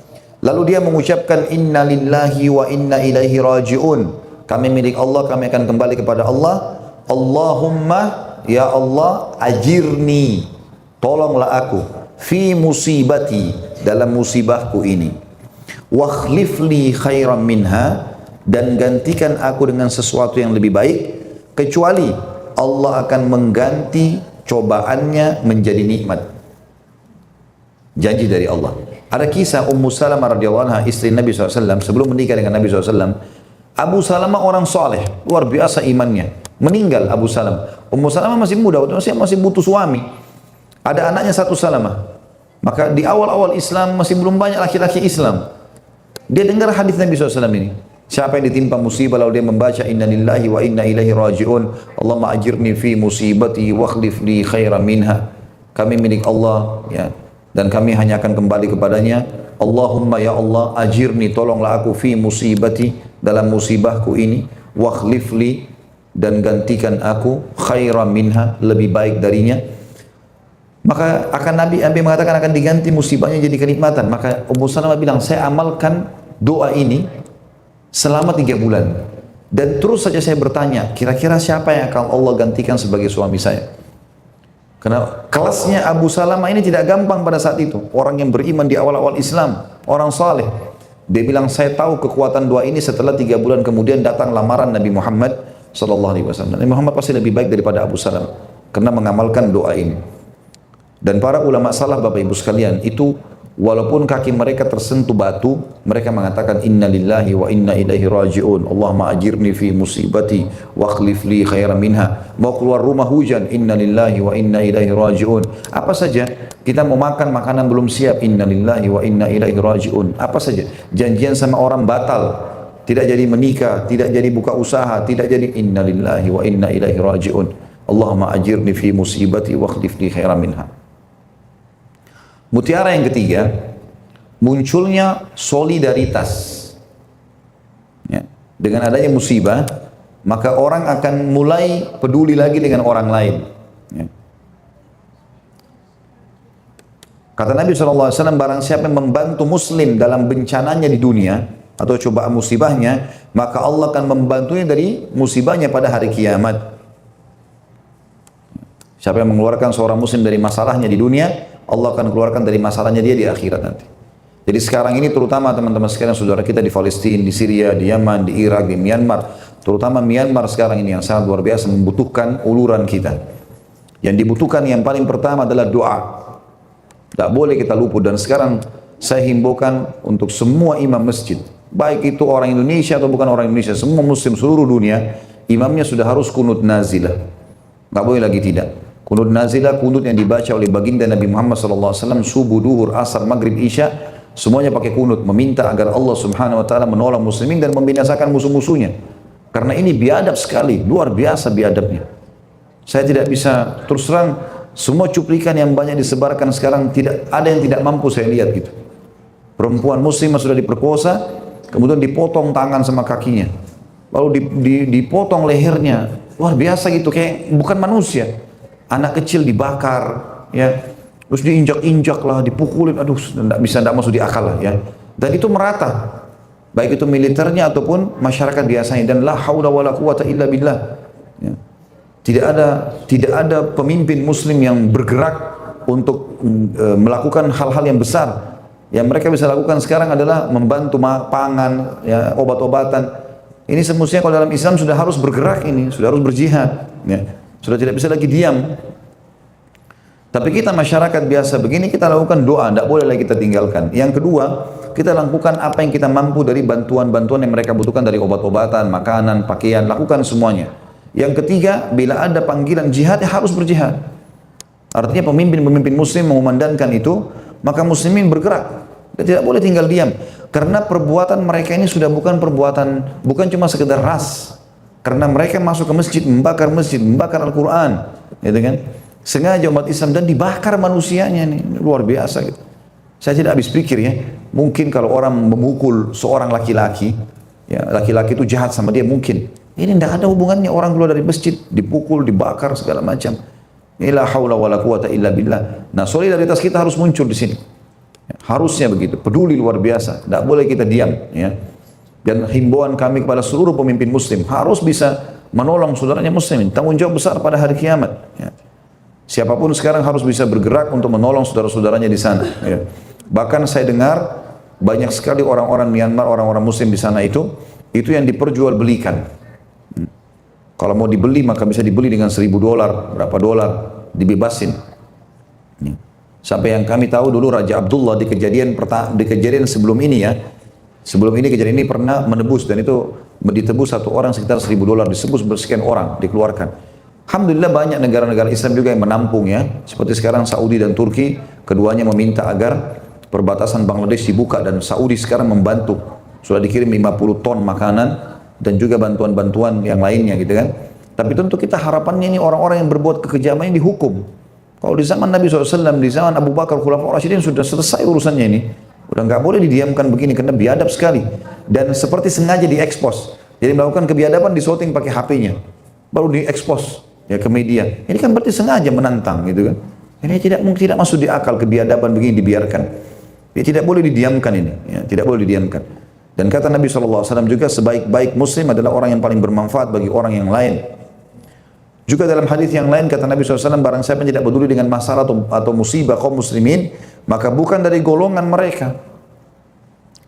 lalu dia mengucapkan inna lillahi wa inna ilaihi raji'un. Kami milik Allah, kami akan kembali kepada Allah. Allahumma, ya Allah, ajirni, tolonglah aku, fi musibati, dalam musibahku ini. Wakhlifli khairan minha, dan gantikan aku dengan sesuatu yang lebih baik, kecuali Allah akan mengganti cobaannya menjadi nikmat. Janji dari Allah. Ada kisah Ummu Salamah radhiyallahu anha, istri Nabi SAW, sebelum menikah dengan Nabi SAW. Abu Salamah orang soleh, luar biasa imannya. Meninggal Abu Salamah. Ummu Salamah masih muda, masih butuh suami. Ada anaknya 1 Salamah. Maka di awal-awal Islam masih belum banyak laki-laki Islam. Dia dengar hadis Nabi SAW ini. Siapa yang ditimpa musibah lalu dia membaca inna lillahi wa inna ilaihi raji'un, Allahumma ajirni fi musibati wa akhlif li khairan minha. Kami milik Allah, ya, dan kami hanya akan kembali kepadanya. Allahumma, ya Allah, ajirni, tolonglah aku fi musibati, dalam musibahku ini, wa akhlif li, dan gantikan aku khairan minha, lebih baik darinya. Maka akan Nabi mengatakan akan diganti musibahnya jadi kenikmatan. Maka Ummu Salamah bilang, saya amalkan doa ini selama 3 bulan. Dan terus saja saya bertanya, kira-kira siapa yang akan Allah gantikan sebagai suami saya? Karena kelasnya Abu Salamah ini tidak gampang pada saat itu. Orang yang beriman di awal-awal Islam, orang saleh. Dia bilang, saya tahu kekuatan doa ini setelah 3 bulan kemudian datang lamaran Nabi Muhammad SAW. Nabi Muhammad pasti lebih baik daripada Abu Salamah karena mengamalkan doa ini. Dan para ulama salaf Bapak Ibu sekalian itu walaupun kaki mereka tersentuh batu, mereka mengatakan inna lillahi wa inna ilaihi raji'un. Allahumma ajirni fi musibati wa akhlif li khairan minha. Mau keluar rumah hujan, inna lillahi wa inna ilaihi raji'un. Apa saja, kita mau makan makanan belum siap, inna lillahi wa inna ilaihi raji'un. Apa saja, janjian sama orang batal, tidak jadi menikah, tidak jadi buka usaha, tidak jadi, inna lillahi wa inna ilaihi raji'un. Allahumma ajirni fi musibati wa akhlif li khairan minha. Mutiara yang ketiga, munculnya solidaritas. Ya. Dengan adanya musibah, maka orang akan mulai peduli lagi dengan orang lain. Ya. Kata Nabi SAW, barang siapa yang membantu muslim dalam bencananya di dunia, atau cobaan musibahnya, maka Allah akan membantunya dari musibahnya pada hari kiamat. Siapa yang mengeluarkan seorang muslim dari masalahnya di dunia, Allah akan keluarkan dari masalahnya dia di akhirat nanti. Jadi sekarang ini terutama teman-teman sekalian, saudara kita di Palestina, di Syria, di Yaman, di Irak, di Myanmar, terutama Myanmar sekarang ini yang sangat luar biasa membutuhkan uluran kita. Yang dibutuhkan yang paling pertama adalah doa. Tak boleh kita luput. Dan sekarang saya himbaukan untuk semua imam masjid, baik itu orang Indonesia atau bukan orang Indonesia, semua muslim seluruh dunia, imamnya sudah harus kunut nazilah. Tak boleh lagi tidak. Kunut nazilah, kunut yang dibaca oleh baginda Nabi Muhammad SAW, subuh, duhur, asar, maghrib, isya, semuanya pakai kunut, meminta agar Allah Subhanahu Wa Taala menolong muslimin dan membinasakan musuh-musuhnya. Karena ini biadab sekali, luar biasa biadabnya. Saya tidak bisa, terus terang, semua cuplikan yang banyak disebarkan sekarang, tidak ada yang tidak mampu saya lihat gitu. Perempuan muslimah sudah diperkosa, kemudian dipotong tangan sama kakinya, lalu dipotong lehernya, luar biasa gitu, kayak bukan manusia. Anak kecil dibakar, ya, terus diinjak-injak lah, dipukulin, aduh, tidak masuk di akal lah, ya. Dan itu merata, baik itu militernya ataupun masyarakat biasanya. Dan la haula wala quwata illa billah. Ya. Tidak ada pemimpin muslim yang bergerak untuk melakukan hal-hal yang besar. Yang mereka bisa lakukan sekarang adalah membantu pangan, ya, obat-obatan. Ini semestinya kalau dalam Islam sudah harus bergerak, ini sudah harus berjihad, ya. Sudah tidak bisa lagi diam. Tapi kita masyarakat biasa begini, kita lakukan doa, tidak boleh lagi kita tinggalkan. Yang kedua, kita lakukan apa yang kita mampu dari bantuan-bantuan yang mereka butuhkan, dari obat-obatan, makanan, pakaian, lakukan semuanya. Yang ketiga, bila ada panggilan jihad, ya harus berjihad. Artinya pemimpin-pemimpin muslim mengumandangkan itu, maka muslimin bergerak. Dia tidak boleh tinggal diam. Karena perbuatan mereka ini sudah bukan cuma sekedar ras. Karena mereka masuk ke masjid, membakar Al-Quran, gitu kan? Sengaja umat Islam, dan dibakar manusianya nih, luar biasa gitu. Saya tidak habis pikir ya, mungkin kalau orang memukul seorang laki-laki, ya laki-laki itu jahat sama dia mungkin. Ini tidak ada hubungannya, orang keluar dari masjid, dipukul, dibakar segala macam. La haula wala quwata illa billah. Nah, solidaritas kita harus muncul di sini. Harusnya begitu, peduli luar biasa, tidak boleh kita diam, ya. Dan himbauan kami kepada seluruh pemimpin muslim, harus bisa menolong saudaranya muslimin, tanggung jawab besar pada hari kiamat, ya. Siapapun sekarang harus bisa bergerak untuk menolong saudara-saudaranya di sana, ya. Bahkan saya dengar banyak sekali orang-orang Myanmar, orang-orang muslim di sana itu yang diperjualbelikan. Kalau mau dibeli maka bisa dibeli dengan $1.000, berapa dolar, dibebasin. Sampai yang kami tahu dulu Raja Abdullah di kejadian sebelum ini, ya. Sebelum ini kejadian ini pernah menebus, dan itu ditebus satu orang sekitar $1.000, disebut bersekian orang dikeluarkan. Alhamdulillah banyak negara-negara Islam juga yang menampung, ya. Seperti sekarang Saudi dan Turki, keduanya meminta agar perbatasan Bangladesh dibuka, dan Saudi sekarang membantu. Sudah dikirim 50 ton makanan dan juga bantuan-bantuan yang lainnya, gitu kan. Tapi tentu kita harapannya ini orang-orang yang berbuat kekejaman ini dihukum. Kalau di zaman Nabi SAW, di zaman Abu Bakar, Khulafaur Rasyidin sudah selesai urusannya ini. Udah nggak boleh didiamkan begini, karena biadab sekali. Dan seperti sengaja diekspos. Jadi melakukan kebiadaban, disorting pakai HP-nya. Baru diekspos, ya, ke media. Ini kan berarti sengaja menantang, gitu kan. Ini tidak masuk di akal, kebiadaban begini dibiarkan. Ya, tidak boleh didiamkan ini, ya, tidak boleh didiamkan. Dan kata Nabi SAW juga, sebaik-baik muslim adalah orang yang paling bermanfaat bagi orang yang lain. Juga dalam hadis yang lain kata Nabi SAW, barang siapa yang tidak peduli dengan masalah atau musibah kaum muslimin, maka bukan dari golongan mereka.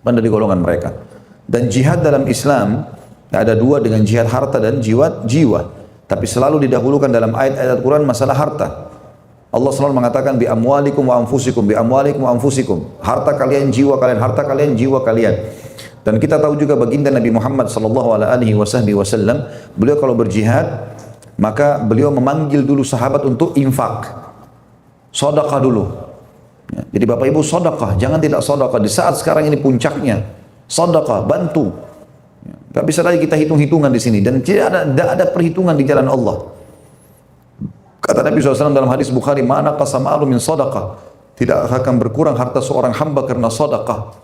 Bukan dari golongan mereka. Dan jihad dalam Islam ada dua, dengan jihad harta dan jiwa. Tapi selalu didahulukan dalam ayat-ayat Al-Quran masalah harta. Allah selalu mengatakan bi amwalikum wa anfusikum, bi amwalikum wa anfusikum. Harta kalian, jiwa kalian, harta kalian, jiwa kalian. Dan kita tahu juga baginda Nabi Muhammad sallallahu alaihi wasallam, beliau kalau berjihad, maka beliau memanggil dulu sahabat untuk infak. Sedekah dulu. Ya, jadi Bapak Ibu sedekah, jangan tidak sedekah di saat sekarang ini puncaknya. Sedekah, bantu. Gak bisa lagi kita hitung-hitungan di sini dan tidak ada perhitungan di jalan Allah. Kata Nabi SAW dalam hadis Bukhari, "Mana qasamalu min sadaqah." Tidak akan berkurang harta seorang hamba karena sedekah.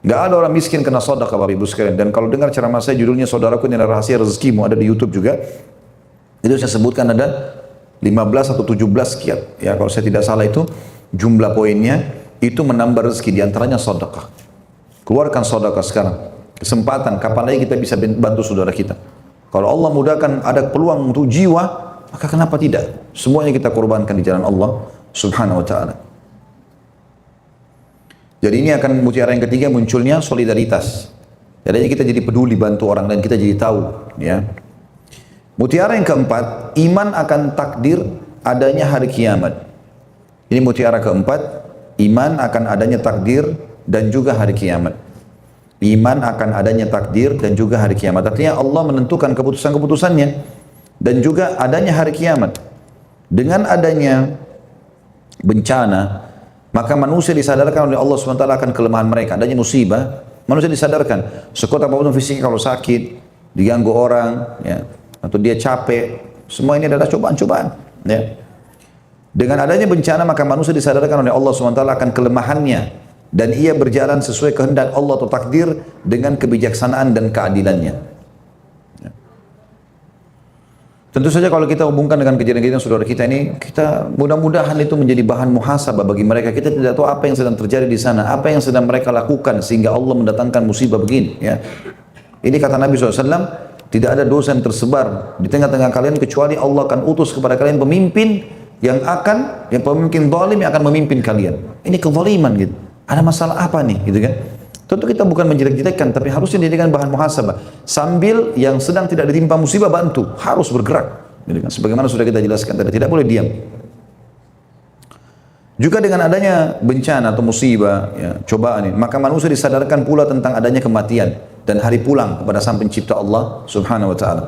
Gak ada orang miskin karena sedekah, Bapak Ibu sekalian. Dan kalau dengar ceramah saya judulnya Saudaraku Ini Adalah Rahasia Rezekimu, ada di YouTube juga. Itu saya sebutkan ada 15 atau 17 sekian. Ya, kalau saya tidak salah itu jumlah poinnya itu menambah rezeki, diantaranya sedekah. Keluarkan sedekah sekarang. Kesempatan, kapan lagi kita bisa bantu saudara kita. Kalau Allah mudahkan ada peluang untuk jiwa, maka kenapa tidak? Semuanya kita korbankan di jalan Allah subhanahu wa ta'ala. Jadi ini akan mutiara yang ketiga munculnya solidaritas. Jadinya kita jadi peduli bantu orang lain, kita jadi tahu. Ya. Mutiara yang keempat, iman akan takdir adanya hari kiamat. Ini mutiara keempat, iman akan adanya takdir dan juga hari kiamat. Iman akan adanya takdir dan juga hari kiamat. Artinya Allah menentukan keputusan-keputusannya dan juga adanya hari kiamat. Dengan adanya bencana, maka manusia disadarkan oleh Allah SWT akan kelemahan mereka. Adanya musibah, manusia disadarkan. Sekuat apapun fisiknya kalau sakit, diganggu orang, ya, atau dia capek, semua ini adalah cobaan-cobaan. Ya. Dengan adanya bencana, maka manusia disadarkan oleh Allah SWT akan kelemahannya. Dan ia berjalan sesuai kehendak Allah atau takdir dengan kebijaksanaan dan keadilannya. Ya. Tentu saja kalau kita hubungkan dengan kejadian-kejadian saudara kita ini, kita mudah-mudahan itu menjadi bahan muhasabah bagi mereka. Kita tidak tahu apa yang sedang terjadi di sana, apa yang sedang mereka lakukan sehingga Allah mendatangkan musibah begini. Ya. Ini kata Nabi SAW, tidak ada dosa yang tersebar di tengah-tengah kalian kecuali Allah akan utus kepada kalian pemimpin yang pemimpin zalim yang akan memimpin kalian. Ini kezaliman gitu. Ada masalah apa nih, gitu kan? Tentu kita bukan menjelek-jelekkan, tapi harusnya dijadikan bahan muhasabah. Sambil yang sedang tidak ditimpa musibah bantu, harus bergerak, gitu kan? Sebagaimana sudah kita jelaskan tadi, tidak boleh diam. Juga dengan adanya bencana atau musibah, ya, cobaan ini, maka manusia disadarkan pula tentang adanya kematian dan hari pulang kepada Sang Pencipta Allah Subhanahu Wa Taala.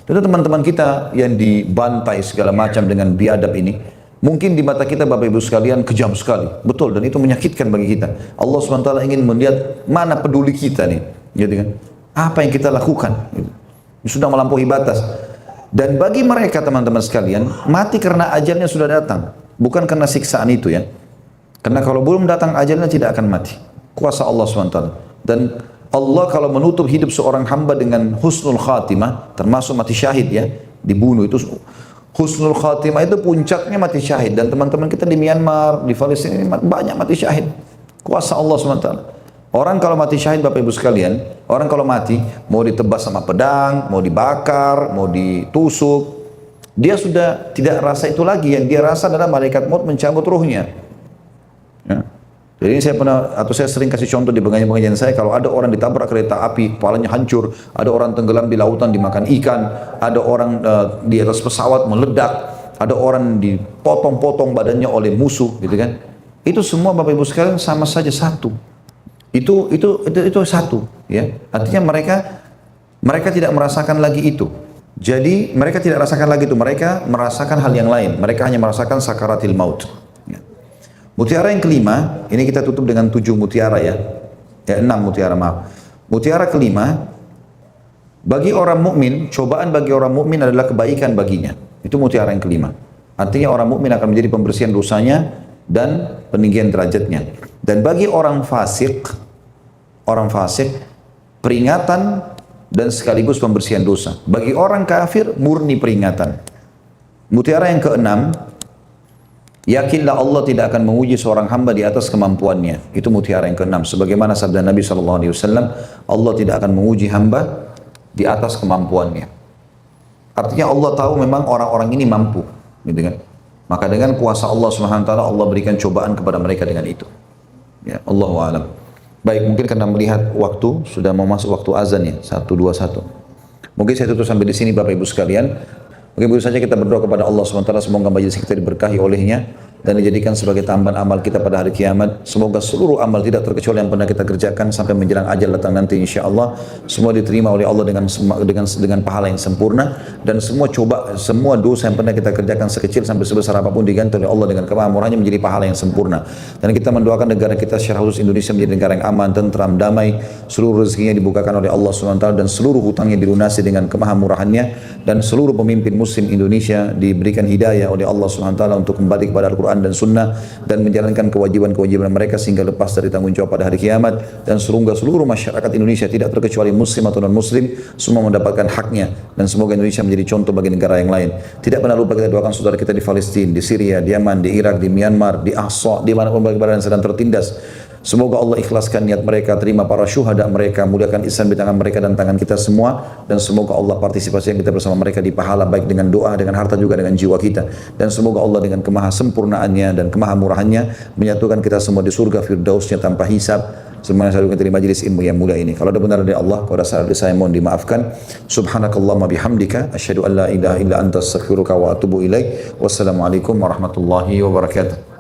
Tentu teman-teman kita yang dibantai segala macam dengan biadab ini, mungkin di mata kita Bapak Ibu sekalian kejam sekali, betul, dan itu menyakitkan bagi kita. Allah SWT ingin melihat mana peduli kita nih, gitu kan? Apa yang kita lakukan? Gitu. Sudah melampaui batas. Dan bagi mereka teman-teman sekalian, mati karena ajalnya sudah datang, bukan karena siksaan itu ya. Karena kalau belum datang ajalnya tidak akan mati. Kuasa Allah SWT. Dan Allah kalau menutup hidup seorang hamba dengan husnul khatimah, termasuk mati syahid ya, dibunuh itu. Husnul khatimah itu puncaknya mati syahid. Dan teman-teman kita di Myanmar, di Palestina ini banyak mati syahid. Kuasa Allah SWT. Orang kalau mati syahid Bapak Ibu sekalian, orang kalau mati mau ditebas sama pedang, mau dibakar, mau ditusuk, dia sudah tidak rasa itu lagi. Yang dia rasa adalah malaikat maut mencabut ruhnya. Ya. Jadi saya sering kasih contoh di pengajian saya, kalau ada orang ditabrak kereta api, kepalanya hancur, ada orang tenggelam di lautan dimakan ikan, ada orang di atas pesawat meledak, ada orang dipotong-potong badannya oleh musuh, gitu kan? Itu semua Bapak Ibu sekalian sama saja satu. Itu satu, ya. Artinya mereka tidak merasakan lagi itu. Jadi mereka tidak rasakan lagi itu, mereka merasakan hal yang lain. Mereka hanya merasakan sakaratil maut. Mutiara yang kelima, ini kita tutup dengan 7 mutiara ya. 6 mutiara, maaf. Mutiara kelima, bagi orang mukmin, cobaan bagi orang mukmin adalah kebaikan baginya. Itu mutiara yang kelima. Artinya orang mukmin akan menjadi pembersihan dosanya dan peninggian derajatnya. Dan bagi orang fasik, peringatan dan sekaligus pembersihan dosa. Bagi orang kafir, murni peringatan. Mutiara yang keenam, yakinlah Allah tidak akan menguji seorang hamba di atas kemampuannya. Itu mutiara yang keenam. Sebagaimana sabda Nabi SAW, Allah tidak akan menguji hamba di atas kemampuannya. Artinya Allah tahu memang orang-orang ini mampu, gitu kan? Maka dengan kuasa Allah SWT, Allah berikan cobaan kepada mereka dengan itu. Ya, Allahu a'lam. Baik, mungkin karena melihat waktu sudah mau masuk waktu azan ya, 1:21. Mungkin saya tutup sampai di sini Bapak Ibu sekalian. Mungkin begitu saja kita berdoa kepada Allah SWT, semoga majelis kita diberkahi olehnya dan dijadikan sebagai tambahan amal kita pada hari kiamat. Semoga seluruh amal tidak terkecuali yang pernah kita kerjakan sampai menjelang ajal datang nanti insya Allah semua diterima oleh Allah dengan pahala yang sempurna, dan semua dosa yang pernah kita kerjakan sekecil sampai sebesar apapun diganti oleh Allah dengan kemahamurahnya menjadi pahala yang sempurna. Dan kita mendoakan negara kita secara khusus Indonesia menjadi negara yang aman, tentram, damai, seluruh rezekinya dibukakan oleh Allah SWT, dan seluruh hutangnya dilunasi dengan kemahamurahannya, dan seluruh pemimpin muslim Indonesia diberikan hidayah oleh Allah SWT untuk kembali kepada Al-Quran dan Sunnah dan menjalankan kewajiban-kewajiban mereka sehingga lepas dari tanggung jawab pada hari kiamat. Dan seluruh masyarakat Indonesia tidak terkecuali muslim atau non muslim semua mendapatkan haknya, dan semoga Indonesia menjadi contoh bagi negara yang lain. Tidak pernah lupa kita doakan saudara kita di Palestina, di Syria, di Yaman, di Irak, di Myanmar, di Ahsa, di mana pun berada yang sedang tertindas. Semoga Allah ikhlaskan niat mereka, terima para syuhada mereka, muliakan Islam di tangan mereka dan tangan kita semua, dan semoga Allah partisipasikan kita bersama mereka di pahala baik dengan doa, dengan harta juga dengan jiwa kita. Dan semoga Allah dengan kemahasempurnaannya dan kemahamurahannya menyatukan kita semua di surga firdausnya tanpa hisab. Semuanya saya dari majelis ilmu yang mulia ini. Kalau ada benar dari Allah, kalau ada salah dari saya mohon dimaafkan. Subhanakallahumma bihamdika asyhadu an la ilaha illa anta astaghfiruka wa atubu ilaik. Wassalamualaikum warahmatullahi wabarakatuh.